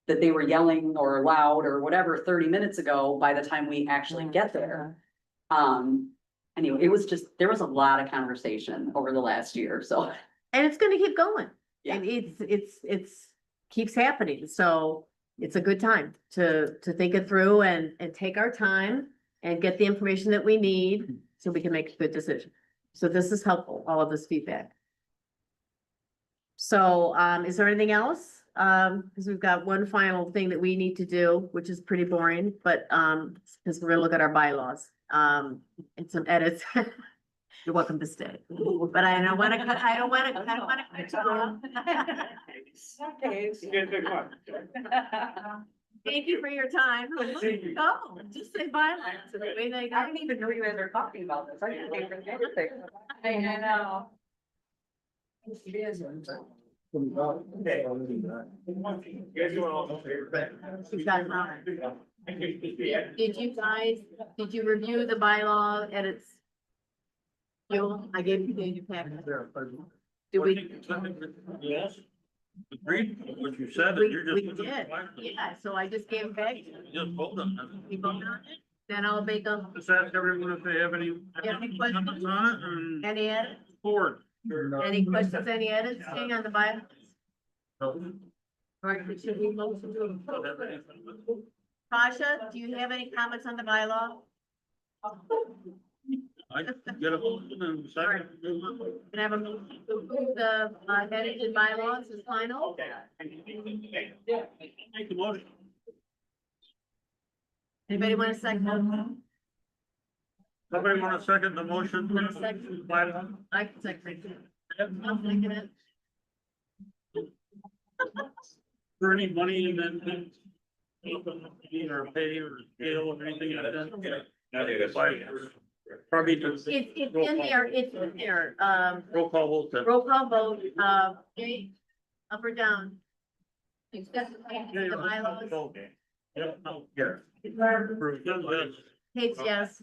that they were yelling or loud or whatever 30 minutes ago by the time we actually get there. Anyway, it was just, there was a lot of conversation over the last year, so. And it's gonna keep going. Yeah. And it's keeps happening, so it's a good time to think it through and take our time and get the information that we need so we can make a good decision. So this is helpful, all of this feedback. So, is there anything else? Because we've got one final thing that we need to do, which is pretty boring, but, because we're gonna look at our bylaws, and some edits. You're welcome to stay, but I don't wanna, I don't wanna cut you off. Thank you for your time. Oh, just say bye. So the way they go. I didn't even know you guys were talking about this. I didn't even know everything. I know. We've got time. Did you review the bylaw edits? You, I gave you the packet. Did we? Yes. Agreed, with what you said, We, you're we just. did, yeah, so I just gave them back. Just vote on it. We voted on it, then I'll make them, Just ask everyone if they have any. Any questions? comments on it and any edits, forward. any questions, any edits, staying on the bylaws? All right, should we motion to approve? Tasha, do you have any comments on the bylaw? I get a motion and second. Can I have a motion to approve the edited bylaws as final? Make the motion. Anybody want a second? Somebody want to second the motion? Want a second? I can second it. I'll second it. For any money in that. Either pay or scale or anything like that. Probably just. It's in there, it's in there, Roll call vote then. roll call vote, Jay, up or down? Accept the bylaws. Yeah, no, yeah. Kate's yes.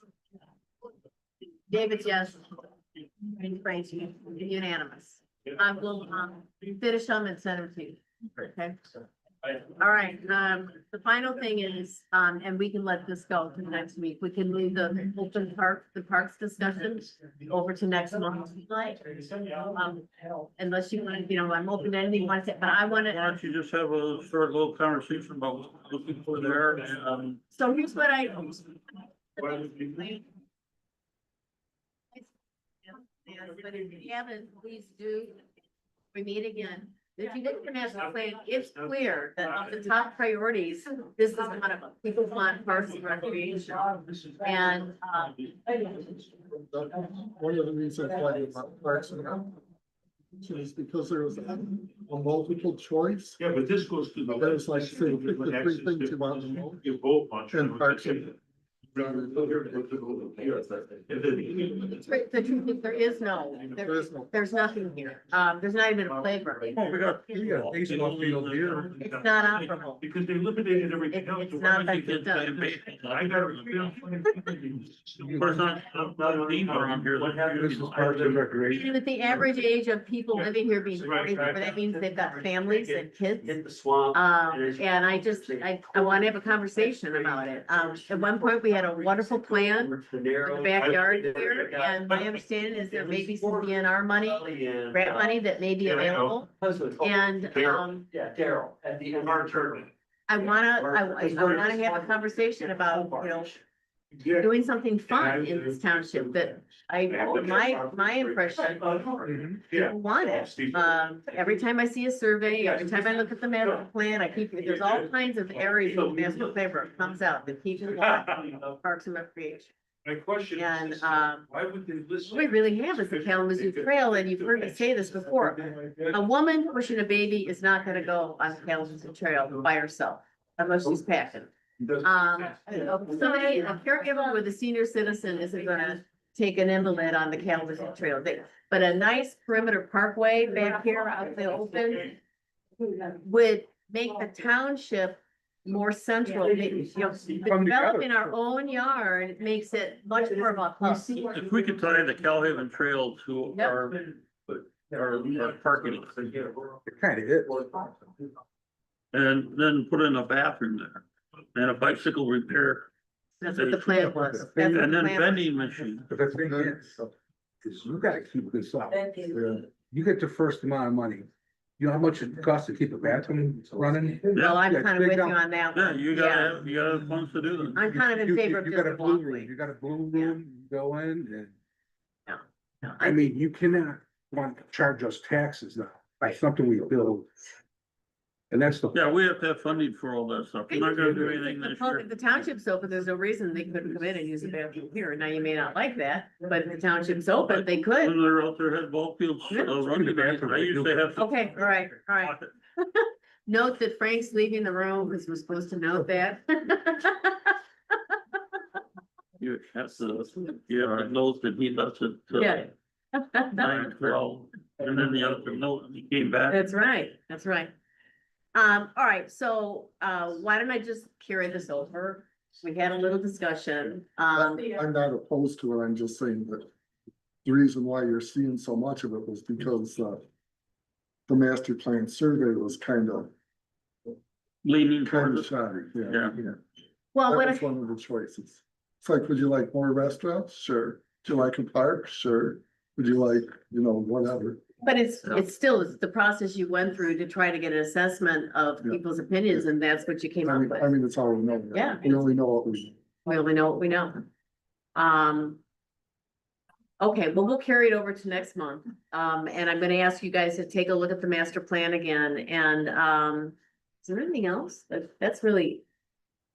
David's yes. And Frank's unanimous. I will, finish them and send them to you, okay? All right, the final thing is, and we can let this go to next week. We can move the open the parks discussion over to next month. Unless you want, I'm open to anything you want to say, but I want Why to, don't you just have a short little conversation about what we're looking for there and, so here's what I. Yes, but if you haven't, please do. We meet again. If you look at the master plan, it's clear that of the top priorities, this is one of them. People want parks and recreation. And, One of the reasons why about parks and Rec is because there was a multiple choice. Yeah, but this goes to the. There's like, say, pick the three things you want to know. You vote on. And parks and. the truth is, there is no, there's nothing here. There's not even a playground. oh, we got. baseball field here. It's not operable. Because they eliminated everything else. It's not that it's done. I got. There's not a need around here. This is parks and recreation. And with the average age of people living here being 44, that means they've got families and kids. Hit the swamp. And I want to have a conversation about it. At one point, we had a wonderful plan for the backyard here, and my understanding is there may be some DNR money, grant money that may be available. And, Yeah, Daryl, at the end of our tournament. I wanna have a conversation about, doing something fun in this township that my impression, people want it. Every time I see a survey, every time I look at the master plan, there's all kinds of areas of the master plan where it comes out that people want parks and recreation. My question And, is, why would they listen? What we really have is the Kalamazoo Trail, and you've heard me say this before. A woman pushing a baby is not gonna go on the Kalamazoo Trail by herself, unless she's packing. Somebody, a caregiver with a senior citizen isn't gonna take an invalid on the Kalamazoo Trail. But a nice perimeter parkway back here out in the open, would make the township more central. Developing our own yard makes it much more of a hub. If we could tie the Calhaven Trail to Yep. our parking, It kind of is. and then put in a bathroom there, and a bicycle repair. That's what the plan was. That's what And the then plan was. vending machine. But the thing is you gotta keep this up. Yeah. You get the first amount of money. You know how much it costs to keep a bathroom running? Well, I'm Yeah, kind of dig with you down- on that Yeah, one. you gotta, you gotta have funds to do that. I'm kind of in You- favor of you just got a a blue room, walkway. you got a blue room, you go in and, No, I mean, you cannot want to charge us taxes now by something we build. And that's the. Yeah, we have to have funding for all that stuff. We're not gonna do anything this year. If the township's open, there's no reason they couldn't come in and use the bathroom here. Now, you may not like that, but if the township's open, they could. When they're out there at ball fields, running, I usually have. to- Okay, all right, all right. Note that Frank's leaving the room, because we're supposed to note that. You have to note that he left it. Yeah. 9:12, and then the other note, he came back. That's right, that's right. All right, so, why don't I just carry this over? We had a little discussion, I'm not opposed to it, I'm just saying that the reason why you're seeing so much of it was because, the master plan survey was kind of Leaning towards it. shoddy, yeah. Yeah. well, That what, was one of the choices. It's like, would you like more restaurants? Sure. Would you like a park? Sure. Would you like, whatever? but it's still, it's the process you went through to try to get an assessment of Yeah. people's opinions, and that's what you came I up mean, with. it's all we know. Yeah. We only know what we. We only know what we know. Okay, well, we'll carry it over to next month. And I'm gonna ask you guys to take a look at the master plan again, and, is there anything else? That's really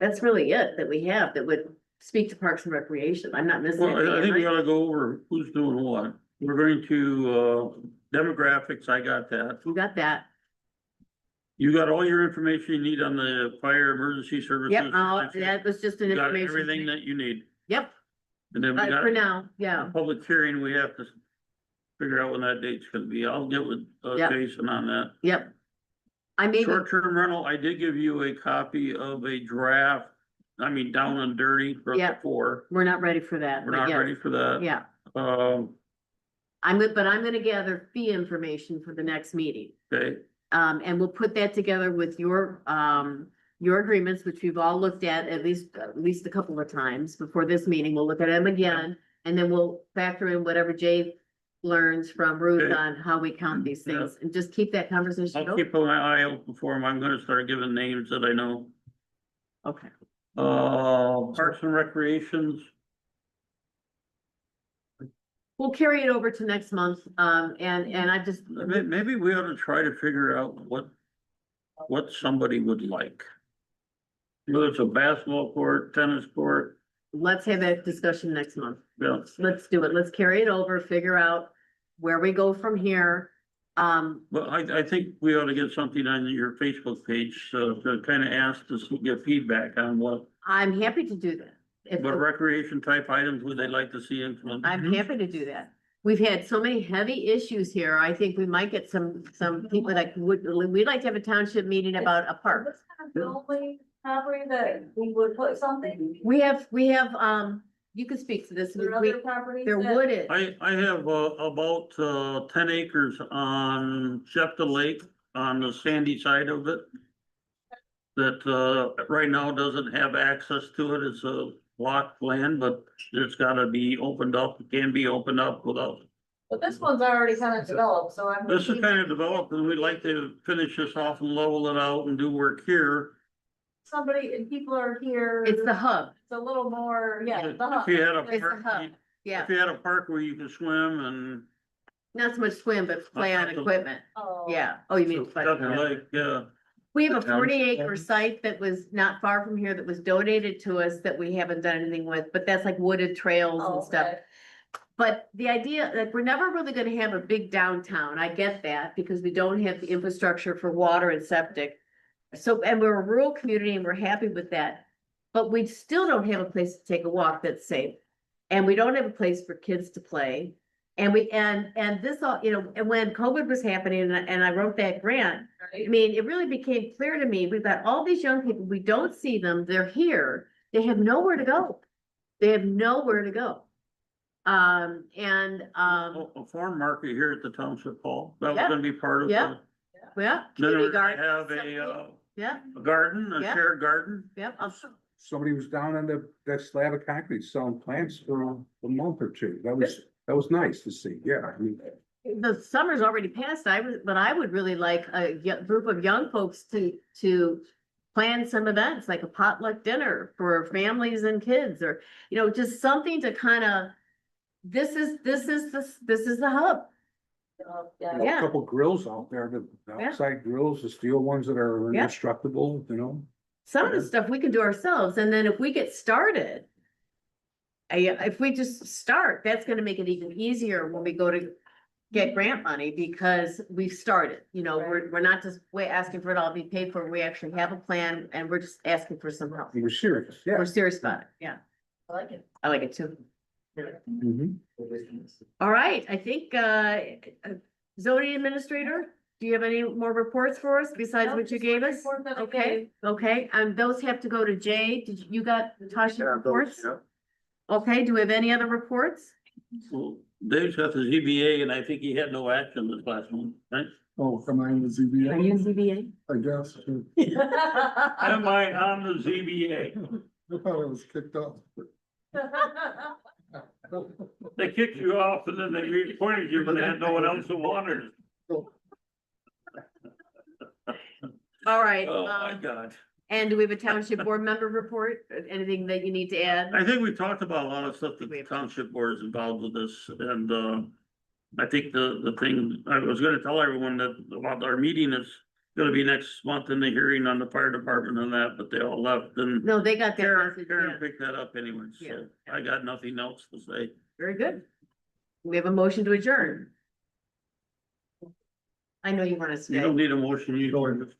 it that we have that would speak to Parks and Recreation. I'm not missing Well, I anything. think we am I? ought to go over who's doing what. We're going to, demographics, I got that. You got that? You got all your information you need on the fire emergency services. Yep, that was just an You got information. everything that you need. Yep, And then we got. for now, yeah, a public hearing, we have to figure out when that date's gonna be. I'll get with, Yeah. Jason on that. yep. I made, Short-term rental, I did give you a copy of a draft, down and dirty Yeah. before. we're not ready for that. We're but not yes, ready for that. Yeah, Um, I'm gonna gather fee information for the next meeting. okay, And we'll put that together with your agreements, which we've all looked at least a couple of times before this meeting. We'll look at them again, and then we'll factor in whatever Jay learns from Ruth Okay. on how we count these Yeah. things, and just keep that conversation I'll open. keep my eye open for them. I'm gonna start giving names that I know. Okay. Parks and Recreations, We'll carry it over to next month, and I just, maybe we ought to try to figure out what somebody would like. Whether it's a basketball court, tennis court, let's have that discussion next month. yeah. Let's do it. Let's carry it over, figure out where we go from here. Well, I think we ought to get something on your Facebook page, so to kind of ask to get feedback on what I'm happy to do that. If- recreation type items would they like to see implemented. I'm happy to do that. We've had so many heavy issues here. I think we might get some people that we'd like to have a township meeting about a park. Building property that we would put something, We have, you can speak to this. there are We- other properties There that- would, I have about 10 acres on Shefta Lake on the sandy side of it. That right now doesn't have access to it. It's a locked land, but it's gotta be opened up. It can be opened up without. But this one's already kind of developed, so I'm. This is kind of developed and we'd like to finish this off and level it out and do work here. Somebody, and people are here. it's the hub. It's a little more, yeah, the hub. If you had a It's the park, hub. Yeah, if you had a park where you could swim and. not so much swim, but play on equipment. Oh. Yeah. Oh, you mean. Shefta Lake, yeah. We have a The town- 40-acre site that was not far from here that was donated to us that we haven't done anything with, but that's like wooded trails Oh, and stuff. okay. But the idea, like, we're never really gonna have a big downtown. I get that because we don't have the infrastructure for water and septic. So, and we're a rural community and we're happy with that. But we still don't have a place to take a walk that's safe. And we don't have a place for kids to play. And this all, you know, and when COVID was happening and I wrote that grant, I mean, it really became clear to me, we've got all these young people, we don't see them, they're here, they have nowhere to go. They have nowhere to go. A farm market here at the township hall, that was Yeah. gonna be part of Yeah. the. Yeah. Then community we're gonna garden, have something. Yeah, a garden, a Yeah. shared garden. yep. Somebody was down on that slab of concrete selling plants for a month or two. That was nice to see. Yeah, I mean, The summer's already passed, but I would really like a group of young folks to plan some events, like a potluck dinner for families and kids, or, you know, just something to kind of, this is the hub. a couple grills out there, the outside grills, the steel ones that are Yeah. indestructible, you know? Some of the stuff we can do ourselves, and then if we get started, if we just start, that's gonna make it even easier when we go to get grant money, because we've started, you know, we're not just asking for it all to be paid for, we actually have a plan, and we're just asking for some help. We're serious, yeah. We're serious about it, yeah. I like it. I like it too. Mhm. All right, I think, zoning administrator, do you have any more reports for us besides No, what you just gave one us? report that I Okay, okay, those have to go to Jay. You got Tasha reports? Okay, do we have any other reports? Well, Dave's got the ZBA and I think he had no action this last one, right? Oh, am I in the ZBA? Are you ZBA? I guess. Am I on the ZBA? I thought I was kicked off. They kicked you off and then they reappointed you, but they had no one else who wanted it. All right, Oh, my God. and do we have a township board member report? Anything that you need to add? I think we talked about a lot of stuff that the township board is involved with this, and, I think the thing, I was gonna tell everyone that about our meeting is gonna be next month in the hearing on the fire department and that, but they all left, and No, they got that message, Karen yeah. picked that up anyway, so Yeah. I got nothing else to say. Very good. We have a motion to adjourn. I know you want to You don't stay. need a motion, you don't.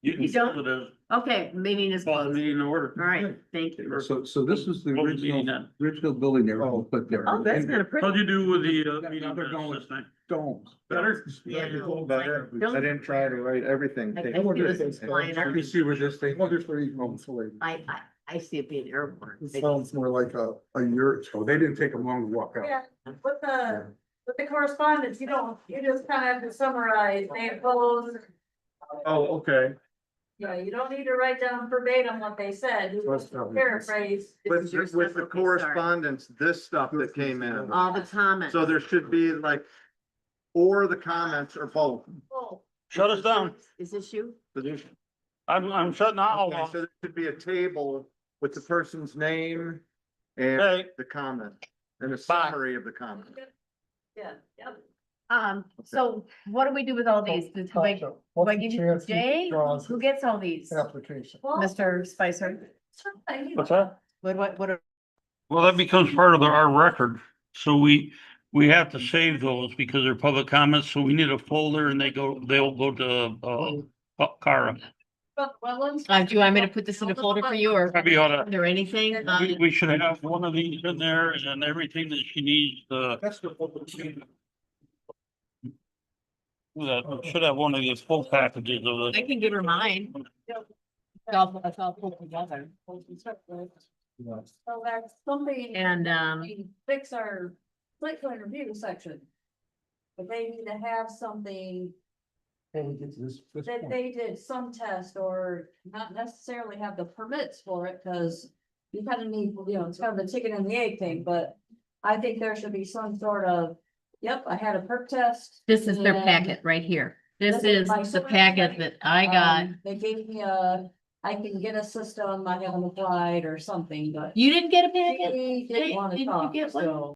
You You can don't? call it as, Okay, meeting is call the closed. meeting in order. All right, thank you. So this is the What was the meeting original building they were put there. Oh, that's kind of pretty. How'd you do with the, meeting Now they're minutes going this time? Domes. Better? Yeah. Better. I didn't try to write everything. I see this is flying Let me see where this thing. I wonder if they're even insulated. I see it being airborne. It sounds more like a yurt. Oh, they didn't take them long to walk out. Yeah, with the correspondence, you just kind of have to summarize, name, pose. Oh, okay. Yeah, you don't need to write down verbatim what they said, you just paraphrase. With the correspondence, this stuff that came in. All the comments. So there should be like, or the comments or both. Oh, Shut us down. Is this you? I'm shutting all Okay, off. so there should be a table with the person's name and Okay. the comment and a summary of the comment. yeah, yep. So what do we do with all these? Do I give you Jay? Who gets all these? Application. Mr. Spicer? What's that? What? Well, that becomes part of our record, so we have to save those because they're public comments, so we need a folder and they'll go to, Cara. Do you want me to put this in a folder for you or? Probably oughta. Or anything? We should have one of these in there and everything that she needs, That's the. we should have one of these full packages of I this. can give her mine. It's all put together. So that's something. And, we Fix our site plan review section. But they need to have something that they did some test or not necessarily have the permits for it, cause you kind of need, it's kind of the chicken and the egg thing, but I think there should be some sort of, yep, I had a perk test. this is their and packet right here. This is my the packet that I got. They gave me I can get a system, I haven't applied or something, but. You didn't get a packet? They didn't wanna Didn't you talk, get one? so.